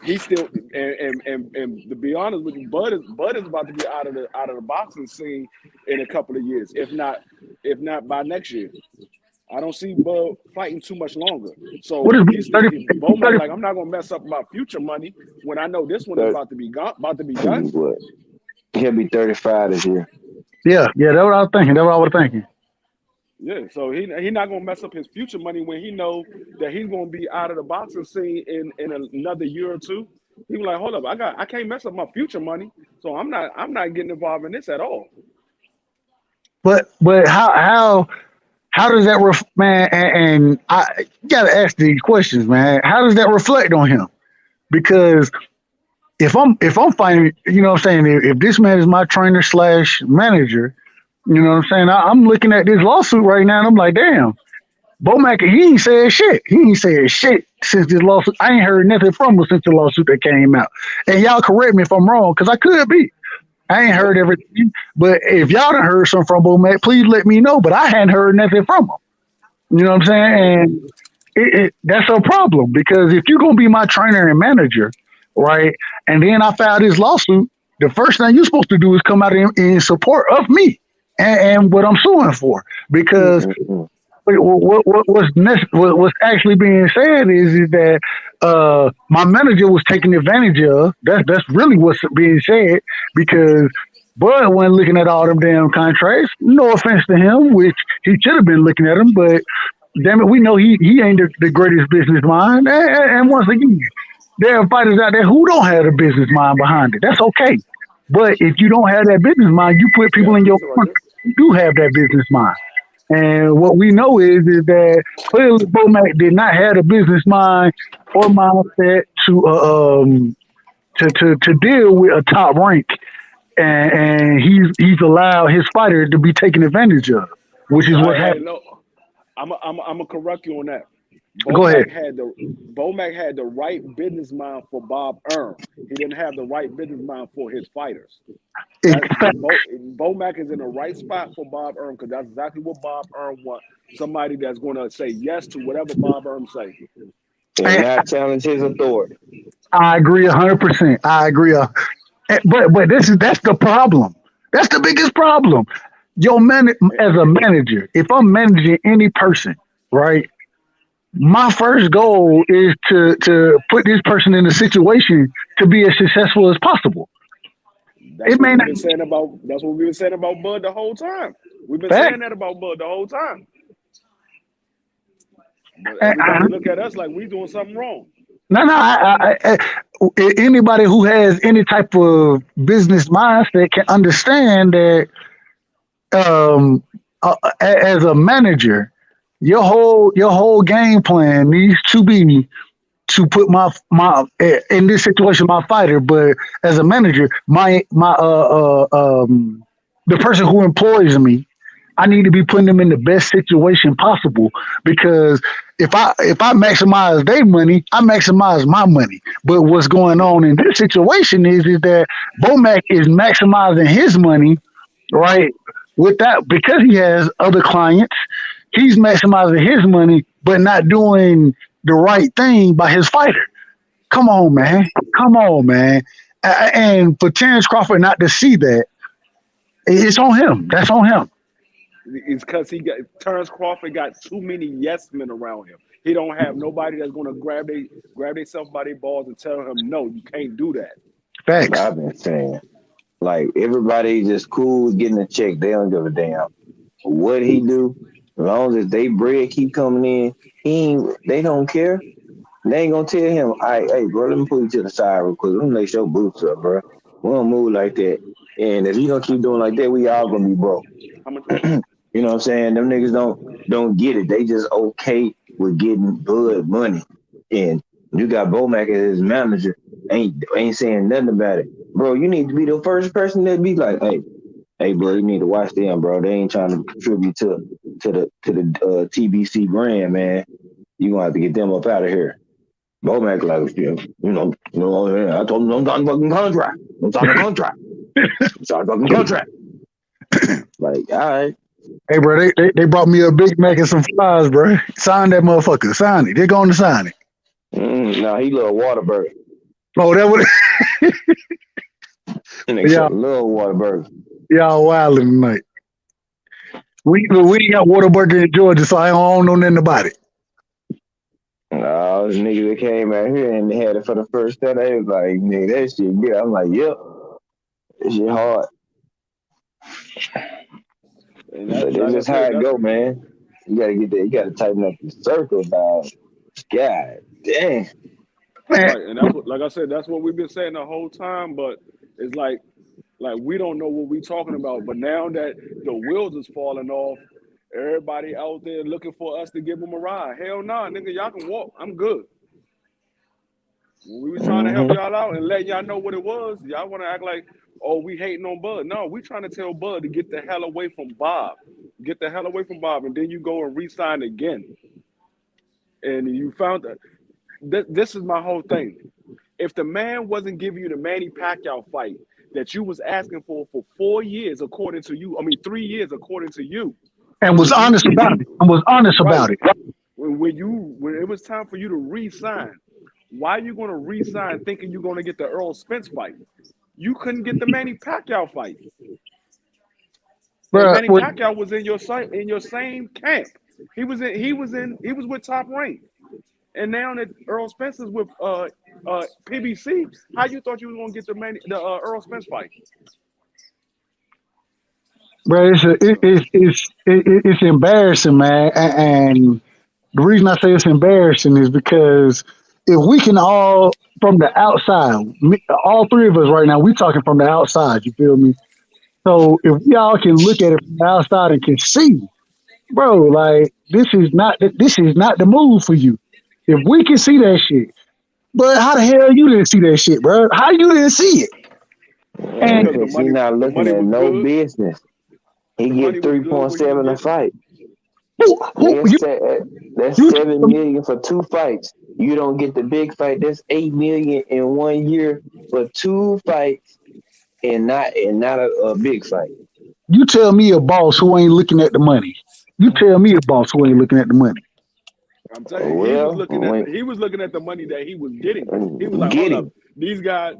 he still, and to be honest with you, Bud is about to be out of the boxing scene in a couple of years, if not by next year. I don't see Bud fighting too much longer. So what is he's 30, Bowman like, I'm not gonna mess up my future money when I know this one is about to be done. What? He'll be 35 this year. Yeah, that's what I was thinking. That's what I was thinking. Yeah, so he not gonna mess up his future money when he know that he's gonna be out of the boxing scene in another year or two. He was like, hold up, I can't mess up my future money, so I'm not getting involved in this at all. But how does that man? And I gotta ask these questions, man. How does that reflect on him? Because if I'm fighting, you know what I'm saying, if this man is my trainer slash manager, you know what I'm saying, I'm looking at this lawsuit right now and I'm like, damn, Bomac, he ain't said shit. He ain't said shit since this lawsuit. I ain't heard nothing from him since the lawsuit that came out. And y'all correct me if I'm wrong, because I could be. I ain't heard everything. But if y'all done heard something from Bomac, please let me know. But I hadn't heard nothing from him. You know what I'm saying? And that's a problem, because if you're gonna be my trainer and manager, right, and then I filed this lawsuit, the first thing you're supposed to do is come out in support of me and what I'm suing for. Because what's actually being said is that my manager was taken advantage of. That's really what's being said, because Bud wasn't looking at all them damn contracts. No offense to him, which he should have been looking at them, but damn it, we know he ain't the greatest business mind. And once again, there are fighters out there who don't have the business mind behind it. That's okay. But if you don't have that business mind, you put people in your corner who do have that business mind. And what we know is that clearly Bomac did not have a business mind or mindset to deal with a top rank, and he's allowed his fighter to be taken advantage of, which is what happened. No, I'm gonna correct you on that. Go ahead. Bomac had the right business mind for Bob Earn. He didn't have the right business mind for his fighters. Bomac is in the right spot for Bob Earn, because that's exactly what Bob Earn wants. Somebody that's going to say yes to whatever Bob Earn say. And not challenge his authority. I agree 100%. I agree. But that's the problem. That's the biggest problem. As a manager, if I'm managing any person, right, my first goal is to put this person in a situation to be as successful as possible. That's what we've been saying about Bud the whole time. We've been saying that about Bud the whole time. But everybody look at us like we doing something wrong. No. Anybody who has any type of business mindset can understand that. As a manager, your whole game plan needs to be to put my in this situation my fighter, but as a manager, the person who employs me, I need to be putting them in the best situation possible, because if I maximize their money, I maximize my money. But what's going on in this situation is that Bomac is maximizing his money, right? With that, because he has other clients, he's maximizing his money, but not doing the right thing by his fighter. Come on, man. Come on, man. And for Terrence Crawford not to see that, it's on him. That's on him. It's because Terrence Crawford got too many yes men around him. He don't have nobody that's going to grab themselves by their balls and tell him, no, you can't do that. Thanks. I've been saying, like, everybody just cool with getting a check. They don't give a damn what he do. As long as they bread keep coming in, they don't care. They ain't gonna tell him, all right, hey, bro, let me put you to the side real quick. Let me lace your boots up, bro. We don't move like that. And if you don't keep doing like that, we all gonna be broke. How much was it? You know what I'm saying? Them niggas don't get it. They just okay with getting Bud money. And you got Bomac as his manager, ain't saying nothing about it. Bro, you need to be the first person that be like, hey, bro, you need to watch them, bro. They ain't trying to contribute to the TBC brand, man. You gonna have to get them up out of here. Bomac like, I told him don't sign fucking contract. Don't sign a contract. Sign fucking contract. Like, all right. Hey, bro, they brought me a Big Mac and some fries, bro. Sign that motherfucker. Sign it. They're going to sign it. Nah, he love Waterburger. Oh, that would. Y'all love Waterburger. Y'all wilding tonight. We ain't got Waterburger in Georgia, so I don't know nothing about it. Nah, this nigga that came out here and had it for the first time, they was like, nigga, that shit good. I'm like, yep. That shit hard. And But that's just how it go, man. You gotta get that. You gotta tighten up your circle, dog. God damn. Right, and that's what, like I said, that's what we've been saying the whole time. But it's like we don't know what we're talking about. But now that the wheels is falling off, everybody out there looking for us to give them a ride. Hell nah, nigga, y'all can walk. I'm good. When we was trying to help y'all out and let y'all know what it was, y'all want to act like, oh, we hating on Bud. No, we trying to tell Bud to get the hell away from Bob. Get the hell away from Bob, and then you go and re-sign again. And you found that. This is my whole thing. If the man wasn't giving you the Manny Pacquiao fight that you was asking for 4 years, according to you, 3 years, according to you, and was honest about it. About it. When it was time for you to re-sign, why are you going to re-sign thinking you're going to get the Earl Spence fight? You couldn't get the Manny Pacquiao fight. Bruh, Manny Pacquiao was in your same camp. He was with Top Rank. And now that Earl Spence is with PBC, how you thought you was gonna get the Earl Spence fight? Bro, it's embarrassing, man. And the reason I say it's embarrassing is because if we can all from the outside, all three of us right now, we talking from the outside. You feel me? So if we all can look at it from the outside and can see, bro, like this is not the move for you. If we can see that shit, but how the hell you didn't see that shit, bro? How you didn't see it? And because he's not looking at no business. He get 3.7 a fight. That's $7 million for 2 fights. You don't get the big fight. That's $8 million in 1 year for 2 fights, and not a big fight. You tell me a boss who ain't looking at the money. You tell me a boss who ain't looking at the money. I'm telling you, he was looking at the money that he was getting. He was like, hold up, these guys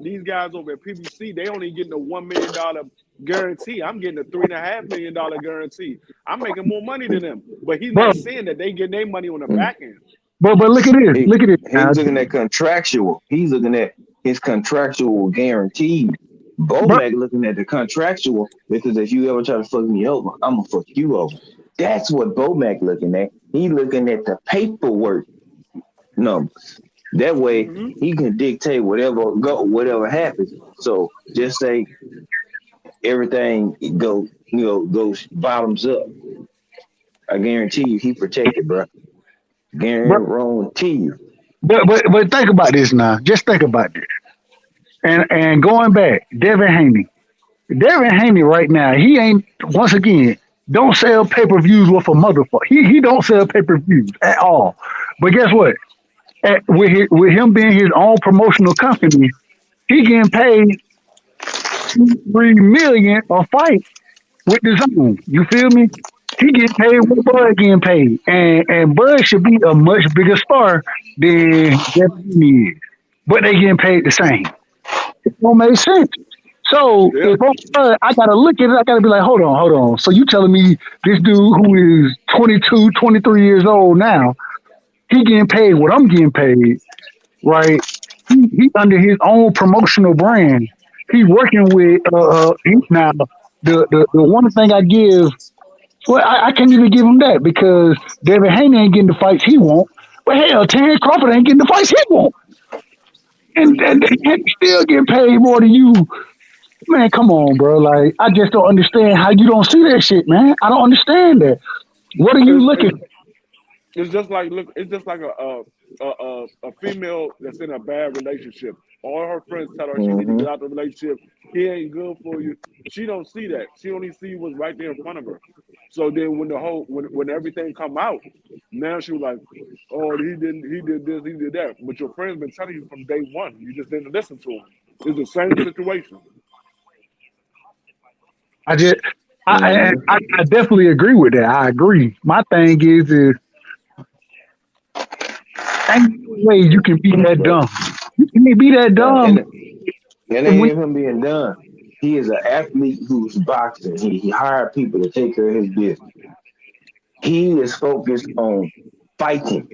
over at PBC, they only getting a $1 million guarantee. I'm getting a $3.5 million guarantee. I'm making more money than them. But he's not saying that they getting their money on the back end. But look at this. Look at it. He's looking at contractual. He's looking at his contractual guarantee. Bomac looking at the contractual, because if you ever try to fuck me over, I'm gonna fuck you over. That's what Bomac looking at. He looking at the paperwork numbers. That way he can dictate whatever happens. So just say everything goes bottoms up. I guarantee you he protected, bro. Guarantee you. But think about this now. Just think about this. And going back, Devin Haney right now, he ain't, once again, don't sell pay-per-views with a motherfucker. He don't sell pay-per-views at all. But guess what? With him being his own promotional company, he getting paid $3 million a fight with the zone. You feel me? He getting paid what Bud getting paid. And Bud should be a much bigger star than Devin Haney is. But they getting paid the same. It don't make sense. So if I gotta look at it, I gotta be like, hold on. So you telling me this dude who is 22, 23 years old now, he getting paid what I'm getting paid, right? He under his own promotional brand. He working with now the one thing I give Well, I can't even give him that because David Haney ain't getting the fights he want. But hell, Terrence Crawford ain't getting the fights he want. And he still getting paid more than you. Man, come on, bro. Like, I just don't understand how you don't see that shit, man. I don't understand that. What are you It's, looking it's it's just like a female that's in a bad relationship. All her friends tell her she need to Mm-hmm. get out the relationship. He ain't good for you. She don't see that. She only see what's right there in front of her. So then when everything come out, now she was like, oh, he did this, he did that. But your friend's been telling you from day one. You just didn't listen to him. It's the same situation. I just Mm-hmm. I definitely agree with that. I agree. My thing is ain't no way you can be that But dumb. You can't be that yeah, dumb. and it And ain't when, even him being done. He is an athlete who's boxing. He hired people to take care of his business. He is focused on fighting.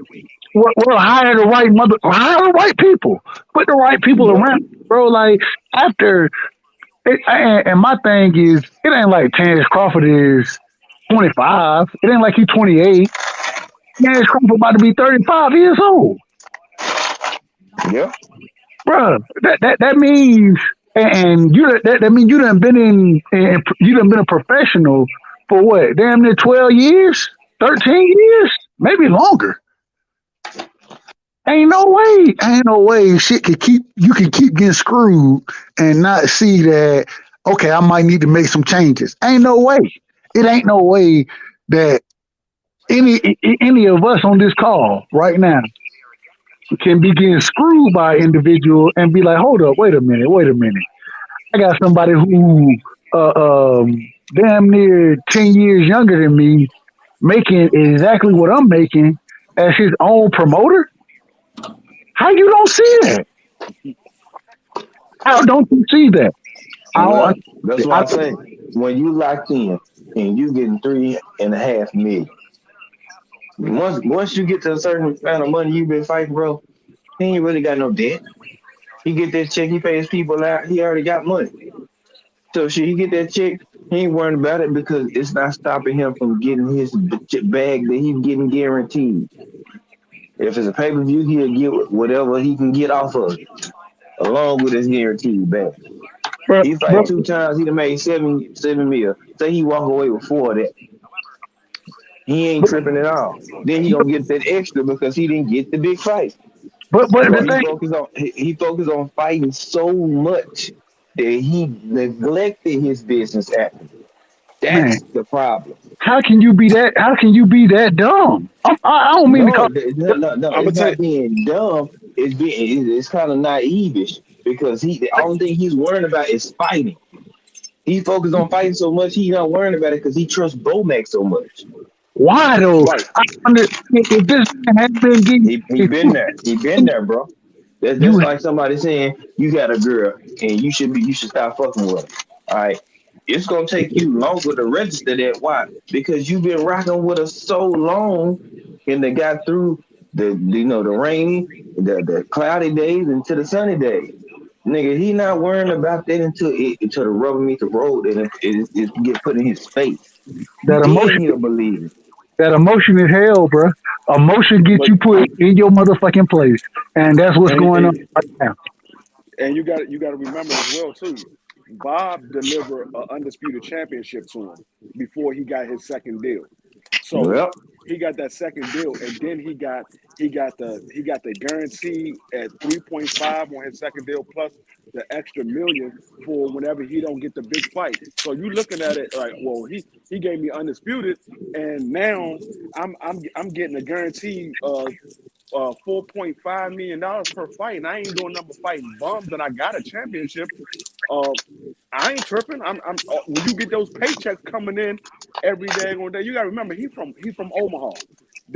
hire the right hire the right people, put the right people Yep. around, bro. Like after, and my thing is, it ain't like Terrence Crawford is 25. It ain't like he's 28. Terrence Crawford about to be 35 years old, Yep. bro. That means, and that means you done been you done been a professional for what? Damn near 12 years, 13 years, maybe longer. Ain't no way shit could keep you can keep getting screwed and not see that okay, I might need to make some changes. Ain't no way. It ain't no way that any of us on this call right now can be getting screwed by an individual and be like, hold up, wait a minute. I got somebody who damn near 10 years younger than me making exactly what I'm making as his own promoter. How you don't see that? How don't you see that? I don't Well, that's understand. why I say when you locked in and you getting 3.5 million, once you get to a certain amount of money you've been fighting, bro, he ain't really got no debt. He get that check, he pays people out, he already got money. So should he get that check? He ain't worrying about it because it's not stopping him from getting his bag that he's getting guaranteed. If it's a pay per view, he'll get whatever he can get off of it, along with his guaranteed bag. Bro, He bro, fight 2 times, he done made seven mil. Say he walk away with four of that. He ain't tripping at all. Then he gonna get that extra because he didn't get the big fight. but the Bro, he thing, focused on he focused on fighting so much that he neglected his business acumen. man, That's the problem. how can you be that? How can you be that dumb? I don't mean to call. No, no. I'm gonna It's tell you, not being dumb. It's kind of naive because the only thing he's worrying about is fighting. He focused on fighting so much, he's not worrying about it because he trusts Bomac so much. Why though? right. I understand if this man had been getting, He if been there. He been there, bro. That's you like somebody saying you got a girl and you should stop fucking with her. All right. It's gonna take you longer to register that. Why? Because you've been rocking with her so long and they got through the rainy, the cloudy days into the sunny days. Nigga, he not worrying about that until the rubber meets the road and it get put in his face. that Then emotion, he'll believe it. that emotion is hell, bro. Emotion gets But you put in your motherfucking place, and that's what's and, going on and right now. and you got to remember as well too. Bob delivered an undisputed championship to him before he got his second deal. So Well, he got that second deal, and then he got the guarantee at 3.5 on his second deal plus the extra million for whenever he don't get the big fight. So you looking at it like, well, he gave me undisputed, and now I'm getting a guarantee $4.5 million per fight, and I ain't doing number fighting bums, and I got a championship. Uh, I ain't tripping. When you get those paychecks coming in every day on day, you gotta remember he from Omaha,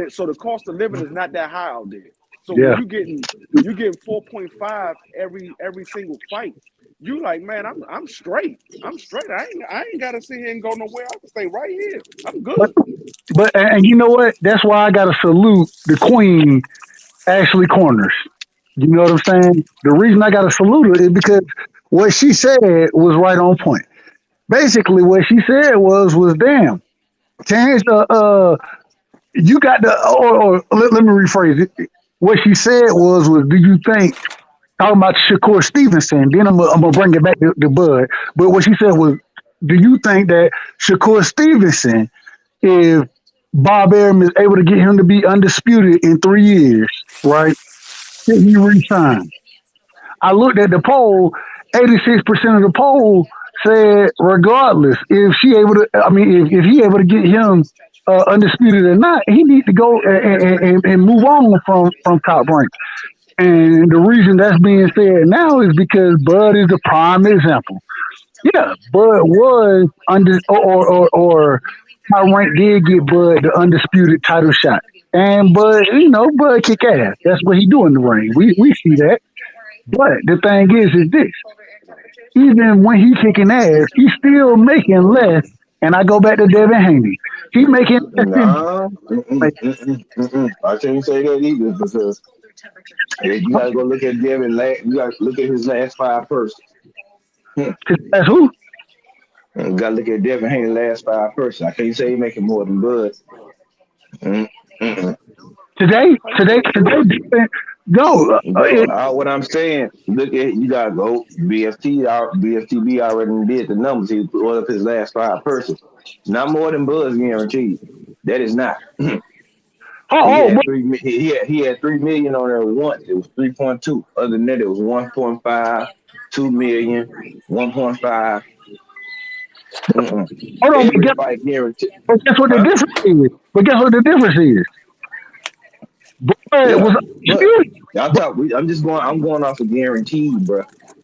so the cost of living is not that high out there. So when Yeah, you getting 4.5 every single fight, you like, man, I'm straight. I'm straight. I ain't gotta sit here and go nowhere. I can stay right here. I'm but good. and you know what? That's why I got to salute the queen, Ashley Corners. You know what I'm saying? The reason I got to salute her is because what she said was right on point. Basically, what she said was damn. Terrence, you got the or let me rephrase it. What she said was do you think talking about Shakur Stevenson? Then I'm gonna bring it back to Bud. But what she said was, do you think that Shakur Stevenson, if Bob Arum is able to get him to be undisputed in 3 years, right? Should he resign? I looked at the poll. 86% of the poll said, regardless, if she able to, I mean, if he able to get him undisputed or not, he needs to go and move on from top rank. And the reason that's being said now is because Bud is a prime example. Yeah, Bud was under or top rank did get Bud the undisputed title shot. And Bud, Bud kick ass. That's what he do in the ring. We see that. But the thing is this: even when he kicking ass, he's still making less. And I go back to Devin Haney. He making less than Nah, I can't say that either because you gotta go look at Devin. You gotta look at his last five first. that's who You gotta look at Devin Haney last five first. I can't say he making more than Bud. Mm-mm. today. No, Bro, what I'm saying, look at you gotta go BFTB already did the numbers. He put up his last five persons. Not more than Buzz guaranteed. That is not. He oh, had three. He had 3 million on there once. It was 3.2. Other than that, it was 1.5, 2 million, 1.5. hold on, Every fight guaranteed. but guess what the Huh? difference is? But guess what the difference is? Bud Yeah, was but undisputed. I'm talking. I'm just going. I'm going off of guaranteed, bro.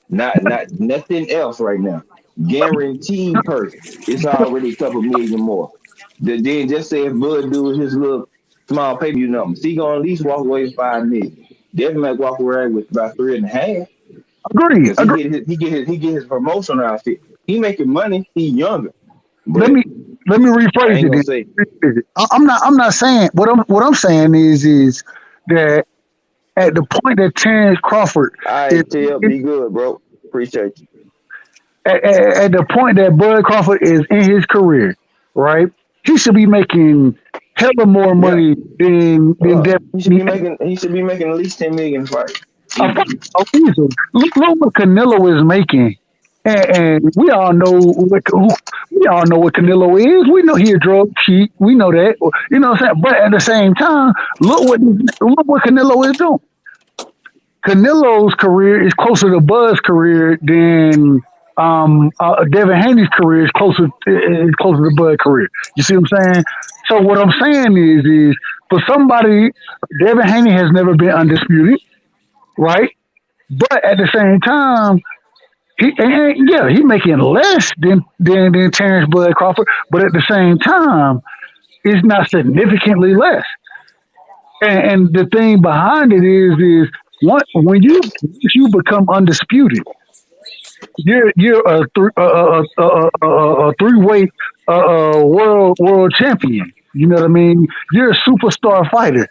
Not nothing else right now. Guaranteed person. It's already a couple million more. Then just say if Bud do his little small pay per view numbers, he gonna at least walk away with 5 million. Devin might walk away with about 3.5 Agree, because agree. he get his promotional outfit. He making money. He younger, Let but me let me I rephrase ain't it. gonna Then. say. I'm not saying what I'm saying is that at the point that Terrence Crawford is I tell, be good, bro. Appreciate you. at the point that Bud Crawford is in his career, right? He should be making hella more Yeah. money than Devin. He should be making at least 10 million fight. A Easy. reason. Look what Canelo is making, and we all know what Canelo is. We know he a drug cheat. We know that. You know what I'm saying? But at the same time, look what Canelo is doing. Canelo's career is closer to Bud's career than Devin Haney's career is closer to Bud's career. You see what I'm saying? So what I'm saying is for somebody, Devin Haney has never been undisputed, right? But at the same time, he making less than Terrence Bud Crawford, but at the same time, it's not significantly less. And the thing behind it is when you become undisputed, you're a three-weight world champion. You know what I mean? You're a superstar fighter.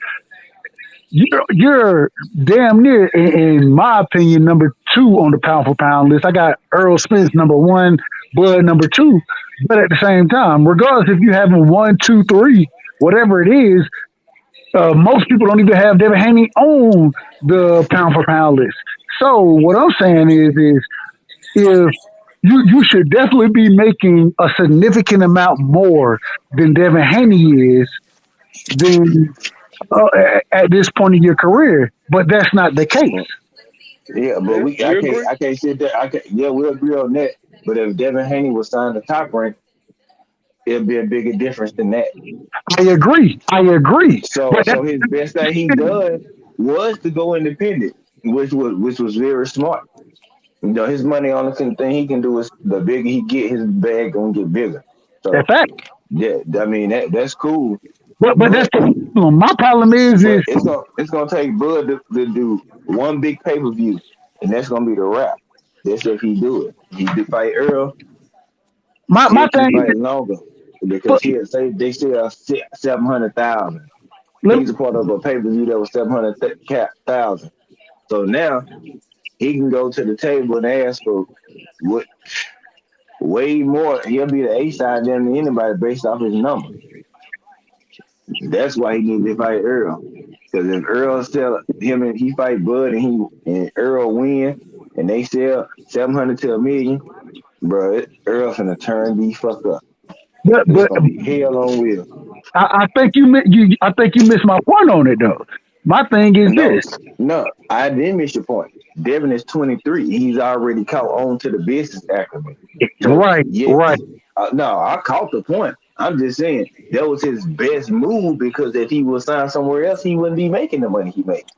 You're damn near, in my opinion, number two on the pound for pound list. I got Earl Spence number one, Bud number two. But at the same time, regardless if you having one, two, three, whatever it is, most people don't even have Devin Haney on the pound for pound list. So what I'm saying is if you should definitely be making a significant amount more than Devin Haney is, then at this point in your career, but that's not the case. Yeah, but We agree. I can't sit there. Yeah, we agree on that. But if Devin Haney was signed to top rank, it'd be a bigger difference than that. I agree. So But so his best thing he done was to go independent, which was very smart. His money on the thing he can do is the bigger he get, his bag gonna get bigger. that's So fact. yeah, I mean that's cool. But that's But the problem. My problem is it's gonna take Bud to do one big pay per view, and that's gonna be the wrap. That's if he do it. He do fight Earl, my he'll keep thing is fighting longer because but he'll say they still 700,000. let, He's a part of a pay per view that was 700,000. So now he can go to the table and ask for what way more. He'll be the A side than anybody based off his number. That's why he needs to fight Earl. Because if Earl sell him and he fight Bud and Earl win and they sell 700 to a million, bro, Earl finna turn the fuck up. It's but gonna be hell on wheels. I think I think you missed my point on it though. My thing is No, this. no, I didn't miss your point. Devin is 23. He's already caught on to the business acumen. So Right, yes, right. no, I caught the point. I'm just saying that was his best move because if he was signed somewhere else, he wouldn't be making the money he makes.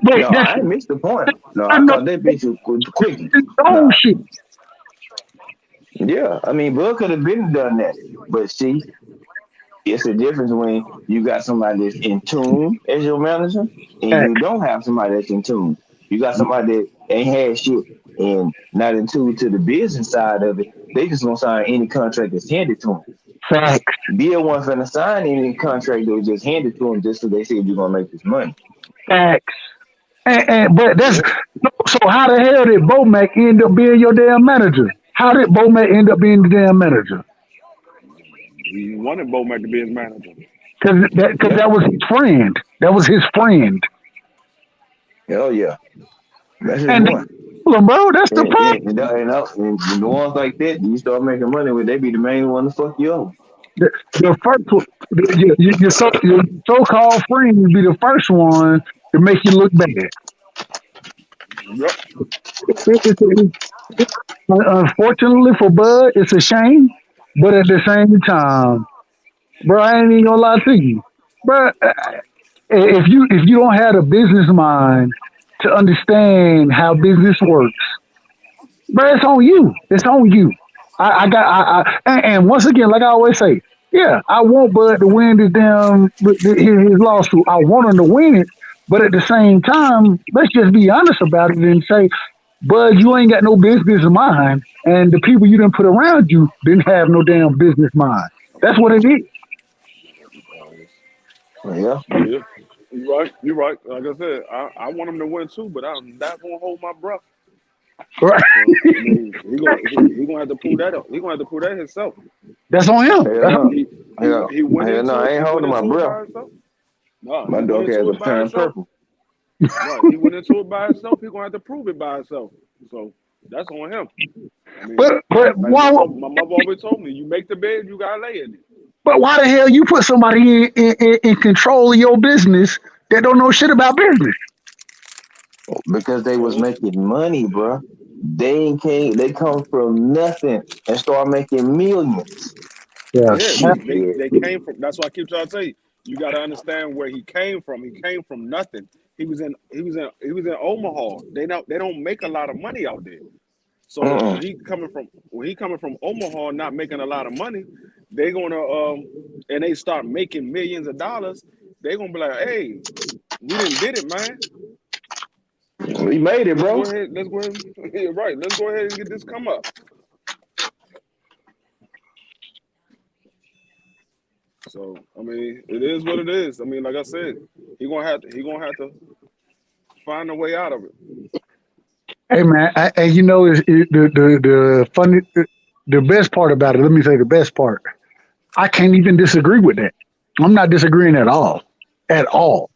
But No, that's I ain't missed the point. No, I I know caught that bitch quickly. his own Nah, shit. yeah, I mean, Bud could have been done that, but see, it's a difference when you got somebody that's in tune as your manager and you Facts, don't have somebody that's in tune. You got somebody that ain't had shit and not in tune to the business side of it. They just gonna sign any contract that's handed to them. facts, Bill wasn't finna sign any contract that was just handed to him just so they said you're gonna make this money. facts. But that's Yep. so. How the hell did Bomac end up being your damn manager? How did Bomac end up being the damn manager? He wanted Bomac to be his manager. Cause Yeah, that was his friend. That was his friend. hell yeah, that's his And boy. bro, that's the problem. And the ones like that, you start making money with, they be the main one to fuck you over. The first one, your so-called friends be the first one to make you look bad. Yep. Unfortunately for Bud, it's a shame, but at the same time, bro, I ain't even gonna lie to you, bro. If you don't have a business mind to understand how business works, but it's on you. It's on you. I got and once again, like I always say, yeah, I want Bud to win this damn his lawsuit. I want him to win it, but at the same time, let's just be honest about it and say, Bud, you ain't got no business mind, and the people you didn't put around you didn't have no damn business mind. That's what it is. Yeah, Yeah. You're right. You're right. Like I said, I want him to win too, but I'm not gonna hold my breath. Right? So I mean, he gonna have to pull that up. He gonna have to pull that himself. That's on him. hell That's no, He hell, he went hell no, into I it. ain't He went holding my into it breath. by himself. No, My he went dog into has it a by turn himself. purple. Right. He went into it by himself. He gonna have to prove it by himself. So that's on him. I mean, but like why? my mother always told me, you make the bed, you gotta lay in it. But why the hell you put somebody in control of your business that don't know shit about business? Because they was Because making money, bro. They come from nothing and start making millions. Yeah. yeah, Shit. they came from. That's why I keep trying to tell you. You got to understand where he came from. He came from nothing. He was in Omaha. They don't make a lot of money out there. So Mm-mm. when he coming from Omaha, not making a lot of money, they gonna and they start making millions of dollars. They gonna be like, hey, we didn't did it, man. We made it, Let's bro. go ahead. Let's go ahead. Yeah, right. Let's go ahead and get this come up. So I mean, it is what it is. I mean, like I said, he gonna have to find a way out of it. Hey man, and you know the funny the best part about it. Let me say the best part. I can't even disagree with that. I'm not disagreeing at all, at all.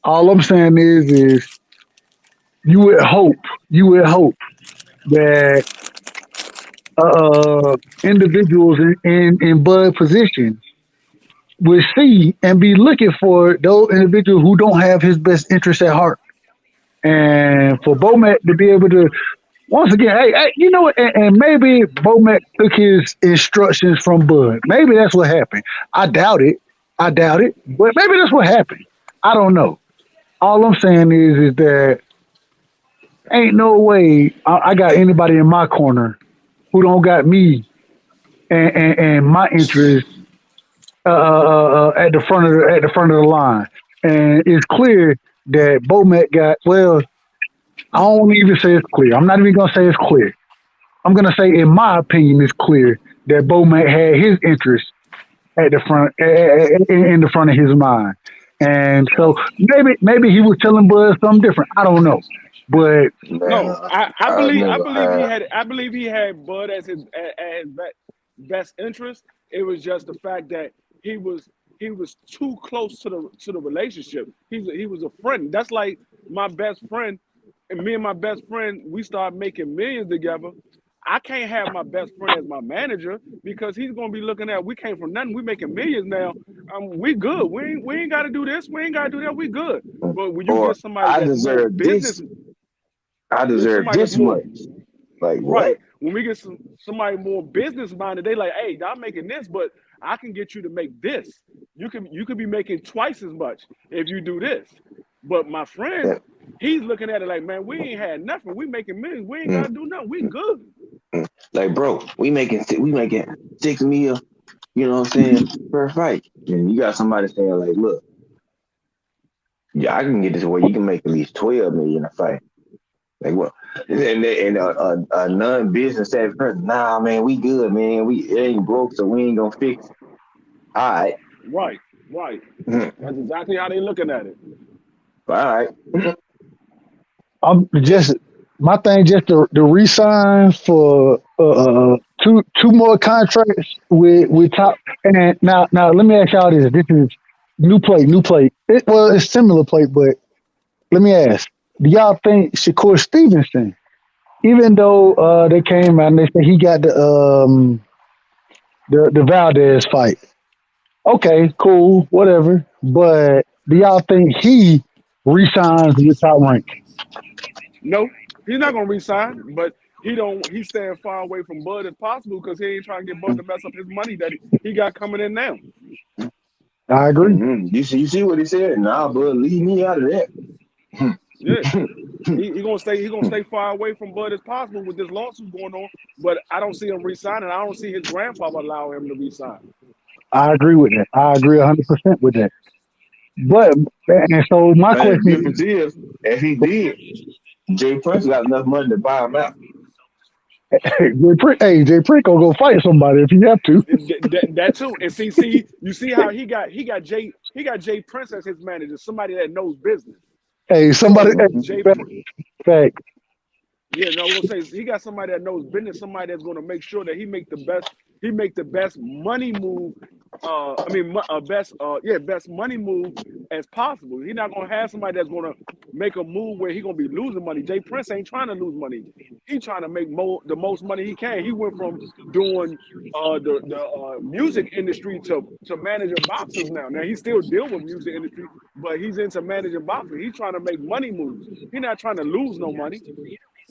All I'm saying is you would hope you would hope that individuals in Bud positions would see and be looking for those individuals who don't have his best interest at heart. And for Bomac to be able to once again, hey, you know, and maybe Bomac took his instructions from Bud. Maybe that's what happened. I doubt it. I doubt it, but maybe that's what happened. I don't know. All I'm saying is that ain't no way I got anybody in my corner who don't got me and my interest at the front of the line. And it's clear that Bomac got well. I don't even say it's clear. I'm not even gonna say it's clear. I'm gonna say, in my opinion, it's clear that Bowman had his interest at the front, in the front of his mind, and so maybe he was telling Bud something different. I don't know, but No, Man, I've I never believe had. he had Bud as his best interest. It was just the fact that he was he was too close to the relationship. He was a friend. That's like my best friend, and me and my best friend, we started making millions together. I can't have my best friend as my manager because he's gonna be looking at we came from nothing. We making millions now. We good. We ain't got to do this. We ain't got to do that. We good. But when you Or get somebody I that's more deserve business, this. I deserve somebody that's this more much. Like right. what? When we get somebody more business minded, they like, hey, I'm making this, but I can get you to make this. You could be making twice as much if you do this. But my friend, Yeah. he's looking at it like, man, we ain't had nothing. We making millions. We ain't Mm, gotta do nothing. We good. like bro, we making 6 meal. You know what I'm saying, per fight. And you got somebody saying like, look, yeah, I can get this where you can make at least 12 million a fight. Like what? And a non-business savvy person, nah, man, we good, man. We ain't broke, so we ain't gonna fix it. All right. Right, right. All That's exactly how they looking at it. right. I'm just my thing just to resign for two more contracts with top. And now let me ask y'all this. This is new plate. It's similar plate, but let me ask. Do y'all think Shakur Stevenson, even though they came out and they said he got the Valdez fight? Okay, cool, whatever. But do y'all think he resigns with top rank? No, he's not gonna resign, but he's staying far away from Bud as possible because he ain't trying to get Bud to mess up his money that he got coming in now. I agree. Mm-hmm. You see what he said? Nah, bud, leave me out of that. Yeah. He gonna stay far away from Bud as possible with this lawsuit going on. But I don't see him resigning. I don't see his grandfather allow him to resign. I agree with that. I agree 100% with that. But and so my And the question difference is, if he did, Jay Prince got enough money to buy him out. is, Jay Prick gonna go fight somebody if he have to. That too. And you see how he got Jay Prince as his manager, somebody that knows business. Hey, somebody. So Hey, Jay, fact. yeah, no, I'm gonna say he got somebody that knows business, somebody that's gonna make sure that he make the best money move. Best money move as possible. He's not gonna have somebody that's gonna make a move where he gonna be losing money. Jay Prince ain't trying to lose money. He trying to make the most money he can. He went from doing the music industry to managing boxers now. Now he still deal with music industry, but he's into managing boxers. He's trying to make money moves. He's not trying to lose no money.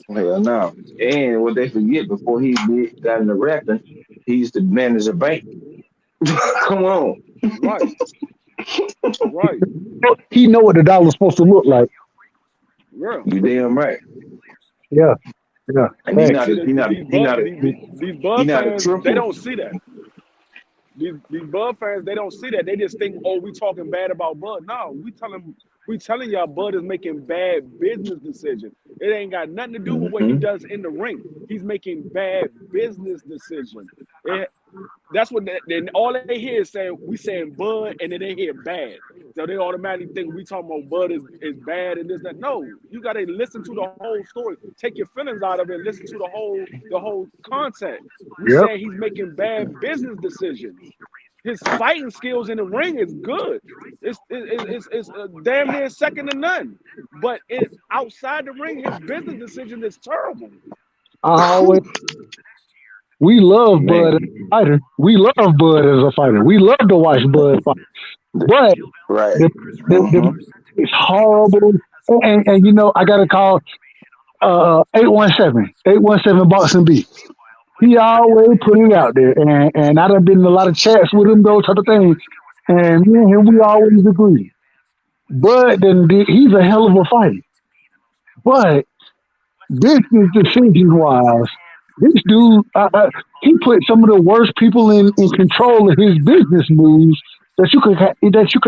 Hell no. And what they forget before got in the rapping, he used to manage a bank. Come on. Right, right, He know what the dollar's supposed to look like. yeah. You damn right. Yeah, yeah. And See, Fact. these he Bud not a fans, they triple. don't see that. These Bud fans, they don't see that. They just think, oh, we talking bad about Bud. No, we telling y'all Bud is making bad business decisions. It ain't got nothing to do with what he Mm-hmm. does in the ring. He's making bad business decisions. That's what then all they hear is saying we saying Bud and then they hear bad. So they automatically think we talking about Bud is bad and this that. No, you gotta listen to the whole story. Take your feelings out of it and listen to the whole content. We Yep. saying he's making bad business decisions. His fighting skills in the ring is good. It's damn near second to none. But outside the ring, his business decision is terrible. I always we love Bud as Man. a fighter. We love Bud as a fighter. We love to watch Bud fight. But Right. the the Mm-hmm. it's horrible. And you know I got to call 817 Boxing B. He always put it out there, and I done been in a lot of chats with him, those type of things. And me and him, we always agree. But then he's a hell of a fighter. But business decision wise, this dude, he put some of the worst people in control of his business moves that you could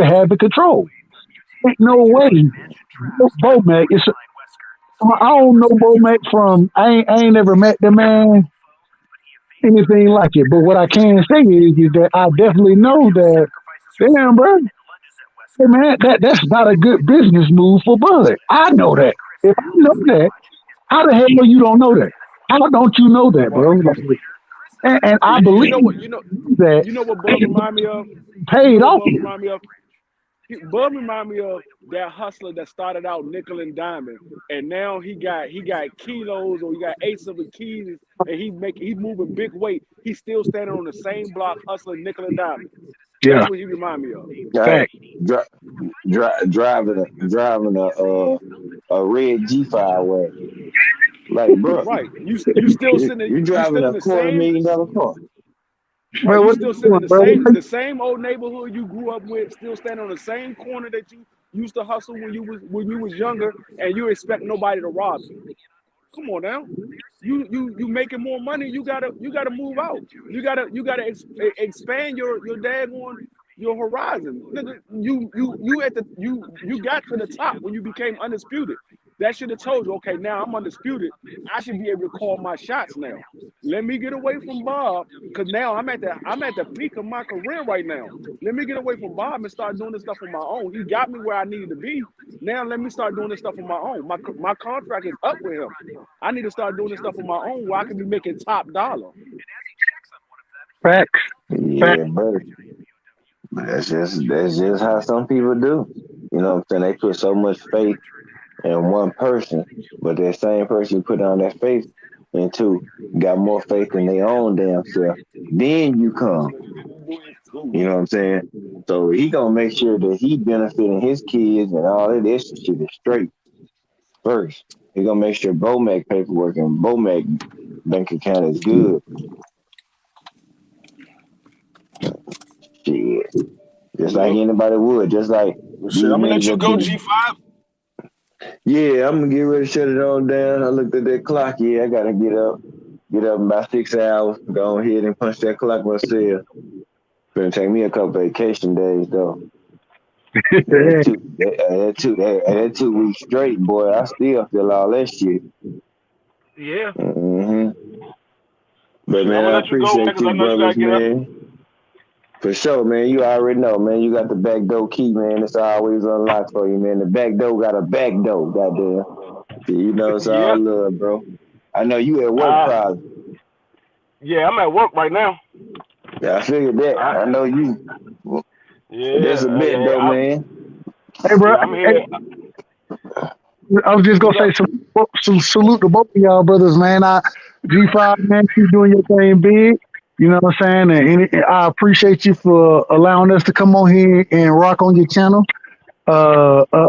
have in control. Ain't no way. Bomac, I don't know Bomac from I ain't never met the man anything like it. But what I can say is that I definitely know that damn bro, hey man, that's not a good business move for Bud. I know that. If I know that, how the hell you don't know that? How don't you know that, bro? Right. Like, and I You believe know what? that You know what Bub remind me of? You paid know what off. Bub remind me of? Bub remind me of that hustler that started out nickel and diamond, and now he got kilos or he got eighths of a keys, and he moving big weight. He's still standing on the same block hustling nickel and diamond. That's Yeah, what he remind me of. Hey, fact. driving a red G5 way. Like, bro, Right. You still sitting you you driving still in a the quarter same million dollar car. right. Bro, You what you still sitting in doing, bro? the same old neighborhood you grew up with, still standing on the same corner that you used to hustle when you was younger, and you expect nobody to rob you. Come on now. You making more money. You gotta move out. Expand your daggone your horizon. Nigga, you at the you got to the top when you became undisputed. That should have told you, okay, now I'm undisputed. I should be able to call my shots now. Let me get away from Bob, because now I'm at the peak of my career right now. Let me get away from Bob and start doing this stuff on my own. He got me where I needed to be. Now let me start doing this stuff on my own. My contract is up with him. I need to start doing this stuff on my own where I can be making top dollar. Facts. Facts. Yeah, buddy. But that's just how some people do. You know what I'm saying? They put so much faith in one person, but that same person you put on that faith into got more faith in their own damn self. Then you come. You know what I'm saying? So he gonna make sure that he benefiting his kids and all of this shit is straight first. He gonna make sure Bomac paperwork and Bomac bank account is good. Shit. Just like Yep. anybody would. Just like Well, shit, these I'm gonna let niggas you that go, be. G5. Yeah, I'm gonna get ready to shut it on down. I looked at that clock. Yeah, I gotta get up in about 6 hours. Go ahead and punch that clock myself. Gonna take me a couple vacation days though. That 2 weeks straight, boy. I still feel all that shit. Yeah. hmm But Shit, I'm man, gonna I let you go, man, appreciate because you, I know you brothers, gotta get up. man. For sure, man. You already know, man. You got the back door key, man. It's always unlocked for you, man. The back door got a back door, goddamn. You know it's all Yeah. love, bro. I know you at work, Uh, probably. yeah, I'm at work right now. Yeah, I figured that. I, I know you. That's a yeah, bet, though, man. Hey, bro. I'm Hey, here. I was just gonna What's say up? salute to both of y'all brothers, man. G5, man, keep doing your thing big. You know what I'm saying? And I appreciate you for allowing us to come on here and rock on your channel.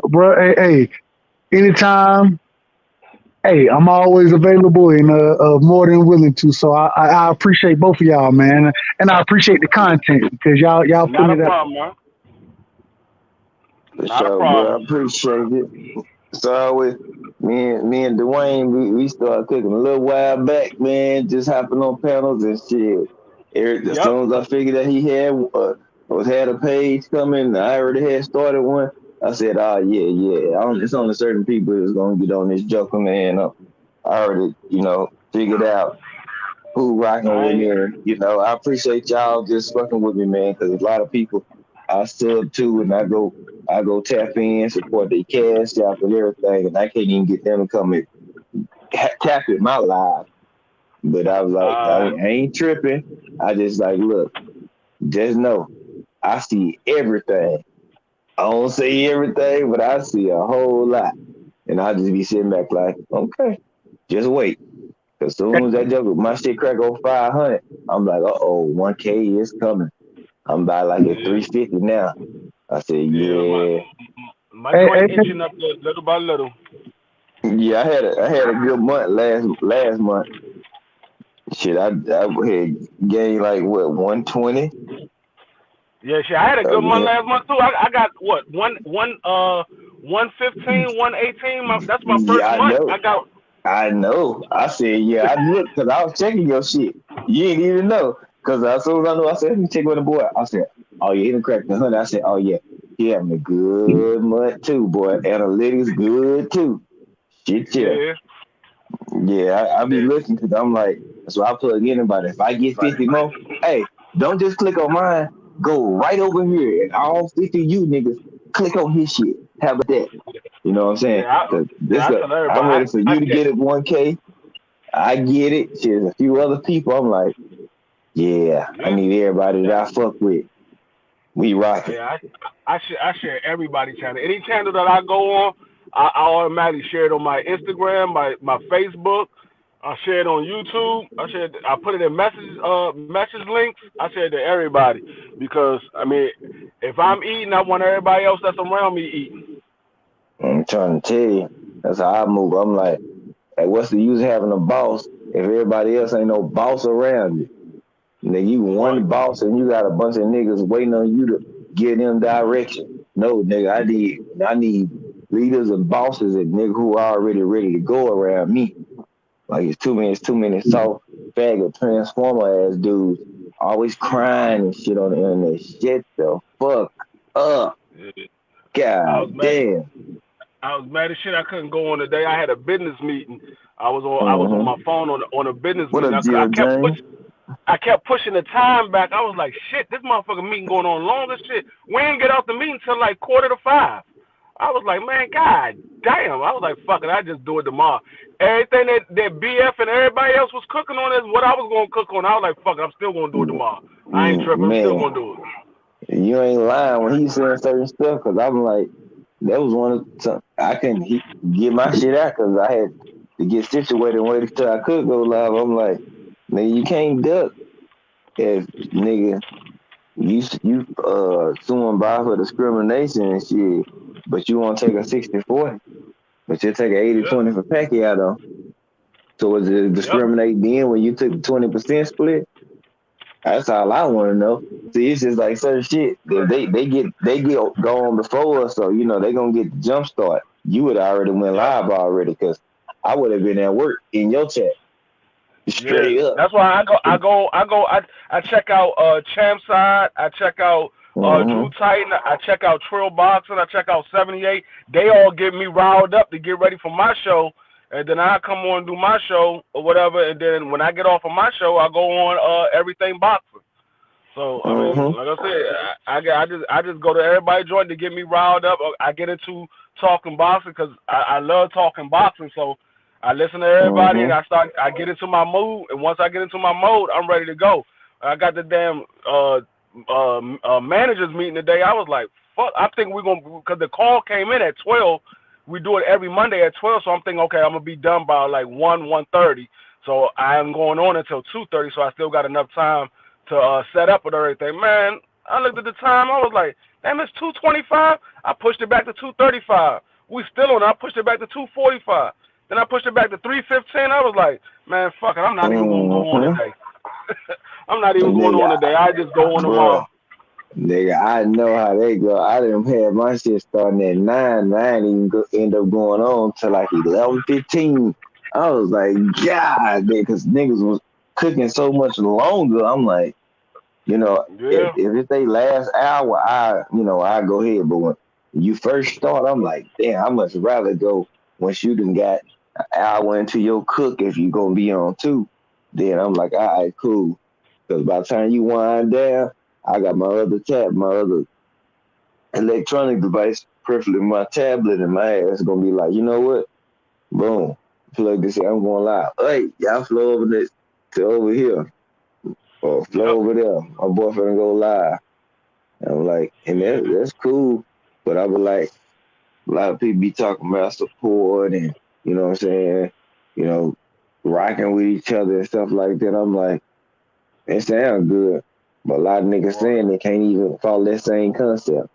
Bro, hey, anytime. Hey, I'm always available and more than willing to. So I appreciate both of y'all, man, and I appreciate the content because y'all Not putting a it out. problem, man. For Not a sure, bro. I problem. appreciate it. So always, me and Duane, we started cooking a little while back, man. Just hopping on panels and shit. As Yep. soon as I figured that he had a page coming, I already had started one. I said, "Oh yeah, yeah." It's only certain people that's gonna get on this joker, man. I already, figured out who rocking I with me, ain't. and I appreciate y'all just fucking with me, man. Because a lot of people I sub to, and I go tap in, support their cash app and everything, and I can't even get them to come and tap in my live. But I was like, I ain't tripping. I just like, look, just know I see everything. I don't see everything, but I see a whole lot, and I'll just be sitting back like, okay, just wait. As soon as that joke, my shit crack over 500, I'm like, 1K is coming. I'm about like at Yeah. 350 now. I said, Yeah. yeah, My Hey, joint hey, inching up there little by little. yeah. I had a good month last month. Shit, I had gained like what 120. Yeah, shit. I had a good month Okay. last month too. I got what 115, 118. That's my Yeah, first I month. know. I got. I know. I said, yeah. I looked because I was checking your shit. You ain't even know. Because as soon as I know, I said, let me check with the boy. I said, oh, yeah, he done cracked the 100. I said, oh, yeah. He having a good month, too, boy. Analytics good, too. Shit, yeah. Yeah. Yeah, I be Yeah. looking because I'm like, so I plug in about it. If I get 50 more, hey, don't just click on mine. Go right over here and all 50 you niggas click on his shit. How about that? You know what I'm saying? Yeah. Because I tell I'm everybody. ready for I you to get get it. it 1K. I get it. There's a few other people. I'm like, Yeah, I need everybody that I fuck with. We rocking. Yeah, I share everybody's channel. Any channel that I go on, I automatically share it on my Instagram, my Facebook. I share it on YouTube. I put it in message links. I share it to everybody because I mean, if I'm eating, I want everybody else that's around me eating. I'm trying to tell you, that's how I move. I'm like, hey, what's the use of having a boss if everybody else ain't no boss around you? Nigga, you Right. one boss and you got a bunch of niggas waiting on you to give them direction. No, nigga, I need leaders and bosses and niggas who are already ready to go around me. Like it's too many soft faggot transformer ass dudes always crying and shit on the internet. Shit the fuck up. I God was mad. damn. I was mad as shit. I couldn't go on today. I had a business meeting. I was on Mm-hmm. my phone on a business What meeting. up, I Jill kept James? pushing the time back. I was like, shit, this motherfucking meeting going on long as shit. We ain't get off the meeting till like 4:45. I was like, man, god damn. I was like, fuck it, I just do it tomorrow. Everything that BF and everybody else was cooking on is what I was gonna cook on. I was like, fuck it, I'm still gonna do it tomorrow. I ain't tripping. I'm still Man, gonna do it. you ain't lying when he's saying certain stuff because I'm like, that was one of the I couldn't get my shit out because I had to get situated and wait until I could go live. I'm like, nigga, you can't duck if nigga you suing by for discrimination and shit, but you want to take a 60-40, but you take an 80-20 for Pacquiao. So was it Yep. discriminate then when you took the 20% split? That's all I want to know. See, it's just like certain shit. If they get going before us, so you know they gonna get the jump start. You would already went Yep. live already, because I would have been at work in your chat Yeah, straight up. that's why I check out Champ Side, I check out Drew Mm-hmm. Titan, I check out Trill Boxing, I check out 78. They all get me riled up to get ready for my show, and then I come on and do my show or whatever, and then when I get off of my show, I go on Everything Boxing. So I mean, Mm-hmm. like I said, I just go to everybody joint to get me riled up. I get into talking boxing because I love talking boxing. So I listen to everybody and Mm-hmm. I get into my mood. And once I get into my mode, I'm ready to go. I got the damn managers meeting today. I was like, fuck. I think we're gonna because the call came in at 12. We do it every Monday at 12. So I'm thinking, okay, I'm gonna be done by like 1:30. So I am going on until 2:30. So I still got enough time to set up and everything. Man, I looked at the time. I was like, damn, it's 2:25. I pushed it back to 2:35. We still on it. I pushed it back to 2:45. Then I pushed it back to 3:15. I was like, man, fuck it. I'm not even gonna go on Mm-hmm. today. I'm not even going on Nigga, today. I just go on bruh. tomorrow. Nigga, I know how they go. I didn't have my shit starting at 9. I didn't even end up going on till like 11:15. I was like, God, because niggas was cooking so much longer. I'm like, you know, Yeah. if it's they last hour, I go ahead. But when you first start, I'm like, damn, I much rather go once you done got an hour into your cook if you gonna be on too. Then I'm like, all right, cool. Because by the time you wind down, I got my other electronic device, preferably my tablet, and my ass gonna be like, you know what? Boom, plug this in. I'm going live. Hey, y'all flow over this to over here or Yep. flow over there. My boyfriend go live. And I'm like, and Yeah. that's cool. But I was like, a lot of people be talking about support and you know what I'm saying, you know, rocking with each other and stuff like that. I'm like, it sounds good. But a lot of niggas Right. saying they can't even follow that same concept.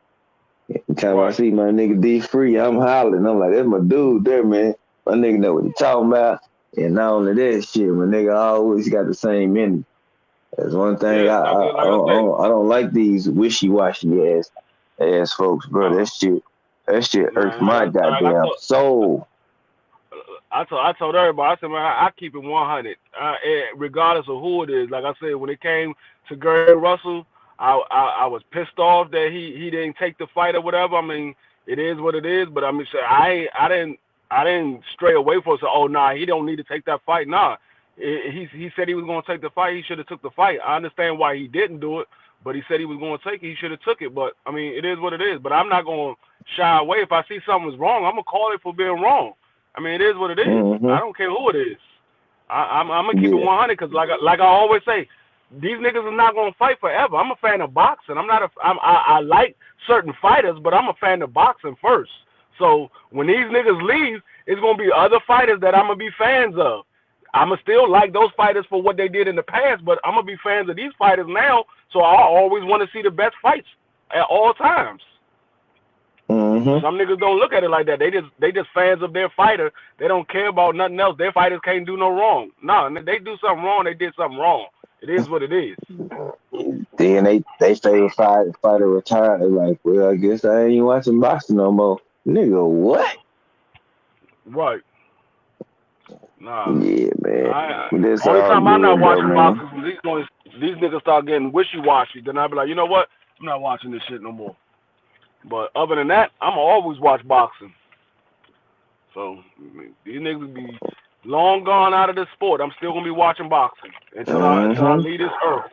Every time I Right. see my nigga D Free, I'm hollering. I'm like, that's my dude there, man. My nigga know what he talking about. And not only that shit, my nigga always got the same energy. That's one thing Yeah. Like I said. I don't like these wishy washy ass folks, bro. No. That shit irks Man, my like I goddamn told. soul. I told everybody, I said, man, I keep it 100, regardless of who it is. Like I said, when it came to Gary Russell, I was pissed off that he didn't take the fight or whatever. I mean, it is what it is. But I mean, I didn't stray away from it. So, oh nah, he don't need to take that fight. Nah, he said he was going to take the fight. He should have took the fight. I understand why he didn't do it, but he said he was going to take it. He should have took it. But I mean, it is what it is. But I'm not going to shy away. If I see something's wrong, I'm gonna call it for being wrong. I mean, it is what it is. Mm-hmm. I don't care who it is. I'm gonna keep it Yeah. 100 because, like I always say, these niggas are not gonna fight forever. I'm a fan of boxing. I like certain fighters, but I'm a fan of boxing first. So when these niggas leave, it's gonna be other fighters that I'm gonna be fans of. I'ma still like those fighters for what they did in the past, but I'm gonna be fans of these fighters now. So I always want to see the best fights at all times. Some niggas don't look at it like that. They just fans of their fighter. They don't care about nothing else. Their fighters can't do no wrong. No, they do something wrong. They did something wrong. It is what it is. Then they favorite fighter retired. They're like, well, I guess I ain't watching boxing no more. Nigga, what? Right. Nah. Yeah, man. This Only all time I'm not good though, watching man. boxing is these niggas start getting wishy-washy. Then I'll be like, you know what? I'm not watching this shit no more. But other than that, I'm always watch boxing. So these niggas be long gone out of the sport. I'm still gonna be watching boxing until I leave this earth.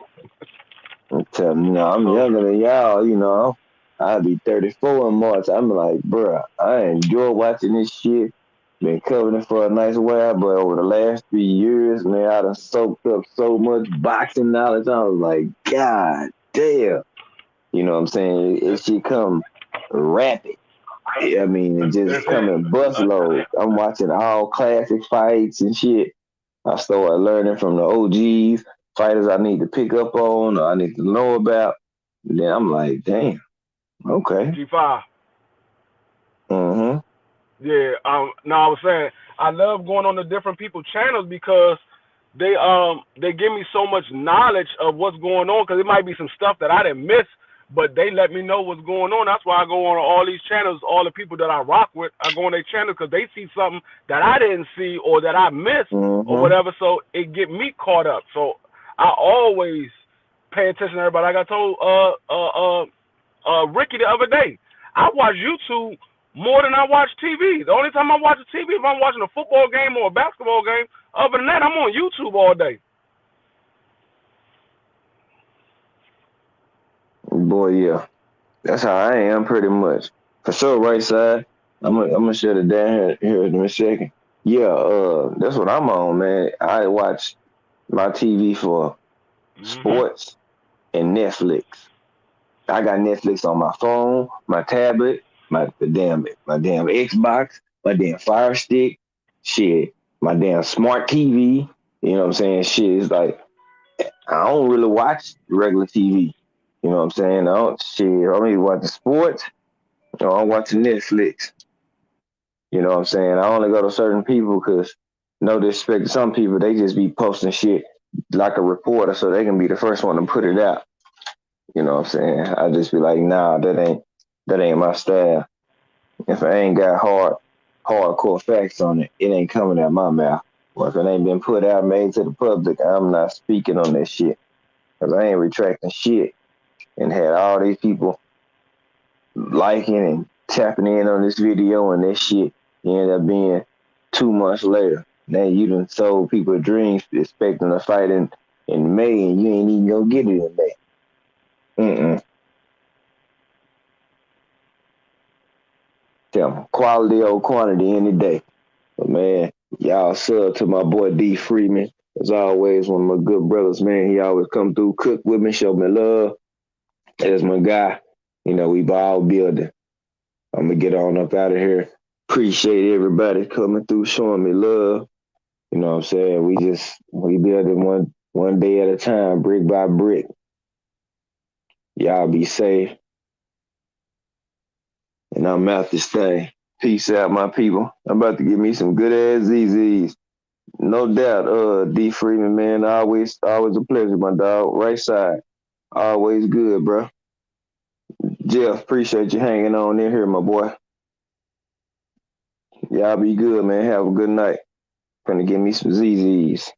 I'm telling you, I'm younger than y'all. You know, I'll be 34 in March. I'm like, bruh, I enjoy watching this shit. Been covering it for a nice while, but over the last 3 years, man, I done soaked up so much boxing knowledge. I was like, God damn. You know what I'm saying? It should come rapid. I mean, it just come in busload. I'm watching all classic fights and shit. I started learning from the OGs, fighters I need to pick up on or I need to know about. And then I'm like, damn, okay. G5. Yeah. No, I was saying I love going on the different people channels because they give me so much knowledge of what's going on. Because it might be some stuff that I didn't miss, but they let me know what's going on. That's why I go on all these channels. All the people that I rock with, I go on their channel because they see something that I didn't see or that I missed or whatever. So it get me caught up. So I always pay attention to everybody. Like I told Ricky the other day, I watch YouTube more than I watch TV. The only time I watch TV if I'm watching a football game or a basketball game. Other than that, I'm on YouTube all day. Boy, yeah. That's how I am pretty much. For sure, right side. I'm gonna shut it down here in a second. Yeah, that's what I'm on, man. I watch my TV for sports and Netflix. I got Netflix on my phone, my tablet, my damn Xbox, my damn Fire Stick, shit, my damn smart TV. You know what I'm saying? Shit, it's like I don't really watch regular TV. You know what I'm saying? I'm either watching sports or I'm watching Netflix. You know what I'm saying? I only go to certain people because no disrespect to some people, they just be posting shit like a reporter so they can be the first one to put it out. You know what I'm saying? I just be like, nah, that ain't my style. If I ain't got hardcore facts on it, it ain't coming out my mouth. Or if it ain't been put out, made to the public, I'm not speaking on that shit. Cause I ain't retracting shit. And had all these people liking and tapping in on this video and that shit end up being 2 months later. Now you done sold people dreams expecting a fight in May and you ain't even gonna get it in May. Tell them, quality over quantity any day. But man, y'all sub to my boy D Freeman. As always, one of my good brothers, man. He always come through, cook with me, show me love. That's my guy. You know, we all building. I'm gonna get on up out of here. Appreciate everybody coming through, showing me love. You know what I'm saying? We building one day at a time, brick by brick. Y'all be safe. And I'm out this thing. Peace out, my people. I'm about to give me some good ass ZZs. No doubt, D Freeman, man. Always a pleasure, my dog. Right side. Always good, bro. Jeff, appreciate you hanging on in here, my boy. Y'all be good, man. Have a good night. Gonna give me some ZZs.